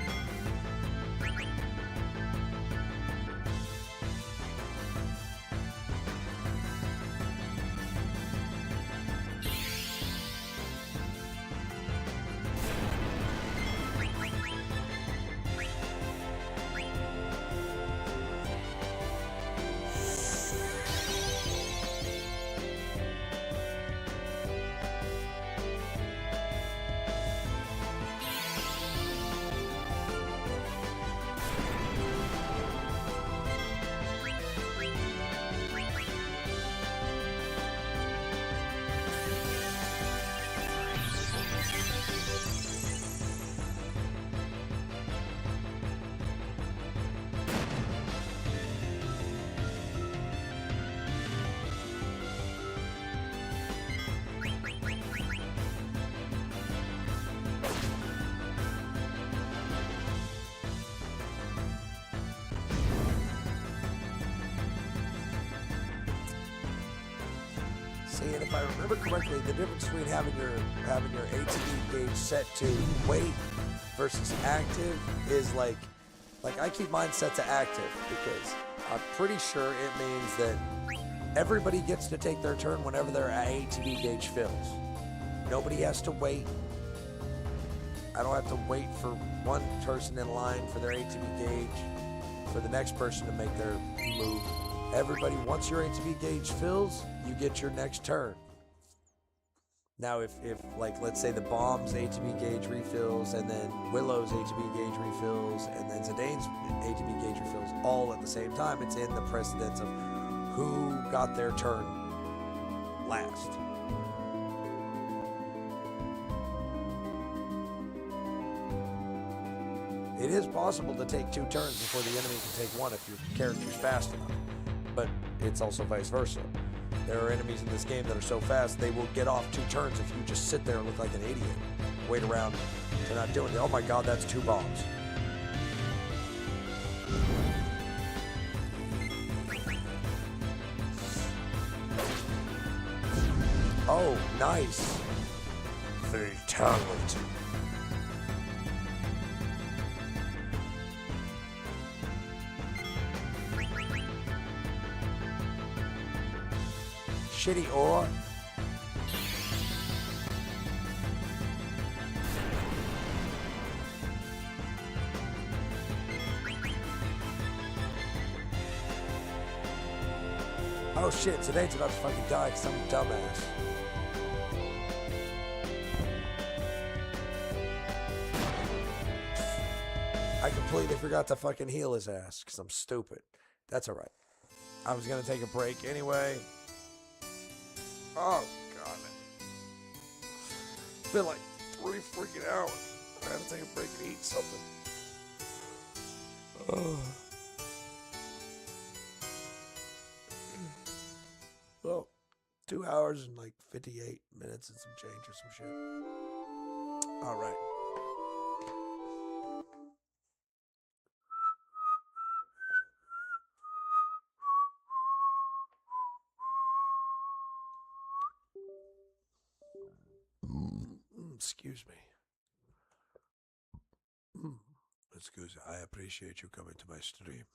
See, and if I remember correctly, the difference between having your ATB gauge set to wait versus active is like I keep mine set to active because I'm pretty sure it means that everybody gets to take their turn whenever their ATB gauge fills. Nobody has to wait. I don't have to wait for one person in line for their ATB gauge for the next person to make their move. Everybody, once your ATB gauge fills, you get your next turn. Now, if like, let's say the bomb's ATB gauge refills, and then Willow's ATB gauge refills, and then Zidane's ATB gauge refills all at the same time, it's in the precedence of who got their turn last. It is possible to take 2 turns before the enemy can take 1 if your character's fast enough. But it's also vice versa. There are enemies in this game that are so fast, they will get off 2 turns if you just sit there and look like an idiot. Wait around to not doing it. Oh my god, that's 2 bombs. Oh, nice. Fatality. Shitty ore. Oh shit, Zidane's about to fucking die because I'm a dumbass. completely forgot to fucking heal his ass because I'm stupid. That's alright. I was gonna take a break anyway. Oh, God. It's been like 3 freaking hours. I gotta take a break to eat something. Oh. Well, 2 hours and like 58 minutes and some change or some shit. All right. Excuse me. Excuse me. I appreciate you coming to my stream.